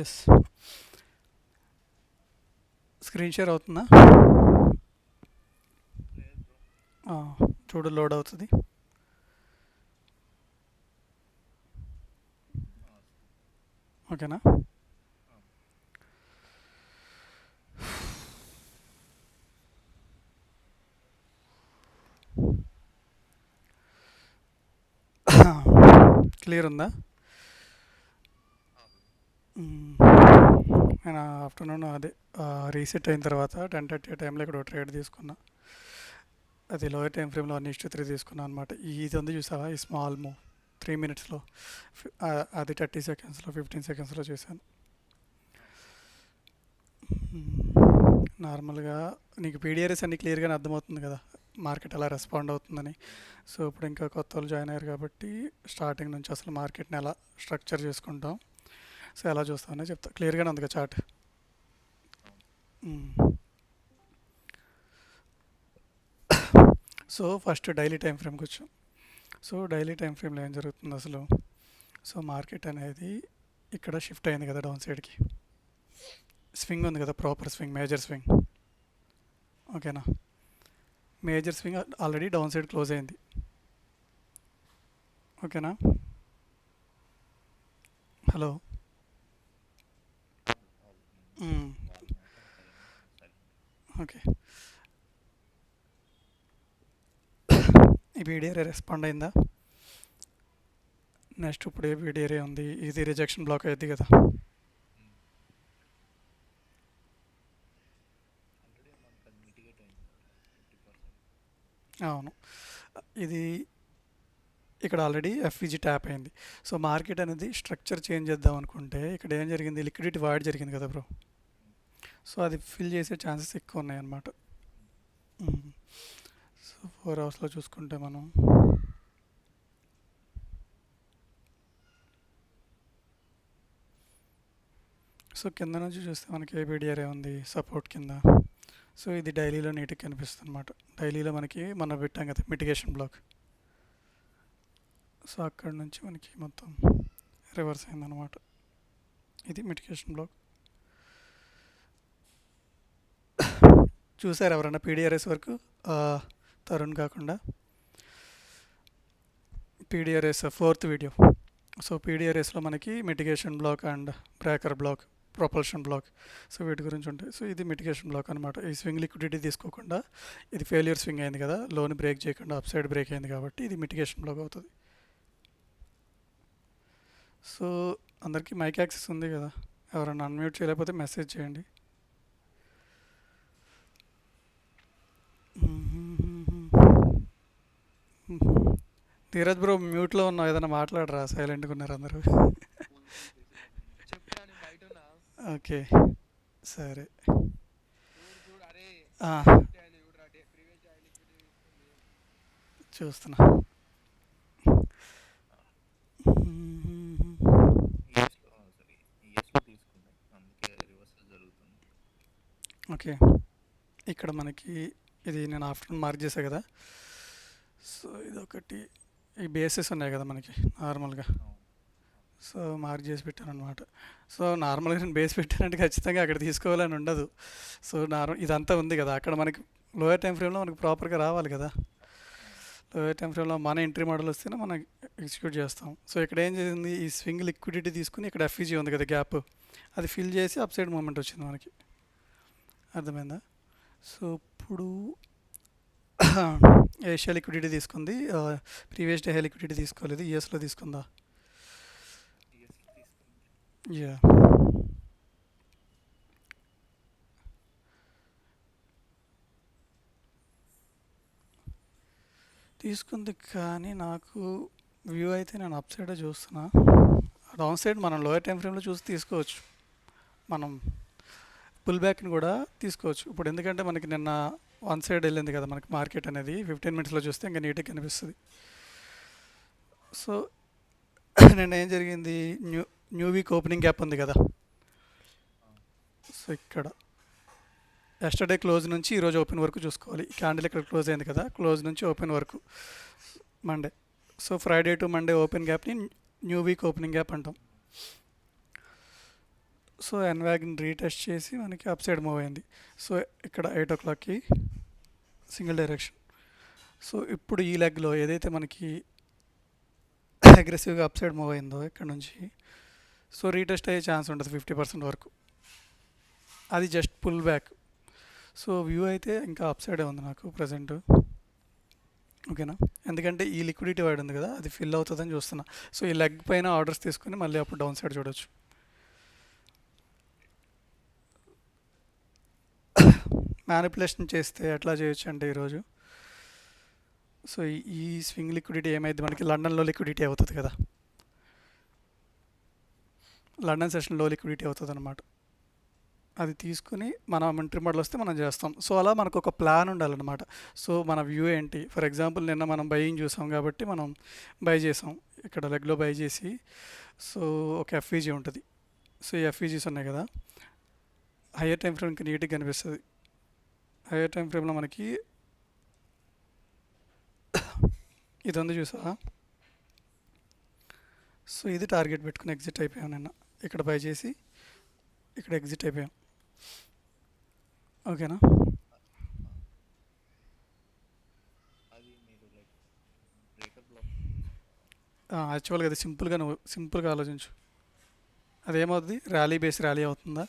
Yes. Screen share అవుతుందా? ఆ, చూడు లోడ్ అవుతుంది. ఓకేనా? క్లియర్ ఉందా? నేను ఆఫ్టర్నూన్ అదే రీసెట్ అయిన తర్వాత 10:30 టైంలో ఇక్కడ ట్రేడ్ తీసుకున్నా. అది లోయర్ టైం ఫ్రేమ్లో 1:3 తీసుకున్నాను అనమాట. ఇది ఉంది చూసావా, ఈ స్మాల్ మూవ్ 3 మినిట్స్లో, అది 30 సెకండ్స్లో 15 సెకండ్స్లో చేశాను. నార్మల్గా నీకు పీడిఆర్ఎస్ అన్ని క్లియర్గానే అర్థమవుతుంది కదా, మార్కెట్ ఎలా రెస్పాండ్ అవుతుందని. సో ఇప్పుడు ఇంకా కొత్త వాళ్ళు జాయిన్ అయ్యారు కాబట్టి స్టార్టింగ్ నుంచి అసలు మార్కెట్ని ఎలా స్ట్రక్చర్ చేసుకుంటాం, సో ఎలా చూస్తామని చెప్తా. క్లియర్గానే ఉంది కదా chart. So first daily time ఫ్రేమ్కి వచ్చాం. సో డైలీ టైం ఫ్రేమ్లో ఏం జరుగుతుంది అసలు? సో మార్కెట్ అనేది ఇక్కడ షిఫ్ట్ అయింది కదా డౌన్ సైడ్కి. స్వింగ్ ఉంది కదా, ప్రాపర్ స్వింగ్, మేజర్ స్వింగ్. ఓకేనా? Major swing already down side close అయింది. ఓకేనా? హలో. ఓకే. ఈ బీడిఆర్ఏ రెస్పాండ్ అయిందా? నెక్స్ట్ ఇప్పుడు ఏ బీడిఆర్ఏ ఉంది, ఇది రిజెక్షన్ బ్లాక్ అయ్యింది కదా. అవును, ఇది ఇక్కడ ఆల్రెడీ ఎఫ్ఈజీ ట్యాప్ అయింది. సో మార్కెట్ అనేది స్ట్రక్చర్ చేంజ్ చేద్దాం అనుకుంటే ఇక్కడ ఏం జరిగింది, లిక్విడిటీ వాయిడ్ జరిగింది కదా బ్రో. సో అది ఫిల్ చేసే ఛాన్సెస్ ఎక్కువ ఉన్నాయి అన్నమాట. సో 4 అవర్స్లో చూసుకుంటే మనం సో కింద నుంచి చూస్తే మనకి ఏబిడిఆర్ఏ ఉంది సపోర్ట్ కింద. సో ఇది డైలీలో నీట్గా కనిపిస్తుంది అనమాట. డైలీలో మనకి మనం పెట్టాం కదా మిటిగేషన్ బ్లాక్. సో అక్కడ నుంచి మనకి మొత్తం రివర్స్ అయిందనమాట. ఇది మిటిగేషన్ బ్లాక్. చూసారు ఎవరన్నా పీడిఆర్ఎస్ వరకు? తరుణ్ కాకుండా పీడిఆర్ఎస్ 4th వీడియో. సో పీడిఆర్ఎస్లో మనకి mitigation block and breaker block, propulsion block, so వీటి గురించి ఉంటాయి. సో ఇది మిటిగేషన్ బ్లాక్ అనమాట. ఈ స్వింగ్ లిక్విడిటీ తీసుకోకుండా ఇది ఫెయిల్యూర్ స్వింగ్ అయింది కదా, లోన్ బ్రేక్ చేయకుండా అప్ సైడ్ బ్రేక్ అయింది కాబట్టి ఇది మిటిగేషన్ బ్లాక్ అవుతుంది. సో అందరికీ మైక్ యాక్సెస్ ఉంది కదా, ఎవరైనా అన్మ్యూట్ చేయలేకపోతే మెసేజ్ చేయండి. ధీరజ్ బ్రో మ్యూట్లో ఉన్నావు, ఏదైనా మాట్లాడరా, సైలెంట్గా ఉన్నారు అందరూ. ఓకే సరే. చూస్తున్నా. ఓకే, ఇక్కడ మనకి ఇది నేను ఆఫ్టర్నూన్ మార్క్ చేసా కదా. సో ఇదొకటి, ఈ బేసెస్ ఉన్నాయి కదా మనకి నార్మల్గా, సో మార్క్ చేసి పెట్టాను అనమాట. సో నార్మల్గా నేను బేస్ పెట్టానంటే ఖచ్చితంగా అక్కడ తీసుకోవాలని ఉండదు. సో ఇదంతా ఉంది కదా, అక్కడ మనకి లోయర్ టైం ఫ్రేమ్లో మనకి ప్రాపర్గా రావాలి కదా. లోయర్ టైం ఫ్రేమ్లో మన ఎంట్రీ మోడల్ వస్తేనే మనం ఎగ్జిక్యూట్ చేస్తాం. సో ఇక్కడ ఏం చేసింది, ఈ స్వింగ్ లిక్విడిటీ తీసుకుని ఇక్కడ ఎఫ్ఈజీ ఉంది కదా గ్యాప్, అది ఫిల్ చేసి అప్ సైడ్ మూమెంట్ వచ్చింది మనకి. అర్థమైందా? సో ఇప్పుడు ఏషియా లిక్విడిటీ తీసుకుంది, ప్రీవియస్ డే లిక్విడిటీ తీసుకోలేదు, యూఎస్లో తీసుకుందా? యా, తీసుకుంది. కానీ నాకు వ్యూ అయితే నేను అప్ సైడే చూస్తున్నా. డౌన్ సైడ్ మనం లోయర్ టైం ఫ్రేమ్లో చూసి తీసుకోవచ్చు, మనం పుల్ బ్యాక్ని కూడా తీసుకోవచ్చు. ఇప్పుడు ఎందుకంటే మనకి నిన్న వన్ సైడ్ వెళ్ళింది కదా మనకి మార్కెట్ అనేది, 15 మినిట్స్లో చూస్తే ఇంకా నీట్గా కనిపిస్తుంది. సో నిన్న ఏం జరిగింది, న్యూ వీక్ ఓపెనింగ్ గ్యాప్ ఉంది కదా. సో ఇక్కడ ఎస్టర్డే క్లోజ్ నుంచి ఈరోజు ఓపెన్ వరకు చూసుకోవాలి. క్యాండిల్ ఇక్కడ క్లోజ్ అయింది కదా, క్లోజ్ నుంచి ఓపెన్ వరకు Monday. So Friday to Monday open గ్యాప్ని న్యూ వీక్ ఓపెనింగ్ గ్యాప్ అంటాం. సో ఎన్వాగ్ని రీటెస్ట్ చేసి మనకి అప్ సైడ్ మూవ్ అయింది. సో ఇక్కడ 8 o'clockకి సింగిల్ డైరెక్షన్. సో ఇప్పుడు ఈ లెగ్లో ఏదైతే మనకి అగ్రెసివ్గా అప్ సైడ్ మూవ్ అయిందో ఇక్కడ నుంచి, సో రీటెస్ట్ అయ్యే ఛాన్స్ ఉంటుంది 50% వరకు. అది just pull back. So view అయితే ఇంకా అప్ సైడే ఉంది నాకు ప్రజెంట్. ఓకేనా, ఎందుకంటే ఈ లిక్విడిటీ వైడ్ ఉంది కదా, అది ఫిల్ అవుతుందని చూస్తున్నా. సో ఈ లెగ్ పైన ఆర్డర్స్ తీసుకొని మళ్ళీ అప్పుడు డౌన్ సైడ్ చూడొచ్చు. మ్యానిపులేషన్ చేస్తే ఎట్లా చేయొచ్చు అంటే ఈరోజు, సో ఈ స్వింగ్ లిక్విడిటీ ఏమైంది మనకి లండన్లో లిక్విడిటీ అవుతుంది కదా, లండన్ సెషన్లో లిక్విడిటీ అవుతుంది అనమాట. అది తీసుకుని మనం ఎంట్రీ మోడ్లో వస్తే మనం చేస్తాం. సో అలా మనకు ఒక ప్లాన్ ఉండాలన్నమాట. సో మన వ్యూ ఏంటి, ఫర్ ఎగ్జాంపుల్ నిన్న మనం బయింగ్ చూసాం కాబట్టి మనం బై చేసాం, ఇక్కడ లెగ్లో బై చేసి, సో ఒక ఎఫ్ఈజీ ఉంటుంది. సో ఈ ఎఫ్ఈజీస్ ఉన్నాయి కదా, హయ్యర్ టైం ఫ్రేమ్కి నీట్గా కనిపిస్తుంది. హయ్యర్ టైం ఫ్రేమ్లో మనకి ఇది ఉంది చూసా. సో ఇది టార్గెట్ పెట్టుకుని ఎగ్జిట్ అయిపోయాం నిన్న, ఇక్కడ బై చేసి ఇక్కడ ఎగ్జిట్ అయిపోయాం. ఓకేనా, యాక్చువల్గా అది నువ్వు సింపుల్గా ఆలోచించు. అదేమవుతుంది, ర్యాలీ అవుతుందా,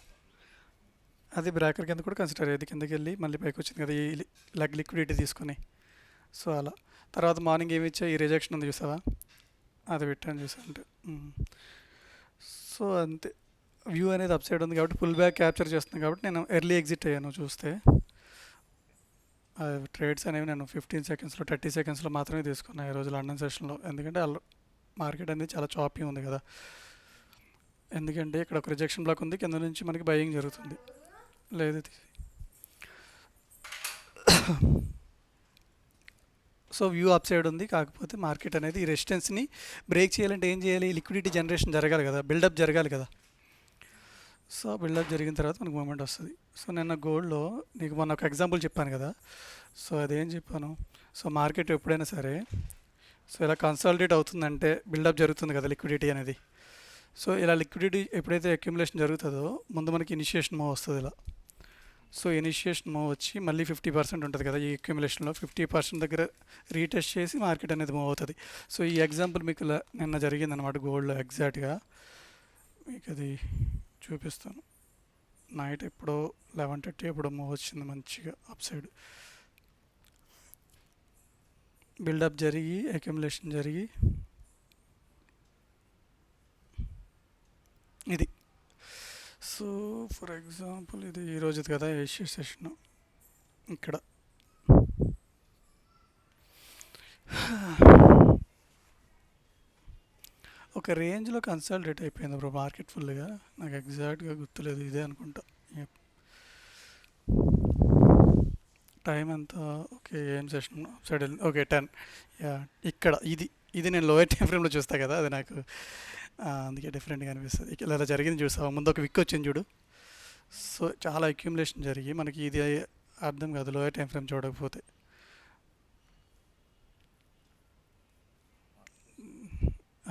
అది బ్రేకర్ కింద కూడా కన్సిడర్ అయ్యేది, కిందకి వెళ్ళి మళ్ళీ పైకి వచ్చింది కదా ఈ లెగ్ లిక్విడిటీ తీసుకొని. సో అలా తర్వాత మార్నింగ్ ఏమి ఇచ్చా, ఈ రిజెక్షన్ ఉంది చూసావా, అది పెట్టాను చూసా అంటే. సో అంతే, వ్యూ అనేది అప్ సైడ్ ఉంది కాబట్టి పుల్ బ్యాక్ క్యాప్చర్ చేస్తుంది కాబట్టి నేను ఎర్లీ ఎగ్జిట్ అయ్యాను. చూస్తే ట్రేడ్స్ అనేవి నేను 15 సెకండ్స్లో 30 సెకండ్స్లో మాత్రమే తీసుకున్నాను ఈరోజు లండన్ సెషన్లో. ఎందుకంటే మార్కెట్ అనేది చాలా చాపీ ఉంది కదా, ఎందుకంటే ఇక్కడ ఒక రిజెక్షన్ బ్లాక్ ఉంది, కింద నుంచి మనకి బయింగ్ జరుగుతుంది. లేదు సో వ్యూ అప్ సైడ్ ఉంది, కాకపోతే మార్కెట్ అనేది ఈ రెసిస్టెన్స్ని బ్రేక్ చేయాలంటే ఏం చేయాలి, లిక్విడిటీ జనరేషన్ జరగాలి కదా, బిల్డప్ జరగాలి కదా. సో బిల్డప్ జరిగిన తర్వాత మనకు మూమెంట్ వస్తుంది. సో నిన్న గోల్డ్లో నీకు మొన్న ఒక ఎగ్జాంపుల్ చెప్పాను కదా, సో అదేం చెప్పాను, సో మార్కెట్ ఎప్పుడైనా సరే సో ఇలా కన్సాలిడేట్ అవుతుందంటే బిల్డప్ జరుగుతుంది కదా లిక్విడిటీ అనేది. సో ఇలా లిక్విడిటీ ఎప్పుడైతే అక్యుములేషన్ జరుగుతుందో ముందు మనకి ఇనిషియేషన్ మూవ్ వస్తుంది ఇలా. సో ఇనిషియేషన్ మూవ్ వచ్చి మళ్ళీ 50% ఉంటుంది కదా ఈ అక్యుములేషన్లో, 50% దగ్గర రీటెస్ట్ చేసి మార్కెట్ అనేది మూవ్ అవుతుంది. సో ఈ ఎగ్జాంపుల్ మీకు నిన్న జరిగిందనమాట గోల్డ్లో ఎగ్జాక్ట్గా. మీకు అది చూపిస్తాను. నైట్ ఎప్పుడో 11:30 ఎప్పుడో మూవ్ వచ్చింది మంచిగా అప్ సైడ్, బిల్డప్ జరిగి అక్యుములేషన్ జరిగి ఇది. సో ఫర్ ఎగ్జాంపుల్ ఇది ఈరోజుది కదా ఏషియా సెషన్, ఇక్కడ ఒక రేంజ్లో కన్సాలిడేట్ అయిపోయింది బ్రో మార్కెట్ ఫుల్గా, నాకు ఎగ్జాక్ట్గా గుర్తులేదు, ఇదే అనుకుంటా టైం ఎంత. ఓకే ఏం సెషన్ సైడ్ ఓకే 10. యా ఇక్కడ ఇది నేను లోయర్ టైం ఫ్రేమ్లో చూస్తాను కదా, అది నాకు అందుకే డిఫరెంట్గా అనిపిస్తుంది. ఇలా జరిగింది చూసావా, ముందు ఒక విక్ వచ్చింది చూడు. సో చాలా అక్యుములేషన్ జరిగి మనకి ఇది అర్థం కాదు లోయర్ టైం ఫ్రేమ్ చూడకపోతే.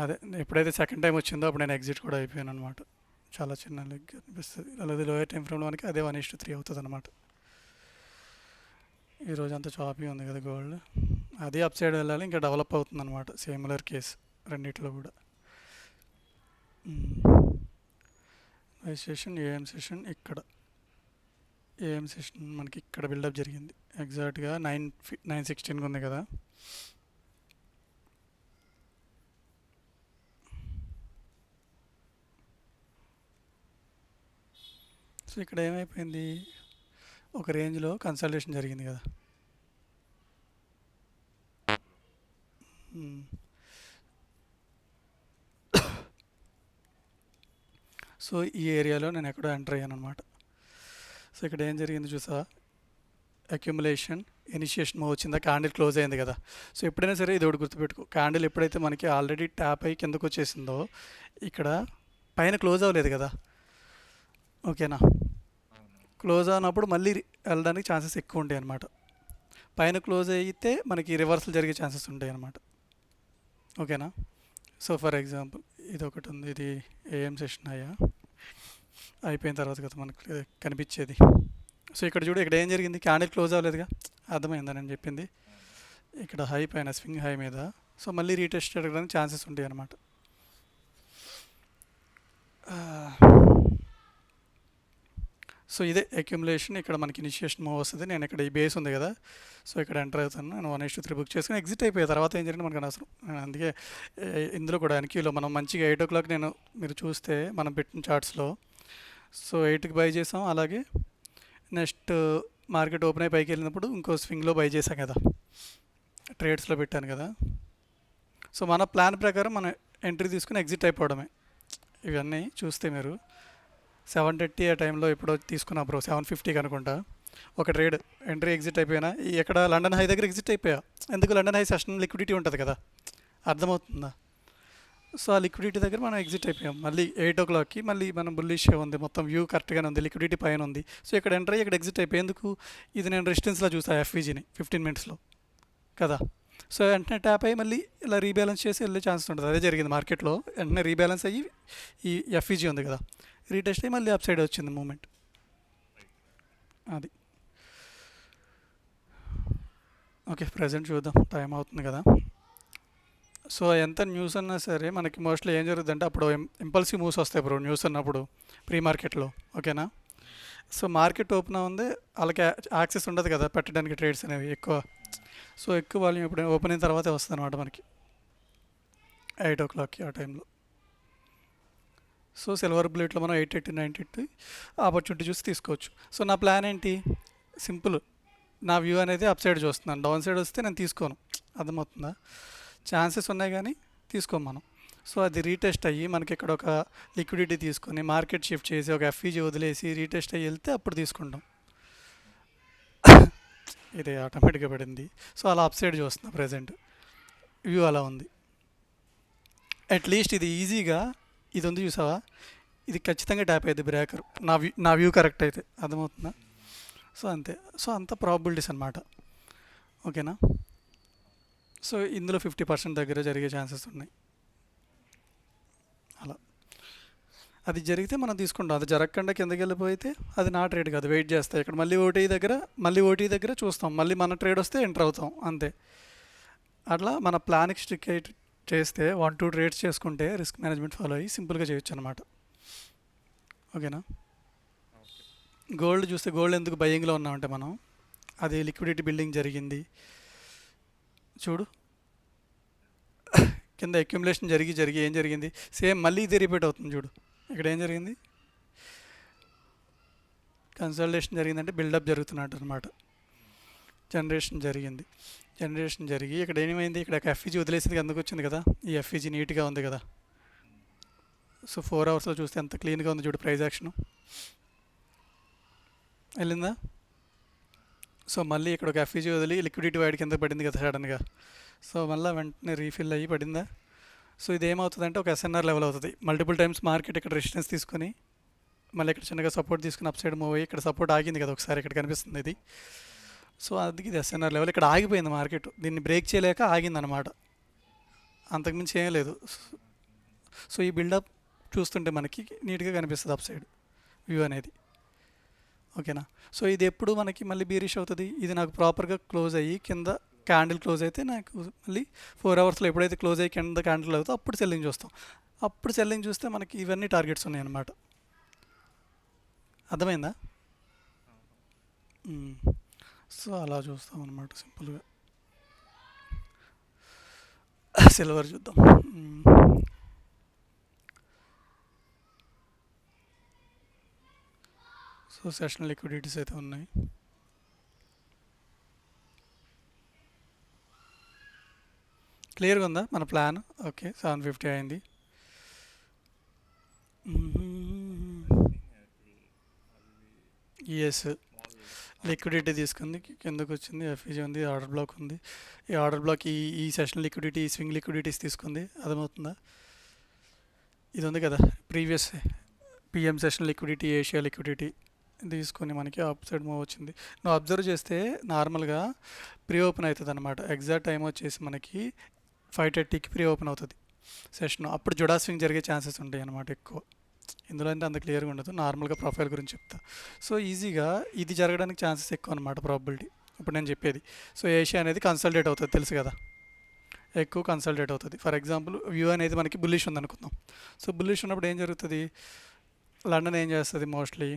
అదే ఎప్పుడైతే సెకండ్ టైం వచ్చిందో అప్పుడు నేను ఎగ్జిట్ కూడా అయిపోయాను అనమాట. చాలా చిన్న లెగ్ అనిపిస్తుంది, అలాగే లోయర్ టైం ఫ్రేమ్లో మనకి అదే 1:3 అవుతుంది అనమాట. ఈరోజు అంతా చాపీ ఉంది కదా గోల్డ్, అది అప్ సైడ్ వెళ్ళాలి, ఇంకా డెవలప్ అవుతుంది అనమాట. సిమిలర్ కేస్ రెండిట్లో కూడా. ఐ సెషన్ ఏఎం సెషన్, ఇక్కడ ఏఎం సెషన్ మనకి ఇక్కడ బిల్డప్ జరిగింది ఎగ్జాక్ట్గా 9:16 ఉంది కదా. సో ఇక్కడ ఏమైపోయింది, ఒక రేంజ్లో కన్సల్టేషన్ జరిగింది కదా. సో ఈ ఏరియాలో నేను ఎక్కడో ఎంటర్ అయ్యాను అనమాట. సో ఇక్కడ ఏం జరిగింది చూసా, అక్యుములేషన్ ఇనిషియేషన్ మూవ్ వచ్చిందా, క్యాండిల్ క్లోజ్ అయింది కదా. సో ఎప్పుడైనా సరే ఇది ఒకటి గుర్తుపెట్టుకో, క్యాండిల్ ఎప్పుడైతే మనకి ఆల్రెడీ ట్యాప్ అయ్యి కిందకు వచ్చేసిందో ఇక్కడ పైన క్లోజ్ అవ్వలేదు కదా. ఓకేనా, క్లోజ్ అయినప్పుడు మళ్ళీ వెళ్ళడానికి ఛాన్సెస్ ఎక్కువ ఉంటాయి అన్నమాట. పైన క్లోజ్ అయితే మనకి రివర్సల్ జరిగే ఛాన్సెస్ ఉంటాయి అన్నమాట. ఓకేనా, సో ఫర్ ఎగ్జాంపుల్ ఇది ఒకటి ఉంది, ఇది ఏఎం సెషన్ అయ్యా. అయిపోయిన తర్వాత కదా మనకు కనిపించేది. సో ఇక్కడ చూడు, ఇక్కడ ఏం జరిగింది, క్యాండిల్ క్లోజ్ అవ్వలేదుగా. అర్థమైందా నేను చెప్పింది? ఇక్కడ హై పైన స్వింగ్ హై మీద, సో మళ్ళీ రీటెస్ట్ జరగడానికి ఛాన్సెస్ ఉంటాయి అన్నమాట. సో ఇదే అక్యుములేషన్. ఇక్కడ మనకి ఇనిషియేషన్ మూవ్ వస్తుంది. నేను ఇక్కడ ఈ బేస్ ఉంది కదా, సో ఇక్కడ ఎంటర్ అవుతాను. నేను 1:3 బుక్ చేసుకుని ఎగ్జిట్ అయిపోయా. తర్వాత ఏం జరిగింది మనకు అనవసరం. అందుకే ఇందులో కూడా ఎన్క్యూలో మనం మంచిగా 8 o'clock నేను మీరు చూస్తే మనం పెట్టిన చార్ట్స్లో, సో 8కి బై చేసాం. అలాగే నెక్స్ట్ మార్కెట్ ఓపెన్ అయి పైకి వెళ్ళినప్పుడు ఇంకో స్వింగ్లో బై చేసాం కదా, ట్రేడ్స్లో పెట్టాను కదా. సో మన ప్లాన్ ప్రకారం మనం ఎంట్రీ తీసుకుని ఎగ్జిట్ అయిపోవడమే. ఇవన్నీ చూస్తే మీరు 7:30 ఆ టైంలో ఎప్పుడో తీసుకున్నా బ్రో, 7:50కి అనుకుంటా ఒక ట్రేడ్ ఎంట్రీ ఎగ్జిట్ అయిపోయినా. ఎక్కడ లండన్ హై దగ్గర ఎగ్జిట్ అయిపోయా. ఎందుకు, లండన్ హై సెషన్ లిక్విడిటీ ఉంటుంది కదా, అర్థమవుతుందా? సో ఆ లిక్విడిటీ దగ్గర మనం ఎగ్జిట్ అయిపోయాం. మళ్ళీ 8 o'clockకి మళ్ళీ మనం బుల్లిష్ ఉంది, మొత్తం వ్యూ కరెక్ట్గానే ఉంది, లిక్విడిటీ పైన ఉంది. సో ఇక్కడ ఎంటర్ అయ్యి ఇక్కడ ఎగ్జిట్ అయిపోయి, ఎందుకు, ఇది నేను రెసిస్టెన్స్లో చూసాను ఎఫ్ఈజీని 15 minutesలో కదా. సో వెంటనే ట్యాప్ అయ్యి మళ్ళీ ఇలా రీబ్యాలెన్స్ చేసి వెళ్ళే ఛాన్స్ ఉంటుంది. అదే జరిగింది మార్కెట్లో. వెంటనే రీబ్యాలెన్స్ అయ్యి ఈ ఎఫ్ఈజీ ఉంది కదా, రీటెస్ట్ అయ్యి మళ్ళీ అప్ సైడ్ వచ్చింది మూమెంట్. అది ఓకే. ప్రజెంట్ చూద్దాం, టైం అవుతుంది కదా. సో ఎంత న్యూస్ అన్నా సరే మనకి మోస్ట్లీ ఏం జరుగుతుందంటే అప్పుడు ఇంపల్సివ్ మూవ్స్ వస్తాయి బ్రో న్యూస్ అన్నప్పుడు ప్రీ మార్కెట్లో, ఓకేనా. సో మార్కెట్ ఓపెన్ ఉంది, వాళ్ళకి యాక్సెస్ ఉండదు కదా పెట్టడానికి ట్రేడ్స్ అనేవి ఎక్కువ. సో ఎక్కువ వాల్యూమ్ ఇప్పుడు ఓపెన్ అయిన తర్వాతే వస్తుంది అనమాట మనకి 8 o'clockకి ఆ టైంలో. సో సిల్వర్ బుల్లెట్లో మనం 880, 980 ఆపర్చునిటీ చూసి తీసుకోవచ్చు. సో నా ప్లాన్ ఏంటి, సింపుల్. నా వ్యూ అనేది అప్ సైడ్ చూస్తున్నాను, డౌన్ సైడ్ వస్తే నేను తీసుకోను. అర్థమవుతుందా? ఛాన్సెస్ ఉన్నాయి కానీ తీసుకోం మనం. సో అది రీటెస్ట్ అయ్యి మనకి ఇక్కడ ఒక లిక్విడిటీ తీసుకొని మార్కెట్ షిఫ్ట్ చేసి ఒక ఎఫ్ఈజీ వదిలేసి రీటెస్ట్ అయ్యి వెళ్తే అప్పుడు తీసుకుంటాం. ఇది ఆటోమేటిక్గా పడింది. సో అలా అప్ సైడ్ చూస్తున్నా ప్రజెంట్, వ్యూ అలా ఉంది. అట్లీస్ట్ ఇది ఈజీగా ఇది ఉంది చూసావా, ఇది ఖచ్చితంగా ట్యాప్ అయ్యింది బ్రేకర్, నా వ్యూ కరెక్ట్ అయితే. అర్థమవుతుందా? సో అంతే. సో అంత ప్రాబిలిటీస్ అనమాట, ఓకేనా. సో ఇందులో 50% దగ్గర జరిగే ఛాన్సెస్ ఉన్నాయి. అలా అది జరిగితే మనం తీసుకుంటాం. అది జరగకుండా కిందకి వెళ్ళిపోతే అది నా ట్రేడ్ కాదు, వెయిట్ చేస్తాయి. ఇక్కడ మళ్ళీ ఓటీ దగ్గర చూస్తాం, మళ్ళీ మన ట్రేడ్ వస్తే ఎంటర్ అవుతాం, అంతే. అట్లా మన ప్లాన్కి స్టిక్ అయి చేస్తే 1-2 ట్రేడ్స్ చేసుకుంటే రిస్క్ మేనేజ్మెంట్ ఫాలో అయ్యి సింపుల్గా చేయొచ్చు అనమాట, ఓకేనా. గోల్డ్ చూస్తే, గోల్డ్ ఎందుకు బయ్యింగ్లో ఉన్నామంటే మనం, అది లిక్విడిటీ బిల్డింగ్ జరిగింది చూడు, కింద అక్యుములేషన్ జరిగి ఏం జరిగింది, సేమ్ మళ్ళీ ఇది రిపీట్ అవుతుంది చూడు. ఇక్కడ ఏం జరిగింది, కన్సల్టేషన్ జరిగిందంటే బిల్డప్ జరుగుతున్నట్టు అనమాట. జనరేషన్ జరిగి ఇక్కడ ఏమైంది, ఇక్కడ ఎఫ్ఈజీ వదిలేసింది ఎందుకు వచ్చింది కదా, ఈ ఎఫ్ఈజీ నీట్గా ఉంది కదా. సో 4 hours చూస్తే ఎంత క్లీన్గా ఉంది చూడు, ప్రైస్ యాక్షన్ వెళ్ళిందా. సో మళ్ళీ ఇక్కడ ఒక ఎఫ్ఈజీ వదిలి లిక్విడిటీ వైడ్ కింద పడింది కదా సడన్గా. సో మళ్ళీ వెంటనే రీఫిల్ అయ్యి పడిందా. సో ఇది ఏమవుతుందంటే ఒక ఎస్ఎన్ఆర్ లెవెల్ అవుతుంది. మల్టిపుల్ టైమ్స్ మార్కెట్ ఇక్కడ రెసిస్టెన్స్ తీసుకొని మళ్ళీ ఇక్కడ చిన్నగా సపోర్ట్ తీసుకుని అప్ సైడ్ మూవ్ అయ్యి ఇక్కడ సపోర్ట్ ఆగింది కదా ఒకసారి, ఇక్కడ కనిపిస్తుంది ఇది. సో అది ఇది ఎస్ఎన్ఆర్ లెవెల్, ఇక్కడ ఆగిపోయింది మార్కెట్, దీన్ని బ్రేక్ చేయలేక ఆగిందనమాట, అంతకుమించి ఏం లేదు. సో ఈ బిల్డప్ చూస్తుంటే మనకి నీట్గా కనిపిస్తుంది అప్ సైడ్ వ్యూ అనేది, ఓకేనా. సో ఇది ఎప్పుడు మనకి మళ్ళీ బీరిష్ అవుతుంది, ఇది నాకు ప్రాపర్గా క్లోజ్ అయ్యి కింద క్యాండిల్ క్లోజ్ అయితే నాకు మళ్ళీ 4 hours ఎప్పుడైతే క్లోజ్ అయ్యి కింద క్యాండిల్ అవుతుందో అప్పుడు సెల్లింగ్ చూస్తాం. అప్పుడు సెల్లింగ్ చూస్తే మనకి ఇవన్నీ టార్గెట్స్ ఉన్నాయన్నమాట, అర్థమైందా. సో అలా చూస్తాం అనమాట సింపుల్గా. సిల్వర్ చూద్దాం. సో సెషనల్ లిక్విడిటీస్ అయితే ఉన్నాయి. క్లియర్గా ఉందా మన ప్లాన్? ఓకే, 750 అయింది. ఎస్, లిక్విడిటీ తీసుకుంది, కిందకు వచ్చింది, ఎఫ్ఈజీ ఉంది, ఆర్డర్ బ్లాక్ ఉంది. ఈ ఆర్డర్ బ్లాక్ ఈ సెషన్ లిక్విడిటీ, స్వింగ్ లిక్విడిటీస్ తీసుకుంది, అర్థమవుతుందా. ఇది ఉంది కదా previous PM session liquidity, Asia liquidity తీసుకొని మనకి అప్ సైడ్ మూవ్ వచ్చింది. నువ్వు అబ్జర్వ్ చేస్తే నార్మల్గా ప్రీ ఓపెన్ అవుతుంది అనమాట. ఎగ్జాక్ట్ టైం వచ్చేసి మనకి 5:30కి ప్రీ ఓపెన్ అవుతుంది సెషన్. అప్పుడు జుడా స్వింగ్ జరిగే ఛాన్సెస్ ఉంటాయి అనమాట ఎక్కువ. ఇందులో అయితే అంత క్లియర్గా ఉండదు, నార్మల్గా ప్రొఫైల్ గురించి చెప్తా. సో ఈజీగా ఇది జరగడానికి ఛాన్సెస్ ఎక్కువ అనమాట, ప్రాబిలిటీ. ఇప్పుడు నేను చెప్పేది, సో ఏషియా అనేది కన్సల్టేట్ అవుతుంది తెలుసు కదా, ఎక్కువ కన్సల్టేట్ అవుతుంది. ఫర్ ఎగ్జాంపుల్ వ్యూ అనేది మనకి బుల్లిష్ ఉంది అనుకుందాం. సో బుల్లిష్ ఉన్నప్పుడు ఏం జరుగుతుంది, లండన్ ఏం చేస్తుంది మోస్ట్లీ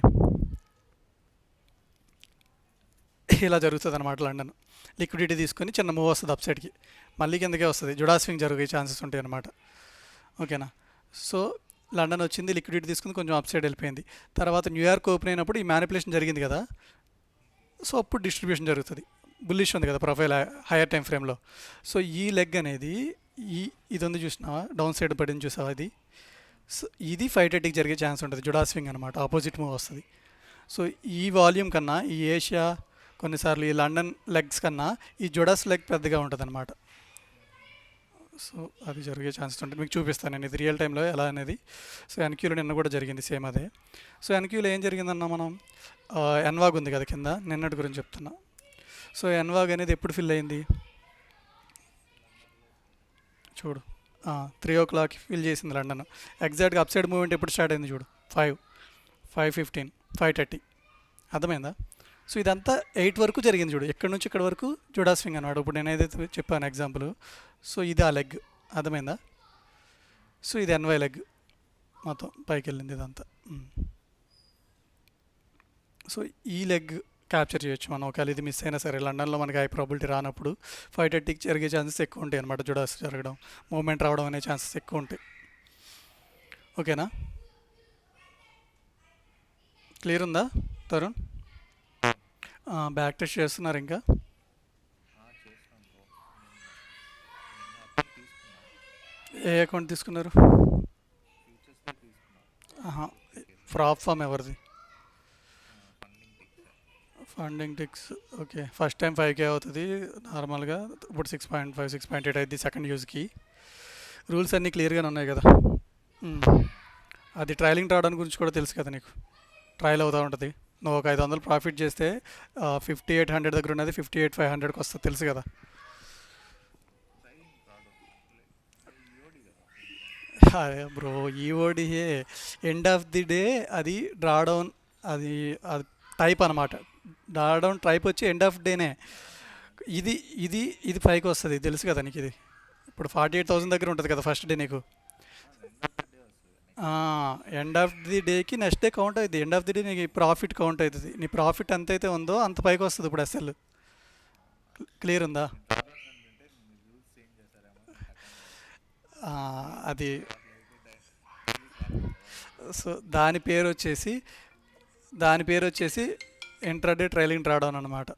ఇలా జరుగుతుంది అనమాట. లండన్ లిక్విడిటీ తీసుకొని చిన్న మూవ్ వస్తుంది అప్ సైడ్కి, మళ్ళీ కిందకే వస్తుంది, జుడా స్వింగ్ జరిగే ఛాన్సెస్ ఉంటాయి అనమాట. ఓకేనా. సో లండన్ వచ్చింది, లిక్విడిటీ తీసుకుని కొంచెం అప్ సైడ్ వెళ్ళిపోయింది. తర్వాత న్యూయార్క్ ఓపెన్ అయినప్పుడు ఈ మ్యానిపులేషన్ జరిగింది కదా, సో అప్పుడు డిస్ట్రిబ్యూషన్ జరుగుతుంది. బుల్లిష్ ఉంది కదా ప్రొఫైల్ హైయర్ టైం ఫ్రేమ్లో. సో ఈ లెగ్ అనేది ఇది ఉంది చూసినావా, డౌన్ సైడ్ పడింది చూసావా, ఇది. సో ఇది 530కి జరిగే ఛాన్స్ ఉంటుంది, జుడా స్వింగ్ అనమాట, ఆపోజిట్ మూవ్ వస్తుంది. సో ఈ వాల్యూమ్ కన్నా ఈ ఏషియా, కొన్నిసార్లు ఈ లండన్ లెగ్స్ కన్నా ఈ జుడాస్ లెగ్ పెద్దగా ఉంటుంది అనమాట. సో అది జరిగే ఛాన్సెస్ ఉంటుంది, మీకు చూపిస్తాను నేను ఇది రియల్ టైంలో ఎలా అనేది. సో ఎన్క్యూలో నిన్న కూడా జరిగింది సేమ్ అదే. సో ఎన్క్యూలో ఏం జరిగిందన్న, మనం ఎన్వాగ్ ఉంది కదా కింద, నిన్నటి గురించి చెప్తున్నా. సో ఎన్వాగ్ అనేది ఎప్పుడు ఫిల్ అయింది చూడు, 3 o'clock ఫిల్ చేసింది లండన్. ఎగ్జాక్ట్గా అప్ సైడ్ మూవ్మెంట్ ఎప్పుడు స్టార్ట్ అయింది చూడు, 5:15, 5:30, అర్థమైందా. సో ఇదంతా 8 వరకు జరిగింది చూడు, ఎక్కడి నుంచి ఇక్కడ వరకు జుడా స్వింగ్ అన్నమాట. ఇప్పుడు నేను ఏదైతే చెప్పాను ఎగ్జాంపుల్, సో ఇది ఆ లెగ్, అర్థమైందా. సో ఇది ఎన్వై లెగ్, మొత్తం పైకి వెళ్ళింది ఇదంతా. సో ఈ లెగ్ క్యాప్చర్ చేయొచ్చు మనం, ఒకవేళ ఇది మిస్ అయినా సరే. లండన్లో మనకి హై ప్రాబిలిటీ రానప్పుడు 5:30కి జరిగే ఛాన్సెస్ ఎక్కువ ఉంటాయి అనమాట, జుడాస్ జరగడం, మూమెంట్ రావడం అనే ఛాన్సెస్ ఎక్కువ ఉంటాయి. ఓకేనా, క్లియర్ ఉందా తరుణ్? బ్యాక్ టెస్ట్ చేస్తున్నారు ఇంకా? ఏ అకౌంట్ తీసుకున్నారు? ఫ్రాప్ ఫామ్ ఎవరిది? Funding ticks. Okay, first time 5K అవుతుంది నార్మల్గా, ఇప్పుడు 6.5, 6.8 అయింది సెకండ్ యూజ్కి. రూల్స్ అన్నీ క్లియర్గానే ఉన్నాయి కదా. అది ట్రయలింగ్ రావడానికి గురించి కూడా తెలుసు కదా నీకు, ట్రయల్ అవుతూ ఉంటుంది. నువ్వు ఒక 500 ప్రాఫిట్ చేస్తే 5800 దగ్గర ఉన్నది 58,500కి వస్తుంది, తెలుసు కదా. అరే బ్రో, ఈఓడిఏ ఎండ్ ఆఫ్ ది డే అది డ్రాడౌన్, అది అది టైప్ అనమాట. డ్రాడౌన్ టైప్ వచ్చి ఎండ్ ఆఫ్ డేనే. ఇది ఇది ఇది 5కి వస్తుంది, తెలుసు కదా నీకు. ఇది ఇప్పుడు 48,000 దగ్గర ఉంటుంది కదా ఫస్ట్ డే నీకు. ఎండ్ ఆఫ్ ది డేకి నెక్స్ట్ డే కౌంట్ అవుతుంది. ఎండ్ ఆఫ్ ది డే నీకు ప్రాఫిట్ కౌంట్ అవుతుంది. నీ ప్రాఫిట్ ఎంత అయితే ఉందో అంత పైకి వస్తుంది ఇప్పుడు ఎస్ఎల్. క్లియర్ ఉందా? అది సో దాని పేరు వచ్చేసి ఇంట్రాడే ట్రైలింగ్ డ్రాడౌన్ అనమాట.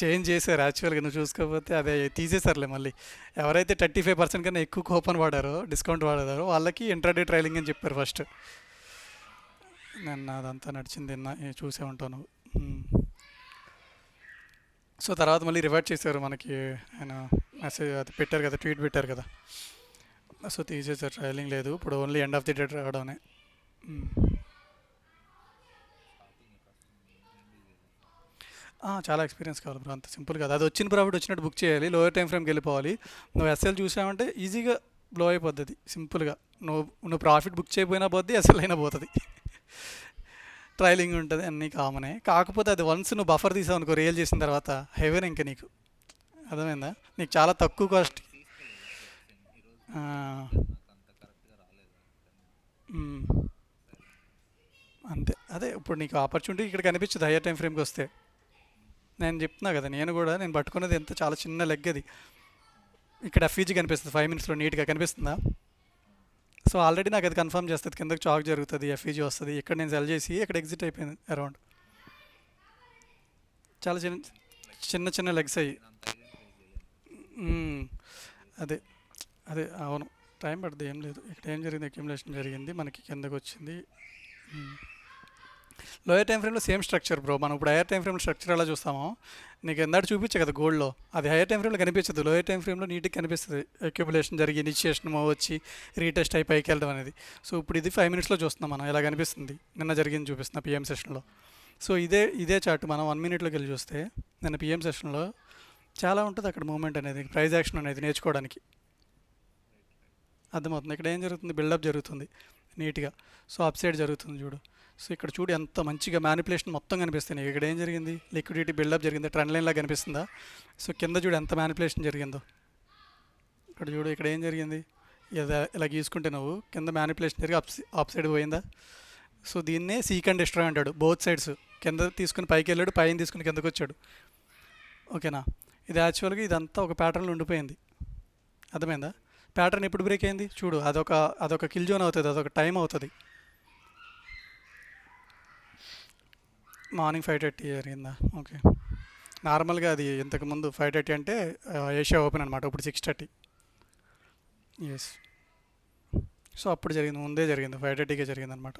చేంజ్ చేశారు యాక్చువల్గా, నువ్వు చూసుకోకపోతే అదే తీసేసారులే మళ్ళీ. ఎవరైతే 35% కన్నా ఎక్కువ కూపన్ వాడారో, డిస్కౌంట్ వాడారో వాళ్ళకి ఇంట్రాడే ట్రైలింగ్ అని చెప్పారు ఫస్ట్. నిన్న అదంతా నడిచింది, నిన్న చూసే ఉంటాను. సో తర్వాత మళ్ళీ రివర్ట్ చేశారు మనకి, ఆయన మెసేజ్ అది పెట్టారు కదా, ట్వీట్ పెట్టారు కదా. సో తీసేసారు, ట్రైలింగ్ లేదు ఇప్పుడు, only end of the day రావడమే. చాలా ఎక్స్పీరియన్స్ కావాలి బ్రో, అంత సింపుల్ కాదు. అది వచ్చిన ప్రాఫిట్ వచ్చినట్టు బుక్ చేయాలి, లోయర్ టైం ఫ్రేమ్కి వెళ్ళిపోవాలి. నువ్వు ఎస్ఎల్ చూసావంటే ఈజీగా బ్లో అయిపోద్ది సింపుల్గా. నువ్వు ప్రాఫిట్ బుక్ చేయకపోయినా పోద్ది, ఎస్ఎల్ అయినా పోతుంది. ట్రైలింగ్ ఉంటుంది, అన్నీ కామనే. కాకపోతే అది వన్స్ నువ్వు బఫర్ తీసావు అనుకో, రియల్ చేసిన తర్వాత హెవెన్ ఇంకా నీకు, అర్థమైందా. నీకు చాలా తక్కువ కాస్ట్. అంతే, అదే ఇప్పుడు నీకు ఆపర్చునిటీ ఇక్కడ కనిపించదు హయ్యర్ టైం ఫ్రేమ్కి వస్తే. నేను చెప్తున్నా కదా, నేను పట్టుకున్నది ఎంత చాలా చిన్న లెగ్ అది. ఇక్కడ ఎఫ్ఈజీ కనిపిస్తుంది 5 minutesలో నీట్గా కనిపిస్తుందా. సో ఆల్రెడీ నాకు అది కన్ఫర్మ్ చేస్తుంది, కిందకి చాక్ జరుగుతుంది, ఎఫ్ఈజీ వస్తుంది. ఇక్కడ నేను సెల్ చేసి ఇక్కడ ఎగ్జిట్ అయిపోయింది అరౌండ్. చాలా చిన్న చిన్న లెగ్స్ అయ్యి. అదే అదే అవును, టైం పడుతుంది, ఏం లేదు. ఇక్కడ ఏం జరిగింది, అక్యుములేషన్ జరిగింది, మనకి కిందకు వచ్చింది. లోయర్ టైం ఫ్రేమ్లో సేమ్ స్ట్రక్చర్ బ్రో. మనం ఇప్పుడు హైయర్ టైం ఫ్రేమ్లో స్ట్రక్చర్ ఎలా చూస్తామో, నీకు ఎందాడు చూపించే కదా గోల్డ్లో, అది హైయర్ టైం ఫ్రేమ్లో కనిపించదు, లోయర్ టైం ఫ్రేమ్లో నీట్గా కనిపిస్తుంది. అక్యుములేషన్ జరిగి ఇనిషియేషన్ మూవ్ వచ్చి రీటెస్ట్ అయి పైకి వెళ్ళడం అనేది. సో ఇప్పుడు ఇది 5 minutesలో చూస్తున్నాం మనం, ఎలా కనిపిస్తుంది. నిన్న జరిగింది చూపిస్తున్నా పిఎం సెషన్లో. సో ఇదే చార్ట్ మనం 1 minuteలోకి వెళ్ళి చూస్తే, నిన్న పిఎం సెషన్లో చాలా ఉంటుంది అక్కడ మూమెంట్ అనేది, ప్రైజ్ యాక్షన్ అనేది నేర్చుకోవడానికి. అర్థమవుతుంది. ఇక్కడ ఏం జరుగుతుంది, బిల్డప్ జరుగుతుంది నీట్గా. సో అప్ సైడ్ జరుగుతుంది చూడు. సో ఇక్కడ చూడు ఎంత మంచిగా మ్యానిపులేషన్ మొత్తం కనిపిస్తుంది. ఇక్కడ ఏం జరిగింది, లిక్విడిటీ బిల్డప్ జరిగింది, ట్రెండ్ లైన్ లాగా కనిపిస్తుందా. సో కింద చూడు ఎంత మ్యానిపులేషన్ జరిగిందో. ఇక్కడ చూడు ఇక్కడ ఏం జరిగింది, ఇలా గీసుకుంటే నువ్వు కింద మ్యానిపులేషన్ జరిగి అప్ సైడ్ పోయిందా. సో దీన్నే సీక్ అండ్ డిస్ట్రాయ్ అంటాడు. బోత్ సైడ్స్ కింద తీసుకుని పైకి వెళ్ళాడు, పైన తీసుకుని కిందకు వచ్చాడు. ఓకేనా. ఇది యాక్చువల్గా ఇదంతా ఒక ప్యాటర్న్లో ఉండిపోయింది. అర్థమైందా. ప్యాటర్న్ ఎప్పుడు బ్రేక్ అయింది చూడు, అదొక కిల్ జోన్ అవుతుంది, అదొక టైం అవుతుంది. మార్నింగ్ 5:30 జరిగిందా. ఓకే. నార్మల్గా అది ఇంతకుముందు 5:30 అంటే ఏషియా ఓపెన్ అనమాట. ఇప్పుడు 6:30. ఎస్. సో అప్పుడు జరిగింది, ముందే జరిగింది, 5:30కే జరిగింది అనమాట.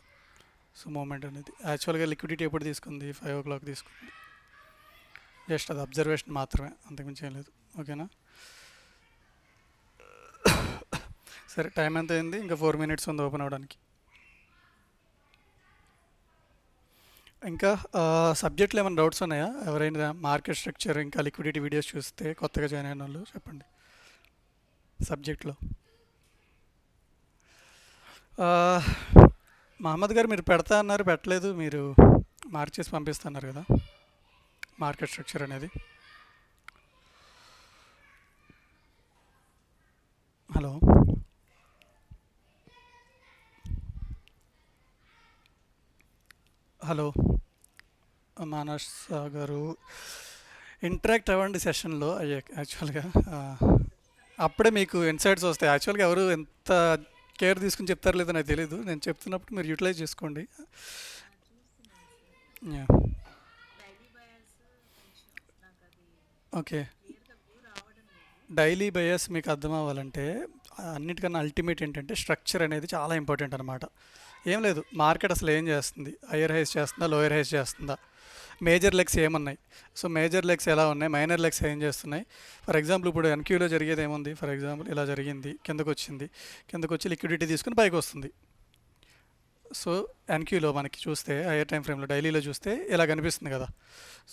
సో మూమెంట్ అనేది యాక్చువల్గా లిక్విడిటీ ఎప్పుడు తీసుకుంది, 5 o'clock తీసుకుంది. జస్ట్ అది అబ్జర్వేషన్ మాత్రమే, అంతకుమించి ఏం లేదు. ఓకేనా. సరే టైం ఎంత అయింది, ఇంకా 4 minutes ఉంది ఓపెన్ అవ్వడానికి. ఇంకా సబ్జెక్ట్లో ఏమైనా డౌట్స్ ఉన్నాయా, ఎవరైనా మార్కెట్ స్ట్రక్చర్ ఇంకా లిక్విడిటీ వీడియోస్ చూస్తే కొత్తగా జాయిన్ అయిన వాళ్ళు చెప్పండి. సబ్జెక్ట్లో మహమ్మద్ గారు మీరు పెడతా అన్నారు, పెట్టలేదు. మీరు మార్చేసి పంపిస్తున్నారు కదా మార్కెట్ స్ట్రక్చర్ అనేది. హలో హలో మానస్ గారు ఇంటరాక్ట్ అవ్వండి సెషన్లో. యాక్చువల్గా అప్పుడే మీకు ఇన్సైట్స్ వస్తాయి. యాక్చువల్గా ఎవరు ఎంత కేర్ తీసుకుని చెప్తారో లేదో నాకు తెలీదు. నేను చెప్తున్నప్పుడు మీరు యూటిలైజ్ చేసుకోండి. ఓకే. డైలీ బయస్ మీకు అర్థం అవ్వాలంటే అన్నిటికన్నా అల్టిమేట్ ఏంటంటే స్ట్రక్చర్ అనేది చాలా ఇంపార్టెంట్ అనమాట. ఏం లేదు, మార్కెట్ అసలు ఏం చేస్తుంది, హయ్యర్ హైస్ చేస్తుందా, లోయర్ హైస్ చేస్తుందా, మేజర్ లెగ్స్ ఏమున్నాయి, సో మేజర్ లెగ్స్ ఎలా ఉన్నాయి, మైనర్ లెగ్స్ ఏం చేస్తున్నాయి. ఫర్ ఎగ్జాంపుల్ ఇప్పుడు ఎన్క్యూలో జరిగేది ఏముంది, ఫర్ ఎగ్జాంపుల్ ఇలా జరిగింది, కిందకు వచ్చింది, కిందకు వచ్చి లిక్విడిటీ తీసుకుని పైకి వస్తుంది. సో ఎన్క్యూలో మనకి చూస్తే హైయర్ టైం ఫ్రేమ్లో డైలీలో చూస్తే ఇలా కనిపిస్తుంది కదా.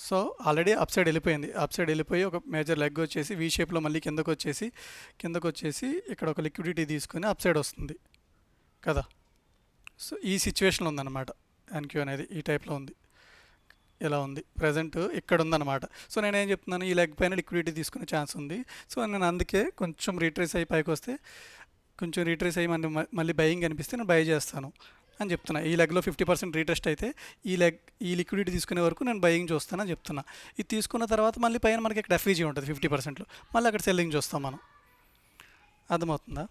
సో ఆల్రెడీ అప్ సైడ్ వెళ్ళిపోయింది, అప్ సైడ్ వెళ్ళిపోయి ఒక మేజర్ లెగ్ వచ్చేసి వీ షేప్లో మళ్ళీ కిందకు వచ్చేసి ఇక్కడ ఒక లిక్విడిటీ తీసుకొని అప్ సైడ్ వస్తుంది కదా. సో ఈ సిచ్యువేషన్లో ఉందన్నమాట ఎన్క్యూ అనేది, ఈ టైప్లో ఉంది, ఇలా ఉంది ప్రజెంట్ ఇక్కడ ఉందన్నమాట. సో నేనేం చెప్తున్నాను, ఈ లెగ్ పైన లిక్విడిటీ తీసుకునే ఛాన్స్ ఉంది. సో నేను అందుకే కొంచెం రీట్రేస్ అయ్యి పైకి వస్తే, కొంచెం రీట్రేస్ అయ్యి మళ్ళీ బయింగ్ అనిపిస్తే నేను బై చేస్తాను అని చెప్తున్నా. ఈ లెగ్లో 50% రీటెస్ట్ అయితే ఈ లిక్విడిటీ తీసుకునే వరకు నేను బయింగ్ చూస్తానని చెప్తున్నా. ఇది తీసుకున్న తర్వాత మళ్ళీ పైన మనకి ఇక్కడ ఎఫ్ఈజీ ఉంటుంది 50%లో, మళ్ళీ అక్కడ సెల్లింగ్ చూస్తాం మనం. అర్థమవుతుందా.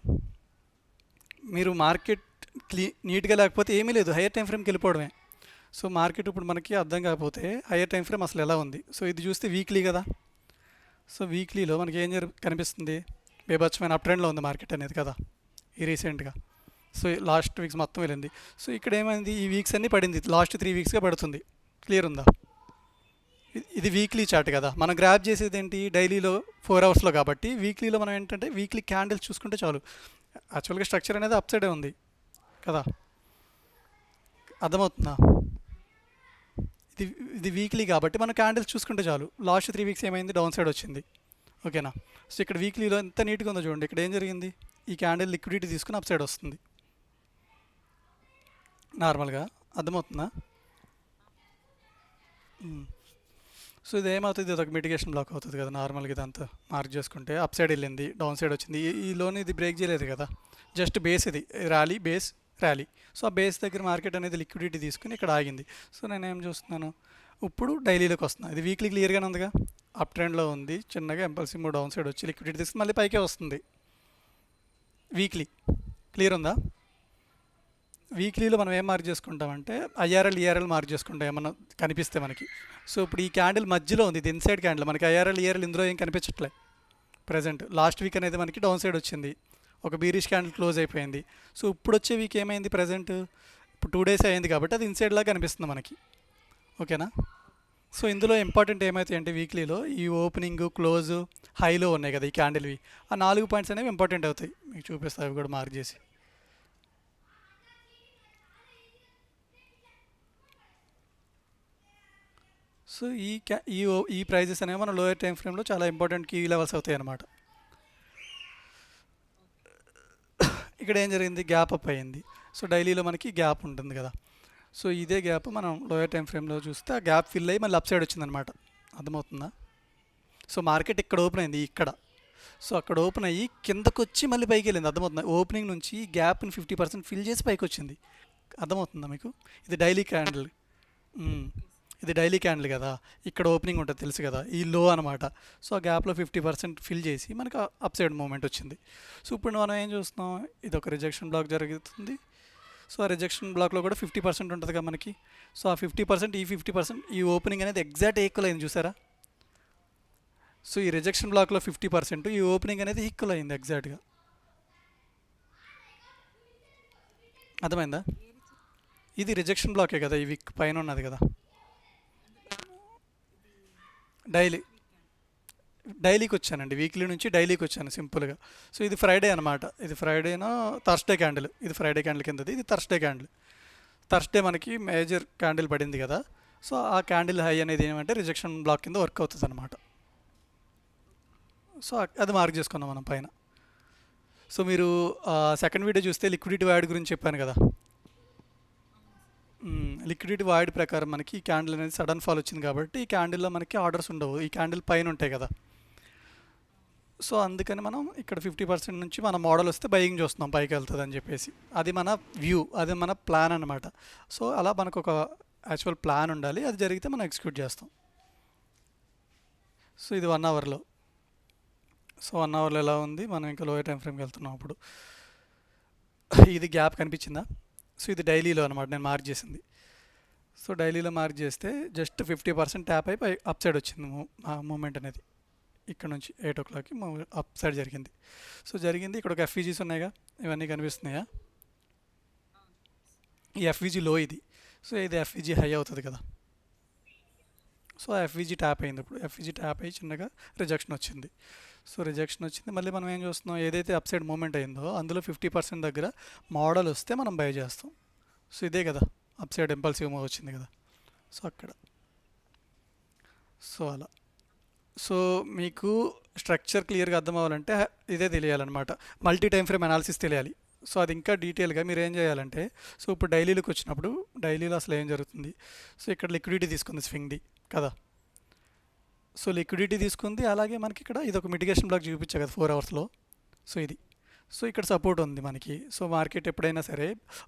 మీరు మార్కెట్ నీట్గా లేకపోతే ఏమీ లేదు, హైయర్ టైం ఫ్రేమ్కి వెళ్ళిపోవడమే. సో మార్కెట్ ఇప్పుడు మనకి అర్థం కాకపోతే హైయర్ టైం ఫ్రేమ్ అసలు ఎలా ఉంది. సో ఇది చూస్తే వీక్లీ కదా. సో వీక్లీలో మనకి ఏం కనిపిస్తుంది, బేబచ్చమైన అప్ ట్రెండ్లో ఉంది మార్కెట్ అనేది కదా ఈ రీసెంట్గా. సో లాస్ట్ వీక్స్ మొత్తం వెళ్ళింది. సో ఇక్కడ ఏమైంది, ఈ వీక్స్ అన్నీ పడింది, లాస్ట్ 3 weeksగా పడుతుంది. క్లియర్ ఉందా. ఇది వీక్లీ చార్ట్ కదా, మనం గ్రాప్ చేసేది ఏంటి డైలీలో 4 hours కాబట్టి వీక్లీలో మనం ఏంటంటే వీక్లీ క్యాండిల్స్ చూసుకుంటే చాలు. యాక్చువల్గా స్ట్రక్చర్ అనేది అప్ సైడే ఉంది కదా, అర్థమవుతుందా. ఇది వీక్లీ కాబట్టి మనం క్యాండిల్స్ చూసుకుంటే చాలు. లాస్ట్ 3 weeks ఏమైంది, డౌన్ సైడ్ వచ్చింది. ఓకేనా. సో ఇక్కడ వీక్లీలో ఎంత నీట్గా ఉందో చూడండి. ఇక్కడ ఏం జరిగింది, ఈ క్యాండిల్ లిక్విడిటీ తీసుకుని అప్ సైడ్ వస్తుంది నార్మల్గా. అర్థమవుతుందా. సో ఇది ఏమవుతుంది, ఇది ఒక మిటిగేషన్ బ్లాక్ అవుతుంది కదా నార్మల్గా. ఇదంతా మార్క్ చేసుకుంటే అప్ సైడ్ వెళ్ళింది, డౌన్ సైడ్ వచ్చింది. ఈ లోన్ ఇది బ్రేక్ చేయలేదు కదా, జస్ట్ బేస్ ఇది ర్యాలీ, బేస్ ర్యాలీ. సో ఆ బేస్ దగ్గర మార్కెట్ అనేది లిక్విడిటీ తీసుకుని ఇక్కడ ఆగింది. సో నేనేం చూస్తున్నాను, ఇప్పుడు డైలీలోకి వస్తున్నాను. ఇది వీక్లీ క్లియర్గానే ఉందిగా, అప్ ట్రెండ్లో ఉంది, చిన్నగా ఇంపల్సివ్ డౌన్ సైడ్ వచ్చి లిక్విడిటీ తీసుకుని మళ్ళీ పైకే వస్తుంది. వీక్లీ క్లియర్ ఉందా. వీక్లీలో మనం ఏం మార్క్ చేసుకుంటామంటే ఐఆర్ఎల్, ఈఆర్ఎల్ మార్క్ చేసుకుంటాం ఏమన్నా కనిపిస్తే మనకి. సో ఇప్పుడు ఈ క్యాండిల్ మధ్యలో ఉంది, ఇది ఇన్సైడ్ క్యాండిల్, మనకి ఐఆర్ఎల్, ఈఆర్ఎల్ ఇందులో ఏం కనిపించట్లే ప్రజెంట్. లాస్ట్ వీక్ అనేది మనకి డౌన్ సైడ్ వచ్చింది, ఒక బీరిష్ క్యాండిల్ క్లోజ్ అయిపోయింది. సో ఇప్పుడు వచ్చే వీక్ ఏమైంది, ప్రజెంట్ ఇప్పుడు 2 days అయింది కాబట్టి అది ఇన్సైడ్ లాగా కనిపిస్తుంది మనకి. ఓకేనా. సో ఇందులో ఇంపార్టెంట్ ఏమైతే అంటే వీక్లీలో ఈ ఓపెనింగ్, క్లోజ్, హైలో ఉన్నాయి కదా ఈ క్యాండిల్వి, ఆ 4 points అనేవి ఇంపార్టెంట్ అవుతాయి. మీకు చూపిస్తాయి అవి కూడా మార్క్ చేసి. సో ఈ ప్రైజెస్ అనేవి మన లోయర్ టైం ఫ్రేమ్లో చాలా ఇంపార్టెంట్ కీ లెవెల్స్ అవుతాయి అన్నమాట. ఇక్కడ ఏం జరిగింది, గ్యాప్ అప్ అయింది. సో డైలీలో మనకి గ్యాప్ ఉంటుంది కదా. సో ఇదే గ్యాప్ మనం లోయర్ టైం ఫ్రేమ్లో చూస్తే ఆ గ్యాప్ ఫిల్ అయ్యి మళ్ళీ అప్ సైడ్ వచ్చిందనమాట. అర్థమవుతుందా? సో మార్కెట్ ఇక్కడ ఓపెన్ అయింది ఇక్కడ. సో అక్కడ ఓపెన్ అయ్యి కిందకు వచ్చి మళ్ళీ పైకి వెళ్ళింది. అర్థమవుతుంది? ఓపెనింగ్ నుంచి గ్యాప్ని 50% ఫిల్ చేసి పైకి వచ్చింది. అర్థమవుతుందా మీకు? ఇది డైలీ క్యాండిల్. ఇది డైలీ క్యాండిల్ కదా, ఇక్కడ ఓపెనింగ్ ఉంటుంది తెలుసు కదా, ఈ లో అనమాట. సో ఆ గ్యాప్లో 50% ఫిల్ చేసి మనకు అప్ సైడ్ మూమెంట్ వచ్చింది. సో ఇప్పుడు మనం ఏం చూస్తున్నాం, ఇది ఒక రిజెక్షన్ బ్లాక్ జరుగుతుంది. సో ఆ రిజెక్షన్ బ్లాక్లో కూడా 50% ఉంటుంది కదా మనకి. సో ఆ 50% ఈ 50% ఈ ఓపెనింగ్ అనేది ఎగ్జాక్ట్ ఈక్వల్ అయింది, చూసారా? సో ఈ రిజెక్షన్ బ్లాక్లో 50% ఈ ఓపెనింగ్ అనేది ఈక్వల్ అయింది ఎగ్జాక్ట్గా. అర్థమైందా? ఇది రిజెక్షన్ బ్లాకే కదా, ఈ వీక్ పైన ఉన్నది కదా. డైలీకి వచ్చానండి, వీక్లీ నుంచి డైలీకి వచ్చాను సింపుల్గా. సో ఇది ఫ్రైడే అనమాట. ఇది ఫ్రైడేనో థర్స్డే క్యాండిల్. ఇది ఫ్రైడే క్యాండిల్ కిందది, ఇది థర్స్డే క్యాండిల్. థర్స్డే మనకి మేజర్ క్యాండిల్ పడింది కదా. సో ఆ క్యాండిల్ హై అనేది ఏమంటే రిజెక్షన్ బ్లాక్ కింద వర్క్ అవుతుంది అనమాట. సో అది మార్క్ చేసుకున్నాం మనం పైన. సో మీరు సెకండ్ వీడియో చూస్తే లిక్విడిటీ వాయిడ్ గురించి చెప్పాను కదా. లిక్విడిటీ వాయిడ్ ప్రకారం మనకి ఈ క్యాండిల్ అనేది సడన్ ఫాల్ వచ్చింది కాబట్టి ఈ క్యాండిల్లో మనకి ఆర్డర్స్ ఉండవు, ఈ క్యాండిల్ పైన ఉంటాయి కదా. సో అందుకని మనం ఇక్కడ 50% నుంచి మన మోడల్ వస్తే బయింగ్ చూస్తున్నాం పైకి వెళ్తుంది అని చెప్పేసి. అది మన వ్యూ, అది మన ప్లాన్ అనమాట. సో అలా మనకు ఒక యాక్చువల్ ప్లాన్ ఉండాలి, అది జరిగితే మనం ఎగ్జిక్యూట్ చేస్తాం. సో ఇది 1 అవర్లో. సో 1 అవర్లో ఎలా ఉంది, మనం ఇంకా లోయర్ టైం ఫ్రేమ్కి వెళ్తున్నాం అప్పుడు. ఇది గ్యాప్ కనిపించిందా? సో ఇది డైలీలో అనమాట నేను మార్క్ చేసింది. సో డైలీలో మార్క్ చేస్తే జస్ట్ 50% ట్యాప్ అయిపోయి అప్ సైడ్ వచ్చింది మూమెంట్ అనేది. ఇక్కడ నుంచి 8 o'clockకి అప్ సైడ్ జరిగింది. సో జరిగింది. ఇక్కడ ఒక ఎఫ్ఈజీస్ ఉన్నాయిగా, ఇవన్నీ కనిపిస్తున్నాయా? ఈ ఎఫ్ఈజీ లో ఇది. సో ఇది ఎఫ్ఈజీ హై అవుతుంది కదా. సో ఎఫ్ఈజీ ట్యాప్ అయింది. ఇప్పుడు ఎఫ్ఈజీ ట్యాప్ అయ్యి చిన్నగా రిజెక్షన్ వచ్చింది. సో రిజెక్షన్ వచ్చింది. మళ్ళీ మనం ఏం చూస్తున్నాం, ఏదైతే అప్ సైడ్ మూమెంట్ అయిందో అందులో 50% దగ్గర మోడల్ వస్తే మనం బై చేస్తాం. సో ఇదే కదా అప్ సైడ్ ఇంపల్సివ్ మూవ్ వచ్చింది కదా. సో అక్కడ సో అలా. సో మీకు స్ట్రక్చర్ క్లియర్గా అర్థం అవ్వాలంటే ఇదే తెలియాలన్నమాట, మల్టీ టైం ఫ్రేమ్ అనాలిసిస్ తెలియాలి. సో అది ఇంకా డీటెయిల్గా మీరు ఏం చేయాలంటే, సో ఇప్పుడు డైలీలోకి వచ్చినప్పుడు డైలీలో అసలు ఏం జరుగుతుంది. సో ఇక్కడ లిక్విడిటీ తీసుకుంది స్వింగ్ది కదా. సో లిక్విడిటీ తీసుకుంది, అలాగే మనకి ఇక్కడ ఇది ఒక మిటిగేషన్ బ్లాక్ చూపించా కదా 4 అవర్స్లో. సో ఇది. సో ఇక్కడ సపోర్ట్ ఉంది మనకి. సో మార్కెట్ ఎప్పుడైనా సరే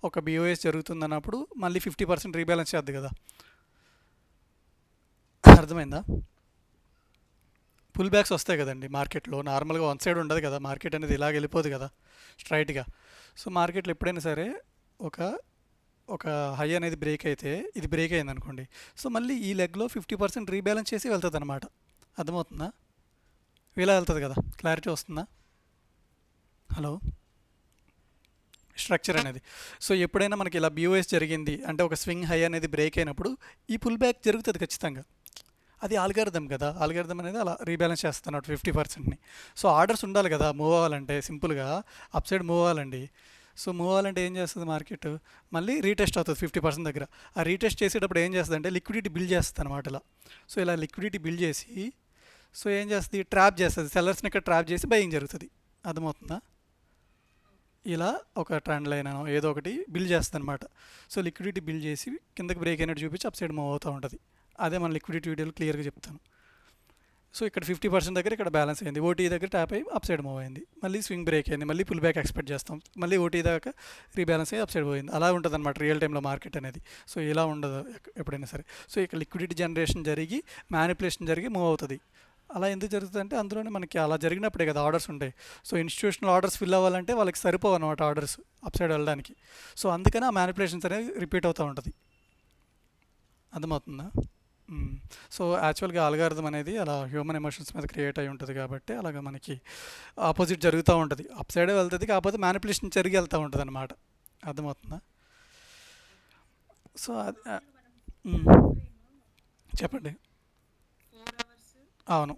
ఒక బిఓఎస్ జరుగుతుంది అన్నప్పుడు మళ్ళీ 50% రీబ్యాలెన్స్ చేద్ది కదా. అర్థమైందా? పుల్ బ్యాక్స్ వస్తాయి కదండి మార్కెట్లో. నార్మల్గా వన్ సైడ్ ఉండదు కదా, మార్కెట్ అనేది ఇలాగ వెళ్ళిపోదు కదా స్ట్రైట్గా. సో మార్కెట్లో ఎప్పుడైనా సరే ఒక హై అనేది బ్రేక్ అయితే, ఇది బ్రేక్ అయింది అనుకోండి, సో మళ్ళీ ఈ లెగ్లో 50% రీబ్యాలెన్స్ చేసి వెళ్తుంది అనమాట. అర్థమవుతుందా? ఇలా వెళ్తుంది కదా. క్లారిటీ వస్తుందా? హలో, స్ట్రక్చర్ అనేది. సో ఎప్పుడైనా మనకి ఇలా బిఓఎస్ జరిగింది అంటే ఒక స్వింగ్ హై అనేది బ్రేక్ అయినప్పుడు ఈ పుల్ బ్యాక్ జరుగుతుంది ఖచ్చితంగా. అది ఆల్గారిథం కదా, ఆల్గారిథం అనేది అలా రీబ్యాలెన్స్ చేస్తున్నాడు 50%ని. సో ఆర్డర్స్ ఉండాలి కదా మూవ్ అవ్వాలంటే, సింపుల్గా అప్ సైడ్ మూవ్ అవ్వాలండి. సో మూవ్ అవ్వాలంటే ఏం చేస్తుంది మార్కెట్, మళ్ళీ రీటెస్ట్ అవుతుంది 50% దగ్గర. ఆ రీటెస్ట్ చేసేటప్పుడు ఏం చేస్తుంది అంటే లిక్విడిటీ బిల్డ్ చేస్తుంది అనమాట ఇలా. సో ఇలా లిక్విడిటీ బిల్డ్ చేసి సో ఏం చేస్తుంది, ట్రాప్ చేస్తుంది, సెల్లర్స్ని ఇక్కడ ట్రాప్ చేసి బయింగ్ జరుగుతుంది. అర్థమవుతుందా? ఇలా ఒక ట్రెండ్ లైన్ ఏదో ఒకటి బిల్డ్ చేస్తుంది అనమాట. సో లిక్విడిటీ బిల్డ్ చేసి కిందకి బ్రేక్ అయినట్టు చూపించి అప్ సైడ్ మూవ్ అవుతూ ఉంటుంది. అదే మన లిక్విడిటీ వీడియోలో క్లియర్గా చెప్తాను. సో ఇక్కడ 50% దగ్గర ఇక్కడ బ్యాలెన్స్ అయింది, ఓటీ దగ్గర ట్యాప్ అయ్యి అప్ సైడ్ మూవ్ అయింది, మళ్ళీ స్వింగ్ బ్రేక్ అయింది, మళ్ళీ పుల్ బ్యాక్ ఎక్స్పెక్ట్ చేస్తాం, మళ్ళీ ఓటీ దాకా రీబ్యాలెన్స్ అయ్యి అప్ సైడ్ పోయింది. అలా ఉంటుంది అనమాట రియల్ టైంలో మార్కెట్ అనేది. సో ఇలా ఉండదు ఎప్పుడైనా సరే. సో ఇక్కడ లిక్విడిటీ జనరేషన్ జరిగి మ్యానిపులేషన్ జరిగి మూవ్ అవుతుంది. అలా ఎందుకు జరుగుతుంది అంటే అందులోనే మనకి అలా జరిగినప్పుడే కదా ఆర్డర్స్ ఉంటాయి. సో ఇన్స్టిట్యూషనల్ ఆర్డర్స్ ఫిల్ అవ్వాలంటే వాళ్ళకి సరిపోవు అనమాట ఆర్డర్స్ అప్ సైడ్ వెళ్ళడానికి. సో అందుకని ఆ మ్యానిపులేషన్స్ అనేది రిపీట్ అవుతూ ఉంటుంది. అర్థమవుతుందా? సో యాక్చువల్గా ఆల్గారిథం అనేది అలా హ్యూమన్ ఎమోషన్స్ మీద క్రియేట్ అయి ఉంటుంది కాబట్టి అలాగా మనకి ఆపోజిట్ జరుగుతూ ఉంటుంది, అప్ సైడే వెళ్తుంది, కాకపోతే మ్యానిపులేషన్ జరిగి వెళ్తూ ఉంటుంది అనమాట. అర్థమవుతుందా? సో అది చెప్పండి. అవును,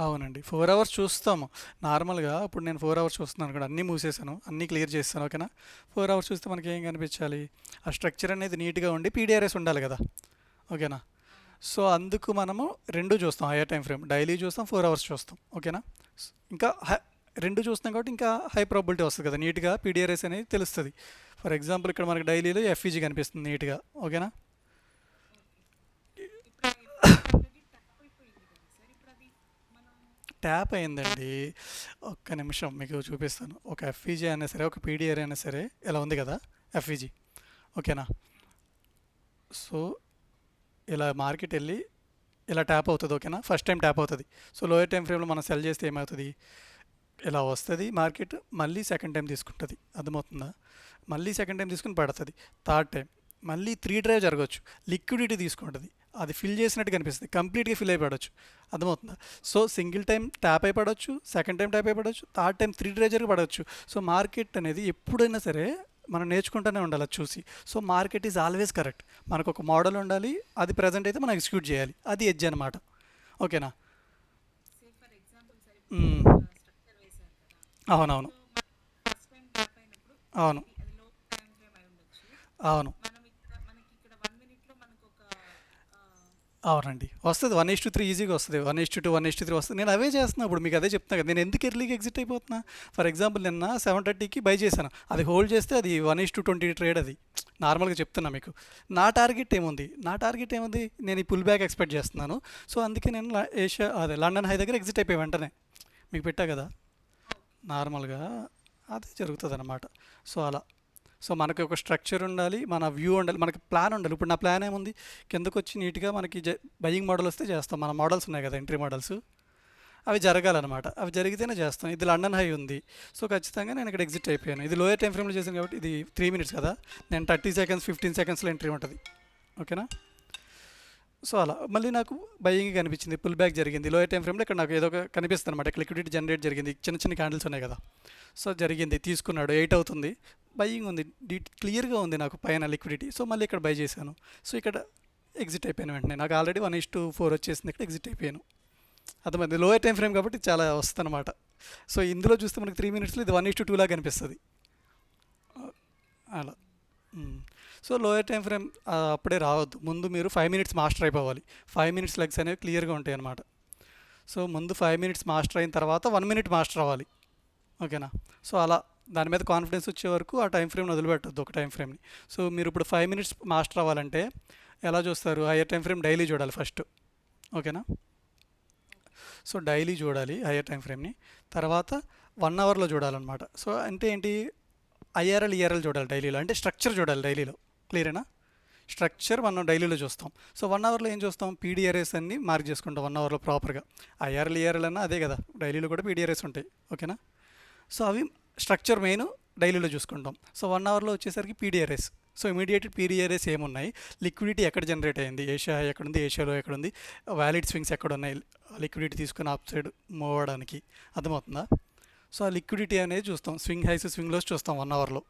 అవునండి 4 అవర్స్ చూస్తాము నార్మల్గా. ఇప్పుడు నేను 4 అవర్స్ చూస్తున్నాను కూడా, అన్నీ మూసేసాను, అన్నీ క్లియర్ చేస్తాను, ఓకేనా. 4 అవర్స్ చూస్తే మనకి ఏం కనిపించాలి, ఆ స్ట్రక్చర్ అనేది నీట్గా ఉండి పీడిఆర్ఎస్ ఉండాలి కదా, ఓకేనా. సో అందుకు మనము రెండు చూస్తాం, హైయర్ టైం ఫ్రేమ్ డైలీ చూస్తాం, 4 అవర్స్ చూస్తాం, ఓకేనా. ఇంకా రెండు చూస్తున్నాం కాబట్టి ఇంకా హై ప్రాబిలిటీ వస్తుంది కదా, నీట్గా పీడిఆర్ఎస్ అనేది తెలుస్తుంది. ఫర్ ఎగ్జాంపుల్ ఇక్కడ మనకి డైలీలో ఎఫ్ఈజీ కనిపిస్తుంది నీట్గా. ఓకేనా? ట్యాప్ అయిందండి. ఒక్క నిమిషం మీకు చూపిస్తాను. ఒక ఎఫ్ఈజీ అయినా సరే, ఒక పీడిఆర్ అయినా సరే ఇలా ఉంది కదా ఎఫ్ఈజీ. ఓకేనా? సో ఇలా మార్కెట్ వెళ్ళి ఇలా ట్యాప్ అవుతుంది. ఓకేనా? ఫస్ట్ టైం ట్యాప్ అవుతుంది. సో లోయర్ టైం ఫ్రేమ్లో మనం సెల్ చేస్తే ఏమవుతుంది, ఇలా వస్తుంది మార్కెట్, మళ్ళీ సెకండ్ టైం తీసుకుంటుంది. అర్థమవుతుందా? మళ్ళీ సెకండ్ టైం తీసుకుని పడుతుంది. థర్డ్ టైం మళ్ళీ 3 డ్రైవ్ జరగవచ్చు. లిక్విడిటీ తీసుకుంటుంది, అది ఫిల్ చేసినట్టు కనిపిస్తుంది, కంప్లీట్గా ఫిల్ అయిపోవచ్చు. అర్థమవుతుందా? సో సింగిల్ టైం ట్యాప్ అయిపడవచ్చు, సెకండ్ టైం ట్యాప్ అయిపడవచ్చు, థర్డ్ టైం 3 డ్రైవ్ జరిగి పడవచ్చు. సో మార్కెట్ అనేది ఎప్పుడైనా సరే మనం నేర్చుకుంటూనే ఉండాలి అది చూసి. So market is always correct. మనకు ఒక మోడల్ ఉండాలి, అది ప్రజెంట్ అయితే మనం ఎగ్జిక్యూట్ చేయాలి, అది ఎడ్జ్ అనమాట. ఓకేనా? మ్మ్. అవునవును. అవును. అవును. అవునండి, వస్తుంది 1:3 ఈజీగా వస్తుంది. 1:2, 1:3 వస్తుంది. నేను అవే చేస్తున్నా ఇప్పుడు, మీకు అదే చెప్తున్నా కదా. నేను ఎందుకు ఎర్లీగా ఎగ్జిట్ అయిపోతున్నా? ఫర్ ఎగ్జాంపుల్ నిన్న 7:30కి బై చేశాను, అది హోల్డ్ చేస్తే అది 1:20 ట్రేడ్. అది నార్మల్గా చెప్తున్నా మీకు. నా టార్గెట్ ఏముంది, నేను ఈ పుల్ బ్యాక్ ఎక్స్పెక్ట్ చేస్తున్నాను. సో అందుకే నేను ఏషియా అదే లండన్ హై దగ్గర ఎగ్జిట్ అయిపోయి వెంటనే మీకు పెట్టా కదా నార్మల్గా. అదే జరుగుతుంది అనమాట. సో అలా. సో మనకి ఒక స్ట్రక్చర్ ఉండాలి, మన వ్యూ ఉండాలి, మనకి ప్లాన్ ఉండాలి. ఇప్పుడు నా ప్లాన్ ఏముంది, కిందకు వచ్చి నీట్గా మనకి బయింగ్ మోడల్ వస్తే చేస్తాం. మన మోడల్స్ ఉన్నాయి కదా, ఎంట్రీ మోడల్స్, అవి జరగాలన్నమాట. అవి జరిగితేనే చేస్తాం. ఇది లండన్ హై ఉంది, సో ఖచ్చితంగా నేను ఇక్కడ ఎగ్జిట్ అయిపోయాను. ఇది లోయర్ టైం ఫ్రేమ్లో చేశాను కాబట్టి ఇది 3 మినిట్స్ కదా, నేను 30 సెకండ్స్ 15 సెకండ్స్లో ఎంట్రీ ఉంటుంది. ఓకేనా? సో అలా మళ్ళీ నాకు బయింగ్ కనిపించింది, పుల్ బ్యాక్ జరిగింది. లోయర్ టైం ఫ్రేమ్లో ఇక్కడ నాకు ఏదో ఒక కనిపిస్తుంది అనమాట, ఇక్కడ లిక్విడిటీ జనరేట్ జరిగింది, చిన్న చిన్న క్యాండిల్స్ ఉన్నాయి కదా. సో జరిగింది, తీసుకున్నాడు, 8 అవుతుంది, బయింగ్ ఉంది, క్లియర్గా ఉంది నాకు పైన లిక్విడిటీ. సో మళ్ళీ ఇక్కడ బై చేశాను. సో ఇక్కడ ఎగ్జిట్ అయిపోయాను వెంటనే. నాకు ఆల్రెడీ 1:4 వచ్చేసింది, ఇక్కడ ఎగ్జిట్ అయిపోయాను. అర్థమైంది. లోయర్ టైం ఫ్రేమ్ కాబట్టి చాలా వస్తుంది అనమాట. సో ఇందులో చూస్తే మనకి 3 మినిట్స్లో ఇది 1:2 లాగా కనిపిస్తుంది అలా. సో లోయర్ టైం ఫ్రేమ్ అప్పుడే రావద్దు, ముందు మీరు 5 మినిట్స్ మాస్టర్ అయిపోవాలి. 5 మినిట్స్ లెగ్స్ అనేవి క్లియర్గా ఉంటాయి అన్నమాట. సో ముందు 5 మినిట్స్ మాస్టర్ అయిన తర్వాత 1 మినిట్ మాస్టర్ అవ్వాలి. ఓకేనా? సో అలా దాని మీద కాన్ఫిడెన్స్ వచ్చే వరకు ఆ టైం ఫ్రేమ్ని వదిలిపెట్టద్దు, ఒక టైం ఫ్రేమ్ని. సో మీరు ఇప్పుడు 5 మినిట్స్ మాస్టర్ అవ్వాలంటే ఎలా చూస్తారు, హయ్యర్ టైం ఫ్రేమ్ డైలీ చూడాలి ఫస్ట్. ఓకేనా? సో డైలీ చూడాలి హయ్యర్ టైం ఫ్రేమ్ని, తర్వాత 1 అవర్లో చూడాలన్నమాట. సో అంటే ఏంటి, ఐఆర్ఎల్ ఈఆర్ఎల్ చూడాలి డైలీలో, అంటే స్ట్రక్చర్ చూడాలి డైలీలో. క్లియరేనా? స్ట్రక్చర్ మనం డైలీలో చూస్తాం. సో 1 అవర్లో ఏం చూస్తాం, పీడిఆర్ఎస్ అన్ని మార్క్ చేసుకుంటాం 1 అవర్లో ప్రాపర్గా. ఐఆర్ఎల్ ఈఆర్ఎల్ అన్న అదే కదా, డైలీలో కూడా పీడిఆర్ఎస్ ఉంటాయి. ఓకేనా? సో అవి స్ట్రక్చర్ మెయిన్ డైలీలో చూసుకుంటాం. సో 1 అవర్లో వచ్చేసరికి పీడిఆర్ఎస్. సో ఇమీడియట్ పీడిఆర్ఎస్ ఏమున్నాయి, లిక్విడిటీ ఎక్కడ జనరేట్ అయింది, ఏషియా ఎక్కడుంది, ఏషియాలో ఎక్కడుంది, వ్యాలిడ్ స్వింగ్స్ ఎక్కడ ఉన్నాయి, లిక్విడిటీ తీసుకుని అప్ సైడ్ మూవ్ అవ్వడానికి. అర్థమవుతుందా? సో ఆ లిక్విడిటీ అనేది చూస్తాం, స్వింగ్ హైస్ స్వింగ్ లోస్ చూస్తాం 1 అవర్లో.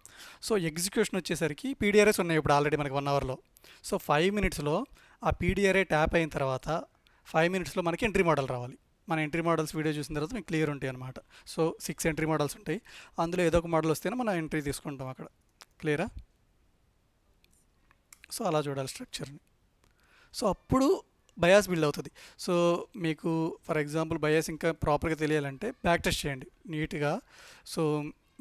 సో ఎగ్జిక్యూషన్ వచ్చేసరికి పీడిఆర్ఎస్ ఉన్నాయి ఇప్పుడు ఆల్రెడీ మనకి 1 అవర్లో. సో 5 మినిట్స్లో ఆ పీడిఆర్ఏ ట్యాప్ అయిన తర్వాత 5 మినిట్స్లో మనకి ఎంట్రీ మోడల్ రావాలి. మన ఎంట్రీ మోడల్స్ వీడియో చూసిన తర్వాత మీకు క్లియర్ ఉంటాయి అనమాట. సో 6 ఎంట్రీ మోడల్స్ ఉంటాయి, అందులో ఏదో ఒక మోడల్ వస్తేనే మనం ఎంట్రీ తీసుకుంటాం అక్కడ. క్లియరా? సో అలా చూడాలి స్ట్రక్చర్ని. సో అప్పుడు బయాస్ బిల్డ్ అవుతుంది. సో మీకు ఫర్ ఎగ్జాంపుల్ బయాస్ ఇంకా ప్రాపర్గా తెలియాలంటే బ్యాక్ టెస్ట్ చేయండి నీట్గా. సో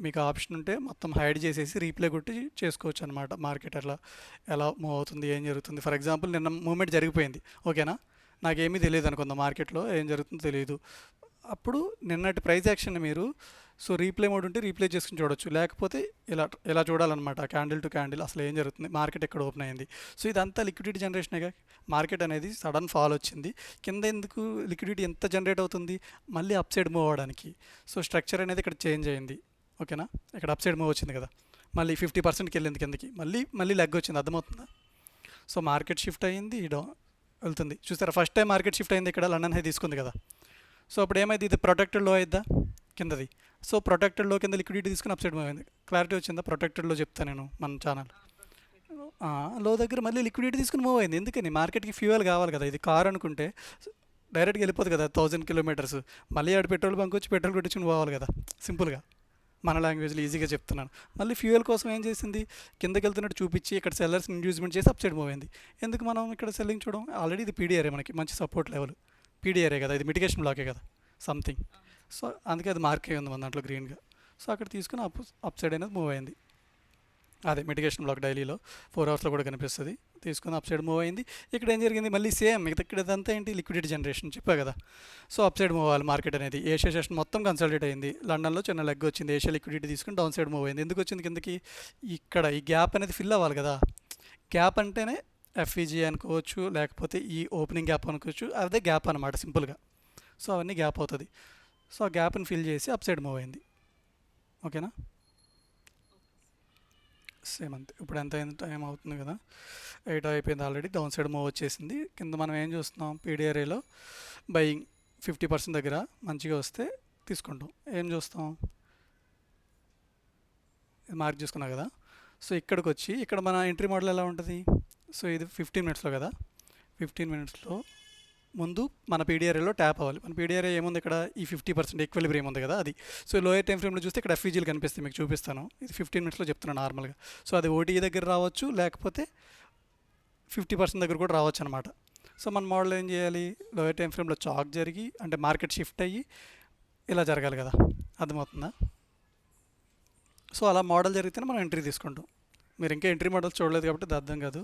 మీకు ఆప్షన్ ఉంటే మొత్తం హైడ్ చేసేసి రీప్లే కొట్టి చేసుకోవచ్చు అనమాట. మార్కెట్ ఎలా మూవ్ అవుతుంది, ఏం జరుగుతుంది. ఫర్ ఎగ్జాంపుల్ నిన్న మూవ్మెంట్ జరిగిపోయింది, ఓకేనా, నాకేమీ తెలియదు అనుకుందాం, మార్కెట్లో ఏం జరుగుతుందో తెలియదు. అప్పుడు నిన్నటి ప్రైస్ యాక్షన్ మీరు సో రీప్లే మోడ్ ఉంటే రీప్లే చేసుకుని చూడొచ్చు, లేకపోతే ఇలా చూడాలన్నమాట, క్యాండిల్ టు క్యాండిల్ అసలు ఏం జరుగుతుంది, మార్కెట్ ఎక్కడ ఓపెన్ అయింది. సో ఇదంతా లిక్విడిటీ జనరేషన్గా. మార్కెట్ అనేది సడన్ ఫాల్ వచ్చింది, కింద ఎందుకు లిక్విడిటీ ఎంత జనరేట్ అవుతుంది, మళ్ళీ అప్ సైడ్ మూవ్ అవ్వడానికి. సో స్ట్రక్చర్ అనేది ఇక్కడ చేంజ్ అయింది. ఓకేనా? ఇక్కడ అప్ సైడ్ మూవ్ వచ్చింది కదా, మళ్ళీ 50%కి వెళ్ళింది కిందకి, మళ్ళీ లెగ్ వచ్చింది. అర్థమవుతుందా? సో మార్కెట్ షిఫ్ట్ అయ్యింది, వెళ్తుంది. చూస్తారా, ఫస్ట్ టైం మార్కెట్ షిఫ్ట్ అయింది, ఇక్కడ లండన్ హై తీసుకుంది కదా. సో అప్పుడు ఏమైంది, ఇది ప్రొటెక్టెడ్ లో అయిద్దా కిందది. సో ప్రొటెక్టెడ్ లో కింద లిక్విడిటీ తీసుకుని అప్ సైడ్ మూవ్ అయింది. క్లారిటీ వచ్చిందా? ప్రొటెక్టెడ్లో చెప్తాను నేను మన ఛానల్. లో దగ్గర మళ్ళీ లిక్విడిటీ తీసుకుని మూవ్ అయింది. ఎందుకని, మార్కెట్కి ఫ్యూయల్ కావాలి కదా. ఇది కార్ అనుకుంటే డైరెక్ట్గా వెళ్ళిపోదు కదా 1000 కిలోమీటర్స్, మళ్ళీ ఆడ పెట్రోల్ బంక్ వచ్చి పెట్రోల్ కొట్టించుకుని పోవాలి కదా. సింపుల్గా మన లాంగ్వేజ్లో ఈజీగా చెప్తున్నాను. మళ్ళీ ఫ్యూయల్ కోసం ఏం చేసింది, కిందకి వెళ్తున్నట్టు చూపించి ఇక్కడ సెల్లర్స్ ఇండ్యూస్మెంట్ చేసి అప్ సైడ్ మూవ్ అయింది. ఎందుకు మనం ఇక్కడ సెల్లింగ్ చూడడం, ఆల్రెడీ ఇది పీడిఆర్ఏ మనకి మంచి సపోర్ట్ లెవెల్. పీడిఆర్ఏ కదా ఇది, మిటిగేషన్ బ్లాకే కదా సంథింగ్. సో అందుకే అది మార్క్ అయ్యి ఉంది మన దాంట్లో గ్రీన్గా. సో అక్కడ తీసుకుని అప్ సైడ్ అనేది మూవ్ అయింది. అదే మిటిగేషన్ బ్లాక్ డైలీలో 4 అవర్స్లో కూడా కనిపిస్తుంది. తీసుకుని అప్ సైడ్ మూవ్ అయింది. ఇక్కడ ఏం జరిగింది మళ్ళీ సేమ్ ఇక్కడ ఇదంతా ఏంటి లిక్విడిటీ జనరేషన్ చెప్పా కదా. సో అప్ సైడ్ మూవ్ అవ్వాలి మార్కెట్ అనేది. ఏషియా సెషన్ మొత్తం కన్సల్టేట్ అయింది. లండన్లో చిన్న లెగ్ వచ్చింది. ఏషియా లిక్విడిటీ తీసుకుని డౌన్ సైడ్ మూవ్ అయింది. ఎందుకు వచ్చింది కిందకి? ఇక్కడ ఈ గ్యాప్ అనేది ఫిల్ అవ్వాలి కదా. గ్యాప్ అంటేనే ఎఫ్ఈజీ అనుకోవచ్చు, లేకపోతే ఈ ఓపెనింగ్ గ్యాప్ అనుకోవచ్చు. అదే గ్యాప్ అనమాట సింపుల్గా. సో అవన్నీ గ్యాప్ అవుతుంది. సో ఆ గ్యాప్ని ఫిల్ చేసి అప్ సైడ్ మూవ్ అయింది. ఓకేనా? సేమ్ అంతే. ఇప్పుడు ఎంత అయింది? టైం అవుతుంది కదా, 8 అయిపోయింది ఆల్రెడీ. డౌన్ సైడ్ మూవ్ వచ్చేసింది. కింద మనం ఏం చూస్తున్నాం? పీడిఆర్ఏలో బయింగ్ 50% దగ్గర మంచిగా వస్తే తీసుకుంటాం. ఏం చూస్తాం? ఇది మార్క్ చేసుకున్నాం కదా. సో ఇక్కడికి వచ్చి ఇక్కడ మన ఎంట్రీ మోడల్ ఎలా ఉంటుంది? సో ఇది 15 మినిట్స్లో కదా. 15 మినిట్స్లో ముందు మన పీడిఆర్ఏలో ట్యాప్ అవ్వాలి. మన పీడిఆర్ఏ ఏముంది ఇక్కడ? ఈ 50% ఈక్విలిబ్రియం ఉంది కదా అది. సో లోయర్ టైం ఫ్రేమ్లో చూస్తే ఇక్కడ ఎఫ్ఈజీలు కనిపిస్తాయి, మీకు చూపిస్తాను. ఇది 15 మినిట్స్లో చెప్తున్నాను నార్మల్గా. సో అది ఓటీఈ దగ్గర రావచ్చు, లేకపోతే 50% దగ్గర కూడా రావచ్చు అనమాట. సో మన మోడల్ ఏం చేయాలి? లోయర్ టైం ఫ్రేమ్లో చాక్ జరిగి అంటే మార్కెట్ షిఫ్ట్ అయ్యి ఇలా జరగాలి కదా. అర్థమవుతుందా? సో అలా మోడల్ జరిగితేనే మనం ఎంట్రీ తీసుకుంటాం. మీరు ఇంకా ఎంట్రీ మోడల్స్ చూడలేదు కాబట్టి అది అర్థం కాదు.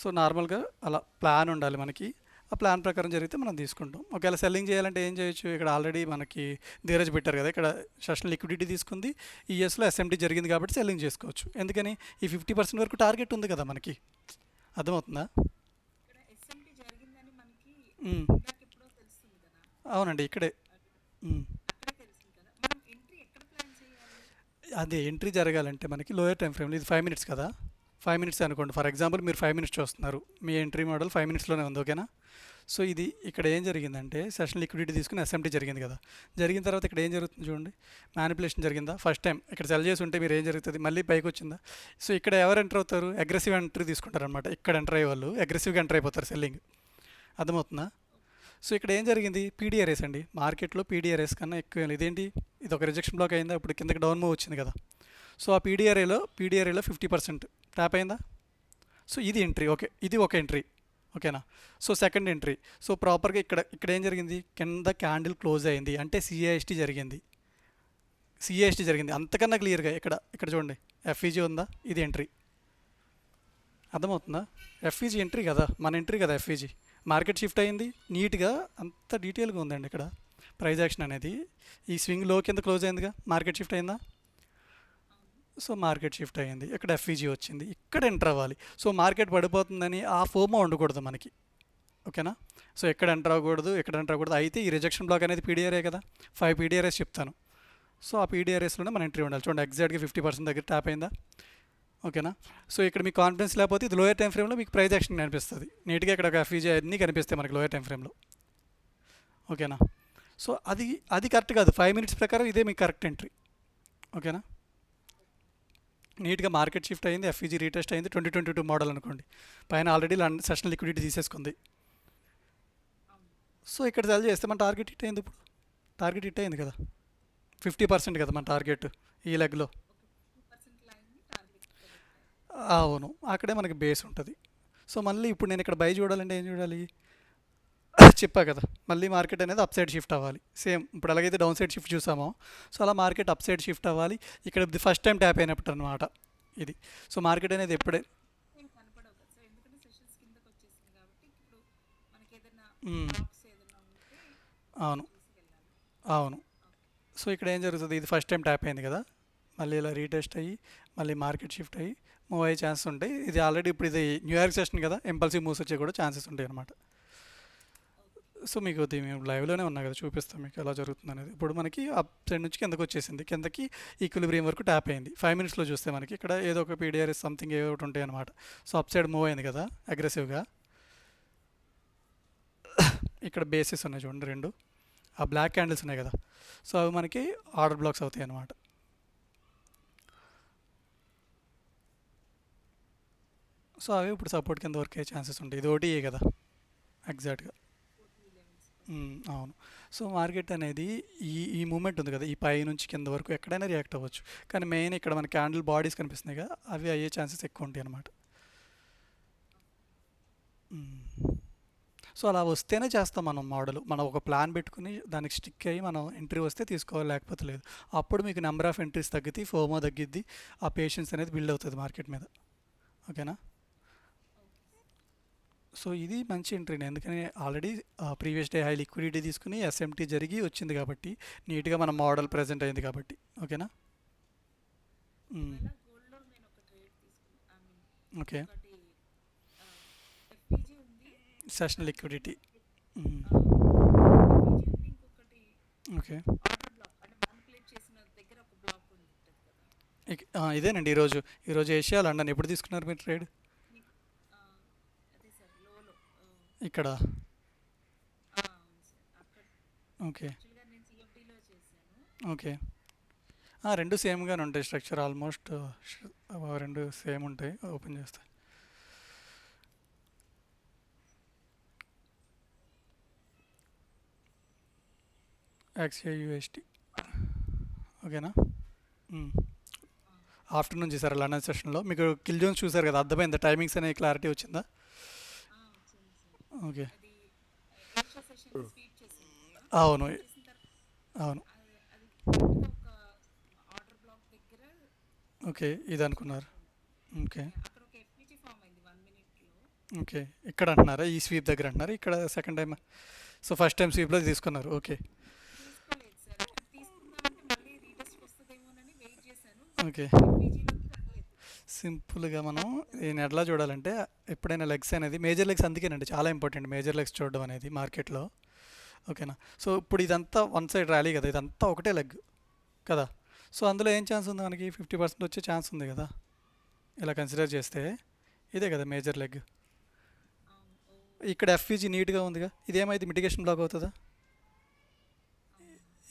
సో నార్మల్గా అలా ప్లాన్ ఉండాలి మనకి. ఆ ప్లాన్ ప్రకారం జరిగితే మనం తీసుకుంటాం. ఒకవేళ సెల్లింగ్ చేయాలంటే ఏం చేయొచ్చు? ఇక్కడ ఆల్రెడీ మనకి ధీరజ్ పెట్టారు కదా, ఇక్కడ సెషన్ లిక్విడిటీ తీసుకుంది. ఈఎస్లో ఎస్ఎంటీ జరిగింది కాబట్టి సెల్లింగ్ చేసుకోవచ్చు. ఎందుకని? ఈ 50% వరకు టార్గెట్ ఉంది కదా మనకి. అర్థమవుతుందా? మ్మ్. అవునండి ఇక్కడే. మ్మ్. అదే ఎంట్రీ జరగాలంటే మనకి లోయర్ టైం ఫ్రేమ్లో ఇది 5 మినిట్స్ కదా. 5 మినిట్స్ అనుకోండి ఫర్ ఎగ్జాంపుల్. మీరు 5 మినిట్స్ చూస్తున్నారు, మీ ఎంట్రీ మోడల్ 5 మినిట్స్లోనే ఉంది. ఓకేనా? సో ఇది ఇక్కడ ఏం జరిగిందంటే సెషన్ లిక్విడిటీ తీసుకుని ఎస్ఎంటీ జరిగింది కదా. జరిగిన తర్వాత ఇక్కడ ఏం జరుగుతుంది చూడండి. మ్యానిపులేషన్ జరిగిందా? ఫస్ట్ టైం ఇక్కడ సెల్ చేసి ఉంటే మీరు ఏం జరుగుతుంది? మళ్ళీ పైకి వచ్చిందా? సో ఇక్కడ ఎవరు ఎంటర్ అవుతారు? అగ్రెసివ్ ఎంట్రీ తీసుకుంటారు అనమాట. ఇక్కడ ఎంటర్ అయ్యే వాళ్ళు అగ్రెసివ్గా ఎంటర్ అయిపోతారు సెల్లింగ్. అర్థమవుతుందా? సో ఇక్కడ ఏం జరిగింది? పీడిఆర్ఎస్ అండి. మార్కెట్లో పీడిఆర్ఎస్ కన్నా ఎక్కువ. ఇదేంటి? ఇది ఒక రిజెక్షన్ బ్లాక్ అయిందా? ఇప్పుడు కిందకి డౌన్ మూవ్ వచ్చింది కదా. సో ఆ పీడిఆర్ఏలో 50% ట్యాప్ అయిందా? సో ఇది ఎంట్రీ. ఓకే, ఇది ఒక ఎంట్రీ. ఓకేనా? So second entry. సో ప్రాపర్గా ఇక్కడ ఇక్కడ ఏం జరిగింది? కింద క్యాండిల్ క్లోజ్ అయింది అంటే సిఏఎస్టీ జరిగింది. సిఏఎస్టీ జరిగింది అంతకన్నా క్లియర్గా. ఇక్కడ ఇక్కడ చూడండి, ఎఫ్ఈజీ ఉందా? ఇది ఎంట్రీ. అర్థమవుతుందా? ఎఫ్ఈజీ ఎంట్రీ కదా, మన ఎంట్రీ కదా ఎఫ్ఈజీ. మార్కెట్ షిఫ్ట్ అయింది నీట్గా, అంత డీటెయిల్గా ఉందండి ఇక్కడ ప్రైజ్ యాక్షన్ అనేది. ఈ స్వింగ్ లో కింద క్లోజ్ అయిందిగా, మార్కెట్ షిఫ్ట్ అయిందా? సో మార్కెట్ షిఫ్ట్ అయ్యింది, ఇక్కడ ఎఫ్ఈజీ వచ్చింది, ఇక్కడ ఎంటర్ అవ్వాలి. సో మార్కెట్ పడిపోతుందని ఆ ఫోమో ఉండకూడదు మనకి. ఓకేనా? సో ఎక్కడ ఎంటర్ అవ్వకూడదు, ఎక్కడ ఎంటర్ అవ్వకూడదు. అయితే ఈ రిజెక్షన్ బ్లాక్ అనేది పీడిఆర్ఏ కదా, 5 పీడిఆర్ఎస్ చెప్తాను. సో ఆ పీడిఆర్ఎస్లోనే మన ఎంట్రీ ఉండాలి. చూడండి ఎగ్జాక్ట్గా 50% దగ్గర ట్యాప్ అయిందా? ఓకేనా? సో ఇక్కడ మీకు కాన్ఫిడెన్స్ లేకపోతే ఇది లోయర్ టైం ఫ్రేమ్లో మీకు ప్రైజ్ యాక్షన్ కనిపిస్తుంది నీట్గా. ఇక్కడ ఒక ఎఫ్ఈజీ అన్నీ కనిపిస్తాయి మనకి లోయర్ టైం ఫ్రేమ్లో. ఓకేనా? సో అది అది కరెక్ట్ కాదు. 5 మినిట్స్ ప్రకారం ఇదే మీకు కరెక్ట్ ఎంట్రీ. ఓకేనా? నీట్గా మార్కెట్ షిఫ్ట్ అయింది, ఎఫ్ఈజీ రీటెస్ట్ అయింది. 2022 మోడల్ అనుకోండి, పైన ఆల్రెడీ సెషన్ లిక్విడిటీ తీసేసుకుంది. సో ఇక్కడ సెల్ చేస్తే మన టార్గెట్ హిట్ అయింది. ఇప్పుడు టార్గెట్ హిట్ అయింది కదా, 50% కదా మన టార్గెట్ ఈ లెగ్లో. అవును, అక్కడే మనకి బేస్ ఉంటుంది. సో మళ్ళీ ఇప్పుడు నేను ఇక్కడ బై చూడాలంటే ఏం చూడాలి? చెప్పా కదా, మళ్ళీ మార్కెట్ అనేది అప్ సైడ్ షిఫ్ట్ అవ్వాలి. సేమ్ ఇప్పుడు ఎలాగైతే డౌన్ సైడ్ షిఫ్ట్ చూసామో, సో అలా మార్కెట్ అప్ సైడ్ షిఫ్ట్ అవ్వాలి. ఇక్కడ ఇది ఫస్ట్ టైం ట్యాప్ అయినప్పుడు అనమాట ఇది. సో మార్కెట్ అనేది ఎప్పుడే అవును అవును. సో ఇక్కడ ఏం జరుగుతుంది? ఇది ఫస్ట్ టైం ట్యాప్ అయింది కదా, మళ్ళీ ఇలా రీటెస్ట్ అయ్యి మళ్ళీ మార్కెట్ షిఫ్ట్ అయ్యి మూవ్ అయ్యే ఛాన్సెస్ ఉంటాయి. ఇది ఆల్రెడీ ఇప్పుడు ఇది న్యూయార్క్ సెషన్ కదా, ఇంపల్సివ్ మూవ్స్ వచ్చే కూడా ఛాన్సెస్ ఉంటాయి అనమాట. సో మీకు మేము లైవ్లోనే ఉన్నా కదా, చూపిస్తాం మీకు ఎలా జరుగుతుంది అనేది. ఇప్పుడు మనకి అప్ సైడ్ నుంచి కిందకి వచ్చేసింది, కిందకి ఈక్విలిబ్రియం వరకు ట్యాప్ అయింది. 5 మినిట్స్లో చూస్తే మనకి ఇక్కడ ఏదో ఒక పీడిఆర్ఎస్ సంథింగ్ ఏదో ఒకటి ఉంటాయి అనమాట. సో అప్ సైడ్ మూవ్ అయింది కదా అగ్రెసివ్గా. ఇక్కడ బేసిస్ ఉన్నాయి చూడండి రెండు, ఆ బ్లాక్ క్యాండిల్స్ ఉన్నాయి కదా, సో అవి మనకి ఆర్డర్ బ్లాక్స్ అవుతాయి అన్నమాట. సో అవి ఇప్పుడు సపోర్ట్ కింద వర్క్ అయ్యే ఛాన్సెస్ ఉంటాయి. ఇది ఓటీఏ కదా ఎగ్జాక్ట్గా. అవును. సో మార్కెట్ అనేది ఈ ఈ మూమెంట్ ఉంది కదా, ఈ పై నుంచి కింద వరకు ఎక్కడైనా రియాక్ట్ అవ్వచ్చు. కానీ మెయిన్ ఇక్కడ మన క్యాండిల్ బాడీస్ కనిపిస్తున్నాయి కదా, అవి అయ్యే ఛాన్సెస్ ఎక్కువ ఉంటాయి అన్నమాట. సో అలా వస్తేనే చేస్తాం మనం మోడల్. మనం ఒక ప్లాన్ పెట్టుకుని దానికి స్టిక్ అయ్యి మనం ఎంట్రీ వస్తే తీసుకోవాలి, లేకపోతే లేదు. అప్పుడు మీకు నెంబర్ ఆఫ్ ఎంట్రీస్ తగ్గితే ఫోమో తగ్గిద్ది, ఆ పేషెన్స్ అనేది బిల్డ్ అవుతుంది మార్కెట్ మీద. ఓకేనా? సో ఇది మంచి ఎంట్రీనే, ఎందుకని already previous day high liquidity తీసుకుని ఎస్ఎంటీ జరిగి వచ్చింది కాబట్టి నీట్గా మన మోడల్ ప్రజెంట్ అయింది కాబట్టి. ఓకేనా? మ్మ్. ఓకే. Session liquidity. మ్మ్. ఓకే. ఇదేనండి ఈరోజు ఏషియా లండన్ ఎప్పుడు తీసుకున్నారు మీరు ట్రేడ్? ఇక్కడ. ఓకే. ఓకే. రెండు సేమ్గానే ఉంటాయి స్ట్రక్చర్ ఆల్మోస్ట్. రెండు సేమ్ ఉంటాయి, ఓపెన్ చేస్తాయి. యాక్సియా యూఎస్టీ. ఓకేనా? ఆఫ్టర్నూన్ చేశారు లండన్ సెషన్లో. మీకు కిల్ జోన్స్ చూసారు కదా, అర్థమైందా? టైమింగ్స్ అనే క్లారిటీ వచ్చిందా? ఓకే. అవును. అవును. ఓకే, ఇది అనుకున్నారు. ఓకే. ఓకే, ఇక్కడ అంటున్నారా? ఈ స్వీప్ దగ్గర అంటున్నారా? ఇక్కడ second time. So first time స్వీప్లో తీసుకున్నారు. ఓకే. ఓకే. సింపుల్గా మనం దీన్ని ఎట్లా చూడాలంటే, ఎప్పుడైనా లెగ్స్ అనేది మేజర్ లెగ్స్ అందుకేనండి చాలా ఇంపార్టెంట్ మేజర్ లెగ్స్ చూడడం అనేది మార్కెట్లో. ఓకేనా? సో ఇప్పుడు ఇదంతా వన్ సైడ్ ర్యాలీ కదా, ఇదంతా ఒకటే లెగ్ కదా. సో అందులో ఏం ఛాన్స్ ఉంది మనకి? 50% వచ్చే ఛాన్స్ ఉంది కదా ఇలా కన్సిడర్ చేస్తే. ఇదే కదా మేజర్ లెగ్. ఇక్కడ ఎఫ్ఈజీ నీట్గా ఉందిగా, ఇదేమైతే మిటిగేషన్ బ్లాక్ అవుతుందా?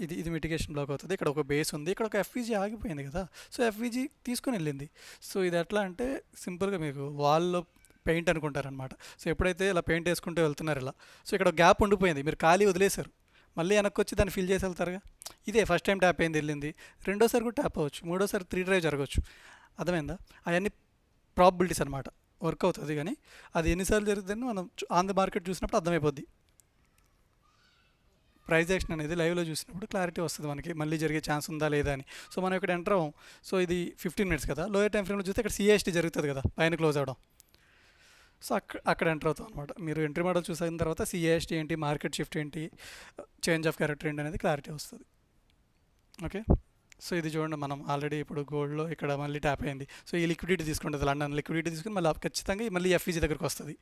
ఇది మిటిగేషన్ బ్లాక్ అవుతుంది. ఇక్కడ ఒక బేస్ ఉంది, ఇక్కడ ఒక ఎఫ్ఈజీ ఆగిపోయింది కదా. సో ఎఫ్ఈజీ తీసుకుని వెళ్ళింది. సో ఇది ఎట్లా అంటే సింపుల్గా మీకు వాల్లో పెయింట్ అనుకుంటారనమాట. సో ఎప్పుడైతే ఇలా పెయింట్ వేసుకుంటూ వెళ్తున్నారు ఇలా, సో ఇక్కడ గ్యాప్ ఉండిపోయింది, మీరు ఖాళీ వదిలేశారు, మళ్ళీ వెనక్కి వచ్చి దాన్ని ఫిల్ చేసి వెళ్తారుగా. ఇదే ఫస్ట్ టైం ట్యాప్ అయింది వెళ్ళింది, రెండోసారి కూడా ట్యాప్ అవ్వచ్చు, మూడోసారి 3 డ్రైవ్ జరగవచ్చు. అర్థమైందా? అవన్నీ ప్రాబిలిటీస్ అనమాట. వర్క్ అవుతుంది కానీ అది ఎన్నిసార్లు జరుగుతుందని మనం ఆన్ ద మార్కెట్ చూసినప్పుడు అర్థమైపోద్ది. ప్రైస్ యాక్షన్ అనేది లైవ్లో చూసినప్పుడు క్లారిటీ వస్తుంది మనకి, మళ్ళీ జరిగే ఛాన్స్ ఉందా లేదా అని. సో మనం ఇక్కడ ఎంటర్ అవ్వం. సో ఇది 15 మినిట్స్ కదా, లోయర్ టైం ఫ్రేమ్లో చూస్తే ఇక్కడ సిఎస్టీ జరుగుతుంది కదా, పైన క్లోజ్ అవ్వడం. సో అక్కడ ఎంటర్ అవుతాం అనమాట. మీరు ఎంట్రీ మోడల్ చూసిన తర్వాత సిఎస్టీ ఏంటి, మార్కెట్ షిఫ్ట్ ఏంటి, చేంజ్ ఆఫ్ క్యారెక్టర్ ఏంటి అనేది క్లారిటీ వస్తుంది. ఓకే. సో ఇది చూడండి, మనం ఆల్రెడీ ఇప్పుడు గోల్డ్లో ఇక్కడ మళ్ళీ ట్యాప్ అయింది. సో ఈ లిక్విడిటీ తీసుకుంటుంది, లండన్ లిక్విడిటీ తీసుకుని మళ్ళీ ఖచ్చితంగా మళ్ళీ ఎఫ్ఈజీ దగ్గరకు వస్తుంది.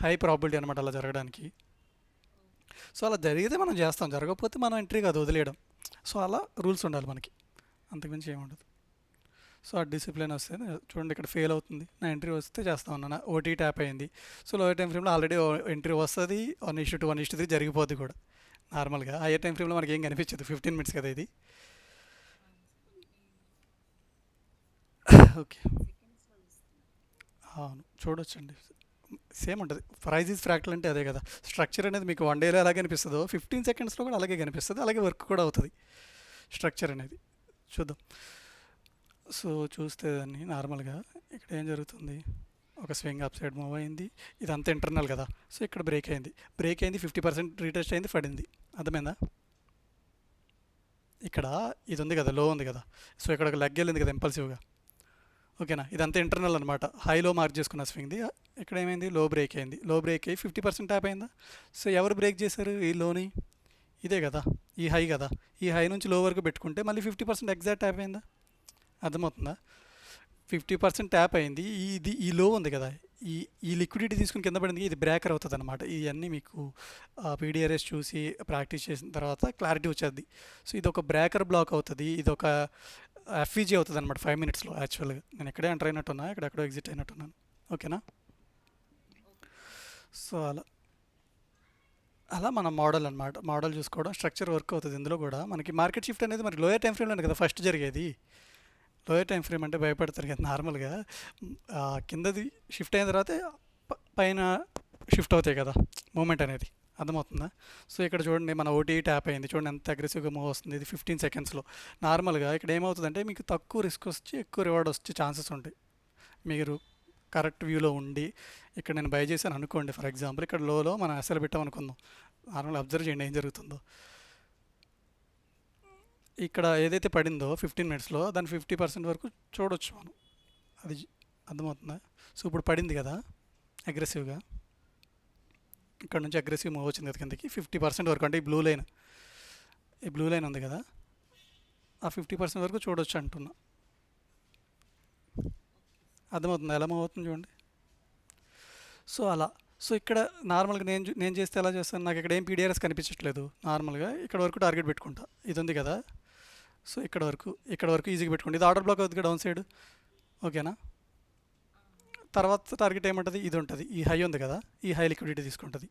హై ప్రాబిలిటీ అనమాట అలా జరగడానికి. సో అలా జరిగితే మనం చేస్తాం, జరగకపోతే మనం ఎంట్రీ కాదు వదిలేయడం. సో అలా రూల్స్ ఉండాలి మనకి, అంతకుమించి ఏముండదు. సో ఆ డిసిప్లిన్ వస్తే చూడండి, ఇక్కడ ఫెయిల్ అవుతుంది, నా ఎంట్రీ వస్తే చేస్తా ఉన్నాను. ఓటీ ట్యాప్ అయింది. సో లోయర్ టైం ఫ్రేమ్లో ఆల్రెడీ ఎంట్రీ వస్తుంది, 1:2 1:3 జరిగిపోద్ది కూడా నార్మల్గా. హైయర్ టైం ఫ్రేమ్లో మనకి ఏం కనిపించదు, 15 మినిట్స్ కదా ఇది. ఓకే. అవును, చూడొచ్చండి, సేమ్ ఉంటుంది. ప్రైజ్ ఈజ్ ఫ్రాక్టల్ అంటే అదే కదా. స్ట్రక్చర్ అనేది మీకు 1 డేలో ఎలాగే కనిపిస్తుందో 15 సెకండ్స్లో కూడా అలాగే కనిపిస్తుంది, అలాగే వర్క్ కూడా అవుతుంది స్ట్రక్చర్ అనేది. చూద్దాం. సో చూస్తే దాన్ని నార్మల్గా ఇక్కడ ఏం జరుగుతుంది, ఒక స్వింగ్ అప్ సైడ్ మూవ్ అయింది, ఇదంతా ఇంటర్నల్ కదా. సో ఇక్కడ బ్రేక్ అయింది, 50% రీటెస్ట్ అయింది, పడింది. అర్థమైందా? ఇక్కడ ఇది ఉంది కదా, లో ఉంది కదా. సో ఇక్కడ ఒక లెగ్ వెళ్ళింది కదా ఇంపల్సివ్గా. ఓకేనా? ఇదంతా ఇంటర్నల్ అనమాట, హైలో మార్క్ చేసుకున్న స్వింగ్ది. ఇక్కడ ఏమైంది, లో బ్రేక్ అయింది, లో బ్రేక్ అయ్యి 50% ట్యాప్ అయిందా. సో ఎవరు బ్రేక్ చేశారు ఈ లోని? ఇదే కదా, ఈ హై కదా. ఈ హై నుంచి లో వరకు పెట్టుకుంటే మళ్ళీ 50% ఎగ్జాక్ట్ ట్యాప్ అయిందా? అర్థమవుతుందా? 50% ట్యాప్ అయింది. ఈ లో ఉంది కదా, ఈ లిక్విడిటీ తీసుకుని కింద పడింది, ఇది బ్రేకర్ అవుతుంది అనమాట. ఇవన్నీ మీకు పీడిఆర్ఎస్ చూసి ప్రాక్టీస్ చేసిన తర్వాత క్లారిటీ వచ్చేది. సో ఇది ఒక బ్రేకర్ బ్లాక్ అవుతుంది, ఇది ఒక ఎఫ్ఈజీ అవుతుంది అనమాట 5 మినిట్స్లో. యాక్చువల్గా నేను ఎక్కడే ఎంటర్ అయినట్టున్నా, ఎక్కడెక్కడో ఎగ్జిట్ అయినట్టున్నాను. ఓకేనా? సో అలా మన మోడల్ అనమాట, మోడల్ చూసుకోవడం, స్ట్రక్చర్ వర్క్ అవుతుంది. ఇందులో కూడా మనకి మార్కెట్ షిఫ్ట్ అనేది మరి లోయర్ టైం ఫ్రేమ్లోనే కదా ఫస్ట్ జరిగేది. లోయర్ టైం ఫ్రేమ్ అంటే భయపడతారు కదా నార్మల్గా, కిందది షిఫ్ట్ అయిన తర్వాత పైన షిఫ్ట్ అవుతాయి కదా మూమెంట్ అనేది. అర్థమవుతుందా? సో ఇక్కడ చూడండి, మన ఓటీ ట్యాప్ అయింది, చూడండి ఎంత అగ్రెసివ్గా మూవ్ వస్తుంది. ఇది 15 సెకండ్స్లో. నార్మల్గా ఇక్కడ ఏమవుతుందంటే మీకు తక్కువ రిస్క్ వచ్చి ఎక్కువ రివార్డ్ వచ్చే ఛాన్సెస్ ఉంటాయి. మీరు కరెక్ట్ వ్యూలో ఉండి ఇక్కడ నేను బై చేశాను అనుకోండి. ఫర్ ఎగ్జాంపుల్ ఇక్కడ లోలో మనం అసలు పెట్టాం అనుకుందాం. నార్మల్ అబ్జర్వ్ చేయండి ఏం జరుగుతుందో. ఇక్కడ ఏదైతే పడిందో 15 మినిట్స్లో దాని 50% వరకు చూడొచ్చు మనం. అది అర్థమవుతుందా? సో ఇప్పుడు పడింది కదా అగ్రెసివ్గా, ఇక్కడ నుంచి అగ్రెసివ్ మూవ్ వచ్చింది కదా కిందకి 50% వరకు. అంటే ఈ బ్లూ లైన్ ఉంది కదా, ఆ 50% వరకు చూడొచ్చు అంటున్నా. అర్థమవుతుంది ఎలా మూవ్ అవుతుంది చూడండి. సో అలా. సో ఇక్కడ నార్మల్గా నేను చేస్తే ఎలా చేస్తాను, నాకు ఇక్కడ ఏం పీడిఆర్ఎస్ కనిపించట్లేదు. నార్మల్గా ఇక్కడ వరకు టార్గెట్ పెట్టుకుంటా. ఇది ఉంది కదా, సో ఇక్కడ వరకు ఈజీగా పెట్టుకోండి. ఇది ఆర్డర్ బ్లాక్ అవుతుంది డౌన్ సైడ్, ఓకేనా. తర్వాత టార్గెట్ ఏముంటుంది, ఇది ఉంటుంది. ఈ హై ఉంది కదా, ఈ హై లిక్విడిటీ తీసుకుంటుంది,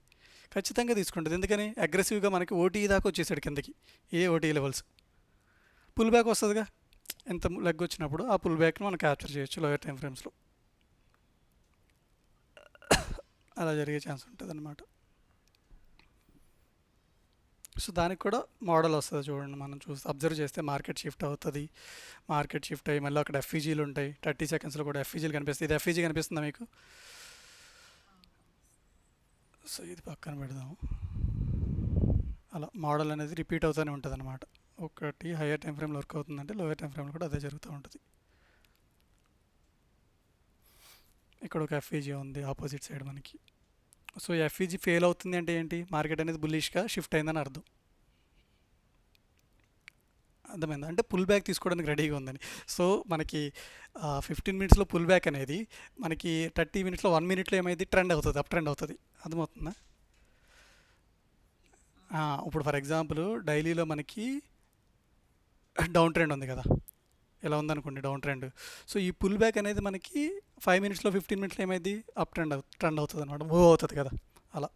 ఖచ్చితంగా తీసుకుంటుంది. ఎందుకని అగ్రెసివ్గా మనకి ఓటీ దాకా వచ్చేసాడు కిందకి. ఏ ఓటీ లెవెల్స్ పుల్ బ్యాక్ వస్తుందిగా, ఎంత లెగ్ వచ్చినప్పుడు ఆ పుల్ బ్యాక్ని మనం క్యాప్చర్ చేయొచ్చు లోయర్ టైం ఫ్రేమ్స్లో. అలా జరిగే ఛాన్స్ ఉంటుంది అన్నమాట. సో దానికి కూడా మోడల్ వస్తుంది చూడండి. మనం అబ్జర్వ్ చేస్తే మార్కెట్ షిఫ్ట్ అవుతుంది. మార్కెట్ షిఫ్ట్ అయ్యి మళ్ళీ అక్కడ ఎఫ్ఈజీలు ఉంటాయి. 30 సెకండ్స్లో కూడా ఎఫ్ఈజీలు కనిపిస్తుంది. ఇది ఎఫ్ఈజీ కనిపిస్తుందా మీకు? సో ఇది పక్కన పెడదాము. అలా మోడల్ అనేది రిపీట్ అవుతూనే ఉంటుంది అనమాట. ఒకటి హయ్యర్ టైం ఫ్రేమ్లో వర్క్ అవుతుందంటే లోయర్ టైం ఫ్రేమ్లో కూడా అదే జరుగుతూ ఉంటుంది. ఇక్కడ ఒక ఎఫ్ఈజీ ఉంది ఆపోజిట్ సైడ్ మనకి. సో ఎఫ్ఈజీ ఫెయిల్ అవుతుంది అంటే ఏంటి, మార్కెట్ అనేది బుల్లిష్గా షిఫ్ట్ అయిందని అర్థం. అర్థమైందా? అంటే పుల్ బ్యాక్ తీసుకోవడానికి రెడీగా ఉందని. సో మనకి 15 మినిట్స్లో పుల్ బ్యాక్ అనేది మనకి 30 మినిట్స్లో 1 మినిట్లో ఏమైంది, ట్రెండ్ అవుతుంది, అప్ ట్రెండ్ అవుతుంది. అర్థమవుతుందా? ఇప్పుడు ఫర్ ఎగ్జాంపుల్ డైలీలో మనకి డౌన్ ట్రెండ్ ఉంది కదా, ఎలా ఉందనుకోండి డౌన్ ట్రెండ్. సో ఈ పుల్ బ్యాక్ అనేది మనకి 5 మినిట్స్లో 15 మినిట్స్లో ఏమైంది, అప్ ట్రెండ్ అవుతుంది అనమాట, మూవ్ అవుతుంది కదా అలా.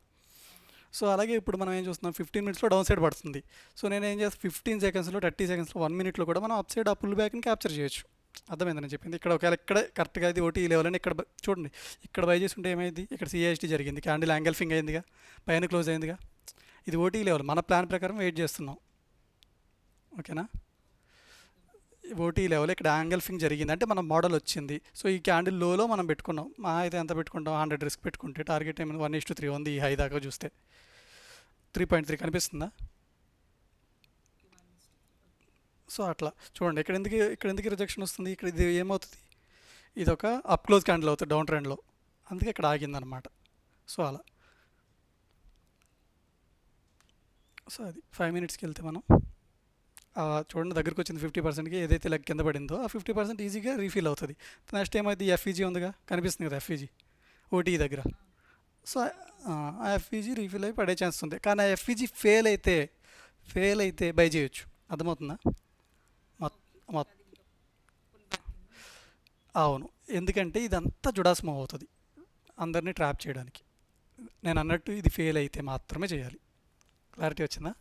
సో అలాగే ఇప్పుడు మనం ఏం చూస్తున్నాం, 15 మినిట్స్లో డౌన్ సైడ్ పడుతుంది. సో నేను ఏం చేస్తాను, 15 సెకండ్స్లో 30 సెకండ్స్లో 1 మినిట్లో కూడా మనం అప్ సైడ్ ఆ పుల్ బ్యాక్ని క్యాప్చర్ చేయొచ్చు. అర్థమైందని చెప్పింది. ఇక్కడ ఒకవేళ ఇక్కడ కరెక్ట్గా ఇది ఓటీ లెవెల్ అని ఇక్కడ చూడండి, ఇక్కడ బై చేస్తుంటే ఏమైంది, ఇక్కడ సిఐఎస్టీ జరిగింది, క్యాండిల్ యాంగిల్ఫింగ్ అయిందిగా, పైన క్లోజ్ అయిందిగా. ఇది ఓటీ లెవెల్, మన ప్లాన్ ప్రకారం వెయిట్ చేస్తున్నాం, ఓకేనా. ఓటీ లెవెల్ ఇక్కడ యాంగిల్ఫింగ్ జరిగింది అంటే మన మోడల్ వచ్చింది. సో ఈ క్యాండిల్ లోలో మనం పెట్టుకున్నాం, మా అయితే ఎంత పెట్టుకుంటాం, 100 రిస్క్ పెట్టుకుంటే టార్గెట్ ఏమైనా 1:3 ఉంది. ఈ హై దాకా చూస్తే 3.3 కనిపిస్తుందా? సో అట్లా చూడండి. ఇక్కడ ఎందుకు రిజెక్షన్ వస్తుంది, ఇక్కడ ఇది ఏమవుతుంది, ఇది ఒక అప్ క్లోజ్ క్యాండిల్ అవుతుంది డౌన్ ట్రెండ్లో, అందుకే ఇక్కడ ఆగిందనమాట. సో అలా. సో అది 5 మినిట్స్కి వెళ్తే మనం చూడండి దగ్గరికి వచ్చింది 50%కి. ఏదైతే లెగ్ కింద పడిందో ఆ 50% ఈజీగా రీఫిల్ అవుతుంది. నెక్స్ట్ ఏమైంది, ఎఫ్ఈజీ ఉందిగా, కనిపిస్తుంది కదా ఎఫ్ఈజీ ఓటీ దగ్గర. సో ఆ ఎఫ్ఈజీ రీఫిల్ అయి పడే ఛాన్స్ ఉంది. కానీ ఆ ఎఫ్ఈజీ ఫెయిల్ అయితే బై చేయొచ్చు. అర్థమవుతుందా? అవును, ఎందుకంటే ఇదంతా జుడాస్ మూవ్ అవుతుంది అందరినీ ట్రాప్ చేయడానికి. నేను అన్నట్టు ఇది ఫెయిల్ అయితే మాత్రమే చేయాలి. క్లారిటీ వచ్చిందా?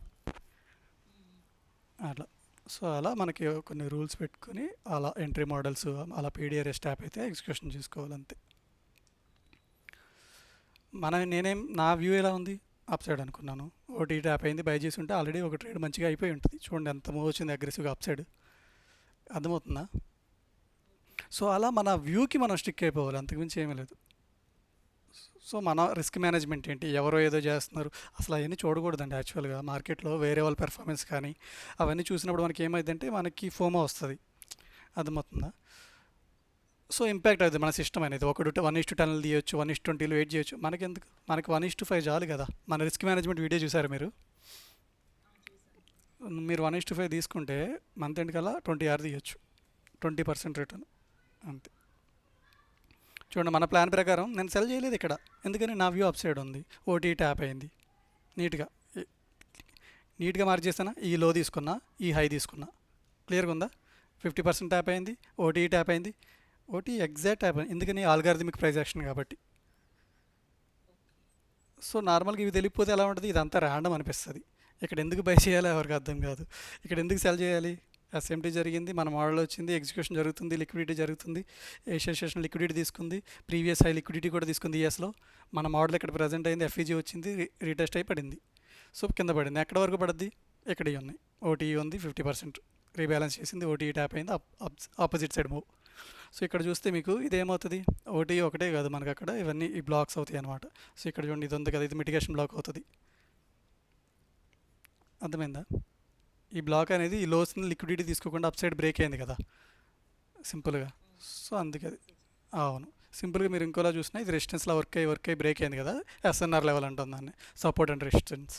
అట్లా. సో అలా మనకి కొన్ని రూల్స్ పెట్టుకొని అలా ఎంట్రీ మోడల్స్ అలా పీడిఆర్ఎస్ ట్యాప్ అయితే ఎగ్జిక్యూషన్ చేసుకోవాలంతే. నా వ్యూ ఎలా ఉంది, అప్ సైడ్ అనుకున్నాను, ఓటీ ట్యాప్ అయింది, బై చేసి ఉంటే ఆల్రెడీ ఒక ట్రేడ్ మంచిగా అయిపోయి ఉంటుంది. చూడండి ఎంత మూవ్ వచ్చింది అగ్రెసివ్గా అప్ సైడ్. అర్థమవుతుందా? సో అలా మన వ్యూకి మనం స్టిక్ అయిపోవాలి, అంతకుమించి ఏమీ లేదు. సో మన రిస్క్ మేనేజ్మెంట్ ఏంటి, ఎవరో ఏదో చేస్తున్నారు అసలు అవన్నీ చూడకూడదండి. యాక్చువల్గా మార్కెట్లో వేరే వాళ్ళ పెర్ఫార్మెన్స్ కానీ అవన్నీ చూసినప్పుడు మనకి ఏమైందంటే మనకి ఫోమో వస్తుంది. అర్థమవుతుందా? సో ఇంపాక్ట్ అవుతుంది మన సిస్టమ్ అనేది. 1:10 తీయొచ్చు, 1:20 వెయిట్ చేయొచ్చు, మనకెందుకు, మనకి 1:5 చాలు కదా. మన రిస్క్ మేనేజ్మెంట్ వీడియో చూసారు మీరు 1:5 తీసుకుంటే మంత్ ఎండ్ కల్లా 26 తీయొచ్చు, 20% రిటర్న్ అంతే. చూడండి మన ప్లాన్ ప్రకారం నేను సెల్ చేయలేదు ఇక్కడ, ఎందుకని నా వ్యూ అప్ సైడ్ ఉంది, ఓటీ ట్యాప్ అయింది, నీట్గా మార్క్ చేస్తానా, ఈ లో తీసుకున్నా, ఈ హై తీసుకున్నా, క్లియర్గా ఉందా. 50% ట్యాప్ అయింది, ఓటీ ట్యాప్ అయింది, ఓటీ ఎగ్జాక్ట్ ట్యాప్ అయింది, ఎందుకని ఆల్గారిథమిక్ ప్రైస్ యాక్షన్ కాబట్టి. సో నార్మల్గా ఇవి తెలియకపోతే ఎలా ఉంటుంది, ఇదంతా ర్యాండమ్ అనిపిస్తుంది. ఇక్కడ ఎందుకు బై చేయాలో ఎవరికి అర్థం కాదు, ఇక్కడ ఎందుకు సెల్ చేయాలి. ఎస్ఎంటీ జరిగింది, మన మోడల్ వచ్చింది, ఎగ్జిక్యూషన్ జరుగుతుంది, లిక్విడిటీ జరుగుతుంది, ఏషియా స్టేషన్ లిక్విడిటీ తీసుకుంది, ప్రీవియస్ హై లిక్విడిటీ కూడా తీసుకుంది ఈఎస్లో. మన మోడల్ ఇక్కడ ప్రజెంట్ అయింది, ఎఫ్ఈజీ వచ్చింది, రీటెస్ట్ అయి పడింది. సో కింద పడింది, ఎక్కడ వరకు పడుద్ది, ఇక్కడ ఉన్నాయి, ఓటీ ఉంది 50% రీబ్యాలెన్స్ చేసింది, ఓటీ ట్యాప్ అయింది, ఆపోజిట్ సైడ్ మూవ్. సో ఇక్కడ చూస్తే మీకు ఇదేమవుతుంది, ఒకటే కాదు మనకు అక్కడ ఇవన్నీ ఈ బ్లాక్స్ అవుతాయి అనమాట. సో ఇక్కడ చూడండి, ఇది ఉంది కదా, ఇది మిటిగేషన్ బ్లాక్ అవుతుంది. అర్థమైందా? ఈ బ్లాక్ అనేది ఈ లోస్ లిక్విడిటీ తీసుకోకుండా అప్ సైడ్ బ్రేక్ అయింది కదా సింపుల్గా. సో అందుకే అది అవును. సింపుల్గా మీరు ఇంకోలా చూసినా ఇది రెసిస్టెన్స్లో వర్క్ అయ్యి బ్రేక్ అయింది కదా, ఎస్ఎన్ఆర్ లెవెల్ అంటుంది దాన్ని, సపోర్ట్ అండ్ రెసిస్టెన్స్.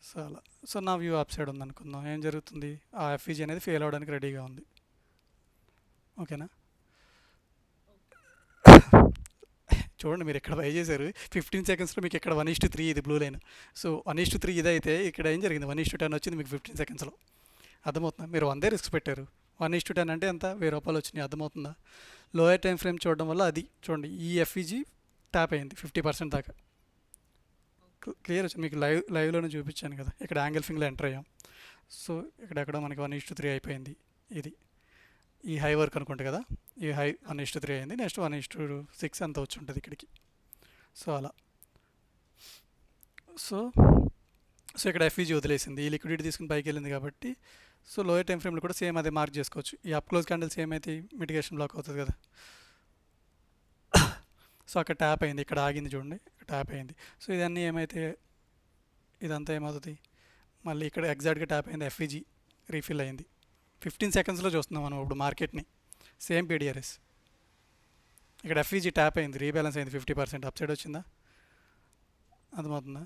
సో అలా. సో నా వ్యూ అప్ సైడ్ ఉంది అనుకుందాం. ఏం జరుగుతుంది, ఆ ఎఫ్ఈజీ అనేది ఫెయిల్ అవ్వడానికి రెడీగా ఉంది. ఓకేనా? చూడండి మీరు ఇక్కడ బై చేశారు 15 సెకండ్స్లో, మీకు ఇక్కడ 1:3 ఇది బ్లూ లైన్. సో 1:3 ఇదైతే ఇక్కడ ఏం జరిగింది, 1:10 వచ్చింది మీకు 15 సెకండ్స్లో. అర్థమవుతుందా? మీరు 100 రిస్క్ పెట్టారు, 1:10 అంటే ఎంత, 1000 రూపాయలు వచ్చినాయి. అర్థమవుతుందా? లోయర్ టైం ఫ్రేమ్ చూడడం వల్ల అది చూడండి, ఈ ఎఫ్ఈజీ ట్యాప్ అయింది 50% దాకా. క్లియర్ వచ్చింది మీకు, లైవ్లోనే చూపించాను కదా, ఇక్కడ యాంగిల్ ఫింగ్లో ఎంటర్ అయ్యాం. సో ఇక్కడెక్కడ మనకి 1:3 అయిపోయింది. ఇది ఈ హై వర్క్ అనుకుంటే కదా, ఈ హై 1:3 అయింది. నెక్స్ట్ 1:6 అంత వచ్చి ఉంటుంది ఇక్కడికి. సో అలా. సో సో ఇక్కడ ఎఫ్ఈజీ వదిలేసింది, ఈ లిక్విడిటీ తీసుకుని పైకి వెళ్ళింది కాబట్టి. సో లోయర్ టైం ఫ్రేమ్లో కూడా సేమ్ అదే మార్క్ చేసుకోవచ్చు. ఈ అప్ క్లోజ్ క్యాండిల్స్ ఏమైతే మిటిగేషన్ బ్లాక్ అవుతుంది కదా. సో అక్కడ ట్యాప్ అయింది, ఇక్కడ ఆగింది చూడండి, ట్యాప్ అయింది. సో ఇదన్నీ ఏమైతే ఇదంతా ఏమవుతుంది, మళ్ళీ ఇక్కడ ఎగ్జాక్ట్గా ట్యాప్ అయింది, ఎఫ్ఈజీ రీఫిల్ అయింది. 15 సెకండ్స్లో చూస్తున్నాం మనం ఇప్పుడు మార్కెట్ని. సేమ్ పీడిఆర్ఎస్ ఇక్కడ ఎఫ్ఈజీ ట్యాప్ అయింది, రీబ్యాలెన్స్ అయింది, 50% అప్ సైడ్ వచ్చిందా, అర్థమవుతుందా?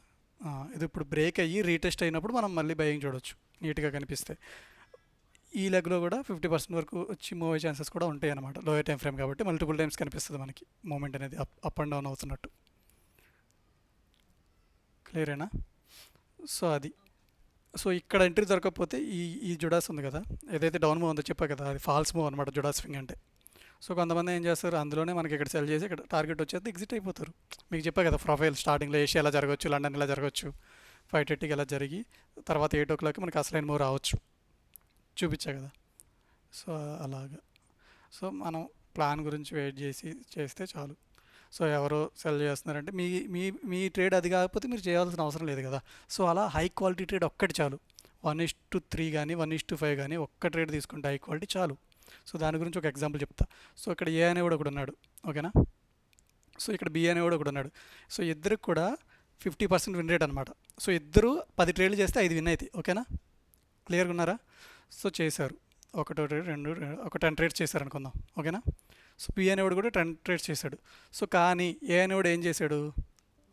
ఇది ఇప్పుడు బ్రేక్ అయ్యి రీటెస్ట్ అయినప్పుడు మనం మళ్ళీ బయింగ్ చూడవచ్చు, నీట్గా కనిపిస్తే. ఈ లెగ్లో కూడా 50% వరకు వచ్చి మూవ్ అయ్యే ఛాన్సెస్ కూడా ఉంటాయి అన్నమాట, లోయర్ టైం ఫ్రేమ్ కాబట్టి. మల్టిపుల్ టైమ్స్ కనిపిస్తుంది మనకి మూమెంట్ అనేది అప్ అండ్ డౌన్ అవుతున్నట్టు. క్లియరేనా? సో అది. సో ఇక్కడ ఎంట్రీ దొరకకపోతే ఈ జుడాస్ ఉంది కదా, ఏదైతే డౌన్ మూవ్ ఉందో చెప్పా కదా, అది ఫాల్స్ మూవ్ అనమాట జుడాస్ స్వింగ్ అంటే. సో కొంతమంది ఏం చేస్తారు, అందులోనే మనకి ఇక్కడ సెల్ చేసి ఇక్కడ టార్గెట్ వచ్చేది ఎగ్జిట్ అయిపోతారు. మీకు చెప్పా కదా ప్రొఫైల్ స్టార్టింగ్లో, ఏషియా ఎలా జరగవచ్చు, లండన్ ఎలా జరగవచ్చు, 5:30కి ఎలా జరిగి తర్వాత 8 o'clock మనకి అసలైన మూవ్ రావచ్చు, చూపించా కదా. సో అలాగా. సో మనం ప్లాన్ గురించి వెయిట్ చేస్తే చాలు. సో ఎవరో సెల్ చేస్తున్నారంటే మీ మీ మీ ట్రేడ్ అది కాకపోతే మీరు చేయాల్సిన అవసరం లేదు కదా. సో అలా హై క్వాలిటీ ట్రేడ్ ఒక్కటి చాలు, 1:3 కానీ 1:5 కానీ ఒక్క ట్రేడ్ తీసుకుంటే హై క్వాలిటీ చాలు. సో దాని గురించి ఒక ఎగ్జాంపుల్ చెప్తా. సో ఇక్కడ ఏ అనేవాడు ఒకడు ఉన్నాడు, ఓకేనా. సో ఇక్కడ బి అనేవాడు ఒకడు ఉన్నాడు. సో ఇద్దరికి కూడా 50% విన్ రేట్ అనమాట. సో ఇద్దరు 10 ట్రేడ్లు చేస్తే 5 విన్ అవుతాయి, ఓకేనా. క్లియర్గా ఉన్నారా? సో చేశారు, ఒకటో ట్రేడ్ ఒక 10 ట్రేడ్స్ చేశారు అనుకుందాం, ఓకేనా. సో బి అనేవాడు కూడా 10 ట్రేడ్స్ చేశాడు. సో కానీ ఏ అనేవాడు ఏం చేశాడు,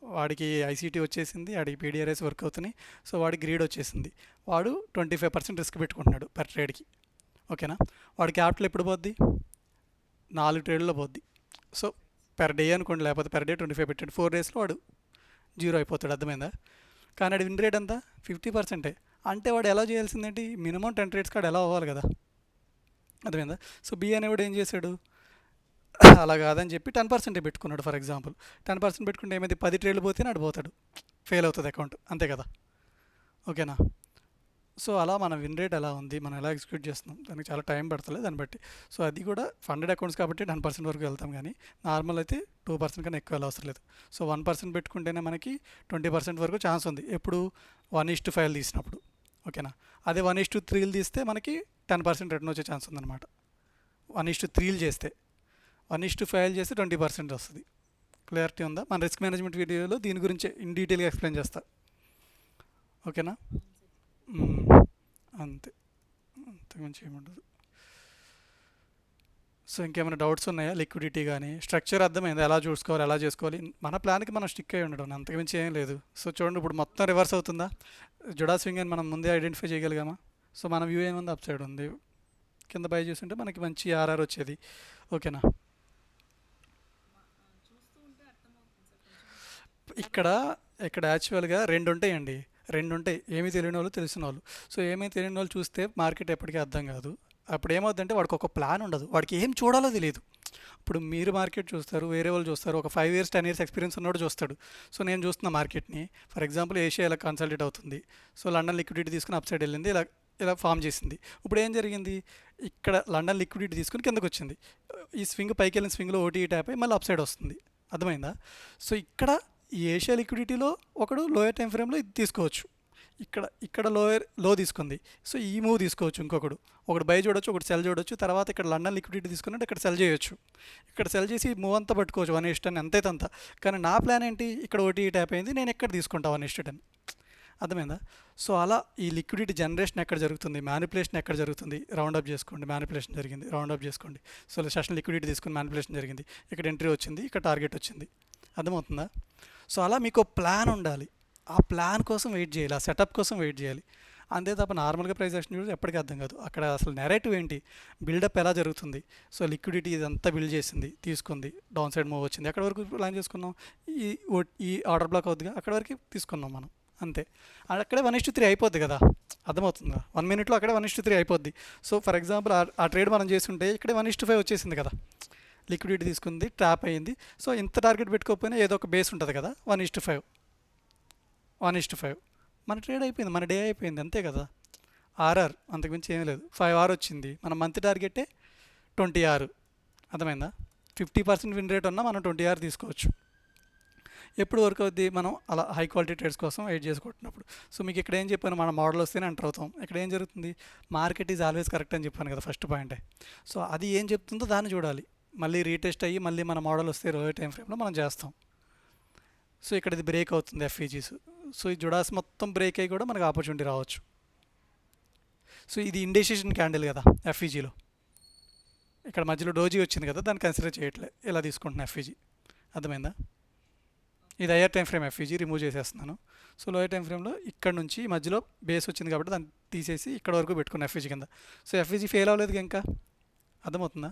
వాడికి ఐసీటీ వచ్చేసింది, వాడికి పీడిఆర్ఎస్ వర్క్ అవుతున్నాయి. సో వాడికి గ్రీడ్ వచ్చేసింది, వాడు 25% రిస్క్ పెట్టుకుంటున్నాడు పర్ ట్రేడ్కి, ఓకేనా. వాడి క్యాపిటల్ ఎప్పుడు పోద్ది, 4 ట్రేడ్లో పోద్ది. సో పెర్ డే అనుకోండి, లేకపోతే పెర్ డే 25 పెట్టాడు, 4 డేస్లో వాడు 0 అయిపోతాడు. అర్థమైందా? కానీ వాడి విన్ రేట్ ఎంత, 50%. అంటే వాడు ఎలా చేయాల్సిందేంటి, మినిమం 10 ట్రేడ్స్ కాడు ఎలా అవ్వాలి కదా. అర్థమైందా? సో బి అనేవాడు ఏం చేశాడు, అలా కాదని చెప్పి 10% పెట్టుకున్నాడు. ఫర్ ఎగ్జాంపుల్ 10% పెట్టుకుంటే ఏమైంది, 10 ట్రేడ్లు పోతేనే ఆడు పోతాడు, ఫెయిల్ అవుతుంది అకౌంట్, అంతే కదా, ఓకేనా. సో అలా మన విన్ రేట్ ఎలా ఉంది, మనం ఎలా ఎగ్జిక్యూట్ చేస్తున్నాం, దానికి చాలా టైం పడుతుంది దాన్ని బట్టి. సో అది కూడా ఫండెడ్ అకౌంట్స్ కాబట్టి 10% వరకు వెళ్తాం, కానీ నార్మల్ అయితే 2% కన్నా ఎక్కువ అవసరం లేదు. సో 1% పెట్టుకుంటేనే మనకి 20% వరకు ఛాన్స్ ఉంది, ఎప్పుడు 1:5 తీసినప్పుడు, ఓకేనా. అదే 1:3 తీస్తే మనకి 10% రిటర్న్ వచ్చే ఛాన్స్ ఉందన్నమాట. 1:3 చేస్తే, 1:5 చేస్తే 20% వస్తుంది. క్లియరిటీ ఉందా? మన రిస్క్ మేనేజ్మెంట్ వీడియోలో దీని గురించి ఇన్ డీటెయిల్గా ఎక్స్ప్లెయిన్ చేస్తా, ఓకేనా. అంతే, అంతకుమించి ఏముండదు. సో ఇంకేమైనా డౌట్స్ ఉన్నాయా, లిక్విడిటీ కానీ స్ట్రక్చర్ అర్థమైంది, ఎలా చూసుకోవాలి, ఎలా చేసుకోవాలి, మన ప్లాన్కి మనం స్టిక్ అయి ఉండడం, అంతకుమించి ఏం లేదు. సో చూడండి ఇప్పుడు మొత్తం రివర్స్ అవుతుందా, జుడా స్వింగ్ అని మనం ముందే ఐడెంటిఫై చేయగలిగామా. సో మన వ్యూ ఏముంది, అప్ సైడ్ ఉంది, కింద బై చూస్తుంటే మనకి మంచి ఆర్ఆర్ వచ్చేది, ఓకేనా. ఇక్కడ యాక్చువల్గా 2 ఉంటాయండి, 2 ఉంటాయి, ఏమీ తెలియని వాళ్ళు తెలిసిన వాళ్ళు. సో ఏమీ తెలియని వాళ్ళు చూస్తే మార్కెట్ ఎప్పటికీ అర్థం కాదు. అప్పుడు ఏమవుతుందంటే వాడికి ఒక ప్లాన్ ఉండదు, వాడికి ఏం చూడాలో తెలియదు. ఇప్పుడు మీరు మార్కెట్ చూస్తారు, వేరే వాళ్ళు చూస్తారు, ఒక 5 years 10 years ఎక్స్పీరియన్స్ ఉన్నవాడు చూస్తాడు. సో నేను చూస్తున్న మార్కెట్ని, ఫర్ ఎగ్జాంపుల్ ఏషియా ఇలా కన్సల్టేట్ అవుతుంది. సో లండన్ లిక్విడిటీ తీసుకుని అప్ సైడ్ వెళ్ళింది, ఇలా ఫామ్ చేసింది. ఇప్పుడు ఏం జరిగింది, ఇక్కడ లండన్ లిక్విడిటీ తీసుకుని కిందకు వచ్చింది, ఈ స్వింగ్ పైకి వెళ్ళిన స్వింగ్లో ఓటీఈ ట్యాప్ అయ్యి మళ్ళీ అప్ సైడ్ వస్తుంది, అర్థమైందా. సో ఇక్కడ ఈ ఏషియా లిక్విడిటీలో ఒకడు లోయర్ టైం ఫ్రేమ్లో ఇది తీసుకోవచ్చు, ఇక్కడ ఇక్కడ లో తీసుకుంది. సో ఈ మూవ్ తీసుకోవచ్చు ఇంకొకడు. ఒకటి బై చూడొచ్చు, ఒకటి సెల్ చూడొచ్చు. తర్వాత ఇక్కడ లండన్ లిక్విడిటీ తీసుకున్నట్టు ఇక్కడ సెల్ చేయొచ్చు. ఇక్కడ సెల్ చేసి మూవ్ అంతా పట్టుకోవచ్చు 1:10 ఎంతైతే అంత. కానీ నా ప్లాన్ ఏంటి, ఇక్కడ ఓటీఈ ట్యాప్ అయింది, నేను ఎక్కడ తీసుకుంటా 1:10. అర్థమైందా? సో అలా ఈ లిక్విడిటీ జనరేషన్ ఎక్కడ జరుగుతుంది, మ్యానిపులేషన్ ఎక్కడ జరుగుతుంది, రౌండ్ అప్ చేసుకోండి, మ్యానిపులేషన్ జరిగింది, రౌండ్ అప్ చేసుకోండి. సో సెషన్ లిక్విడిటీ తీసుకుని మ్యానిపులేషన్ జరిగింది, ఇక్కడ ఎంట్రీ వచ్చింది, ఇక్కడ టార్గెట్ వచ్చింది. అర్థమవుతుందా? సో అలా మీకు ప్లాన్ ఉండాలి. ఆ ప్లాన్ కోసం వెయిట్ చేయాలి, ఆ సెటప్ కోసం వెయిట్ చేయాలి. అంతే తప్ప నార్మల్గా ప్రైస్ యాక్షన్ చూసి ఎప్పటికీ అర్థం కాదు. అక్కడ అసలు నెరేటివ్ ఏంటి, బిల్డప్ ఎలా జరుగుతుంది. సో లిక్విడిటీ ఇదంతా బిల్డ్ చేసింది, తీసుకుంది, డౌన్ సైడ్ మూవ్ వచ్చింది, ఎక్కడి వరకు ప్లాన్ చేసుకున్నాం, ఈ ఈ ఆర్డర్ బ్లాక్ అవుతుందిగా, అక్కడ వరకు తీసుకున్నాం మనం, అంతే. అక్కడే 1:3 అయిపోద్ది కదా, అర్థమవుతుందా? 1 మినిట్లో అక్కడే 1:3 అయిపోద్ది. సో ఫర్ ఎగ్జాంపుల్ ఆ ట్రేడ్ మనం చేస్తుంటే ఇక్కడే 1:5 వచ్చేసింది కదా, లిక్విడిటీ తీసుకుంది, ట్రాప్ అయ్యింది. సో ఇంత టార్గెట్ పెట్టుకోకపోయినా ఏదో ఒక బేస్ ఉంటుంది కదా, 1:5 1:5 మన ట్రేడ్ అయిపోయింది, మన డే అయిపోయింది, అంతే కదా. ఆర్ఆర్, అంతకుమించి ఏమీ లేదు. 5R వచ్చింది, మన మంత్ టార్గెటే 20R. అర్థమైందా? 50% విన్ రేట్ ఉన్నా మనం 20R తీసుకోవచ్చు. ఎప్పుడు వర్క్ అవుద్ది, మనం అలా హై క్వాలిటీ ట్రేడ్స్ కోసం వెయిట్ చేసుకుంటున్నప్పుడు. సో మీకు ఇక్కడ ఏం చెప్పాను, మన మోడల్ వస్తేనే ఎంటర్ అవుతాం. ఇక్కడ ఏం జరుగుతుంది, మార్కెట్ ఈజ్ ఆల్వేస్ కరెక్ట్ అని చెప్పాను కదా ఫస్ట్ పాయింటే. సో అది ఏం చెప్తుందో దాన్ని చూడాలి, మళ్ళీ రీటెస్ట్ అయ్యి మళ్ళీ మన మోడల్ వస్తే రోజు టైం ఫ్రేమ్లో మనం చేస్తాం. సో ఇక్కడ ఇది బ్రేక్ అవుతుంది ఎఫ్ఈజీస్. సో ఈ జుడాస్ మొత్తం బ్రేక్ అయ్యి కూడా మనకు ఆపర్చునిటీ రావచ్చు. సో ఇది ఇండెసిషన్ క్యాండిల్ కదా ఎఫ్ఈజీలో, ఇక్కడ మధ్యలో డోజీ వచ్చింది కదా, దాన్ని కన్సిడర్ చేయట్లే, ఇలా తీసుకుంటున్నా ఎఫ్ఈజీ. అర్థమైందా? ఇది higher time frame FEG remove చేసేస్తున్నాను. సో లోయర్ టైం ఫ్రేమ్లో ఇక్కడ నుంచి మధ్యలో బేస్ వచ్చింది కాబట్టి దాన్ని తీసేసి ఇక్కడ వరకు పెట్టుకున్న ఎఫ్ఈజీ కింద. సో ఎఫ్ఈజీ ఫెయిల్ అవ్వలేదు ఇంకా, అర్థమవుతుందా?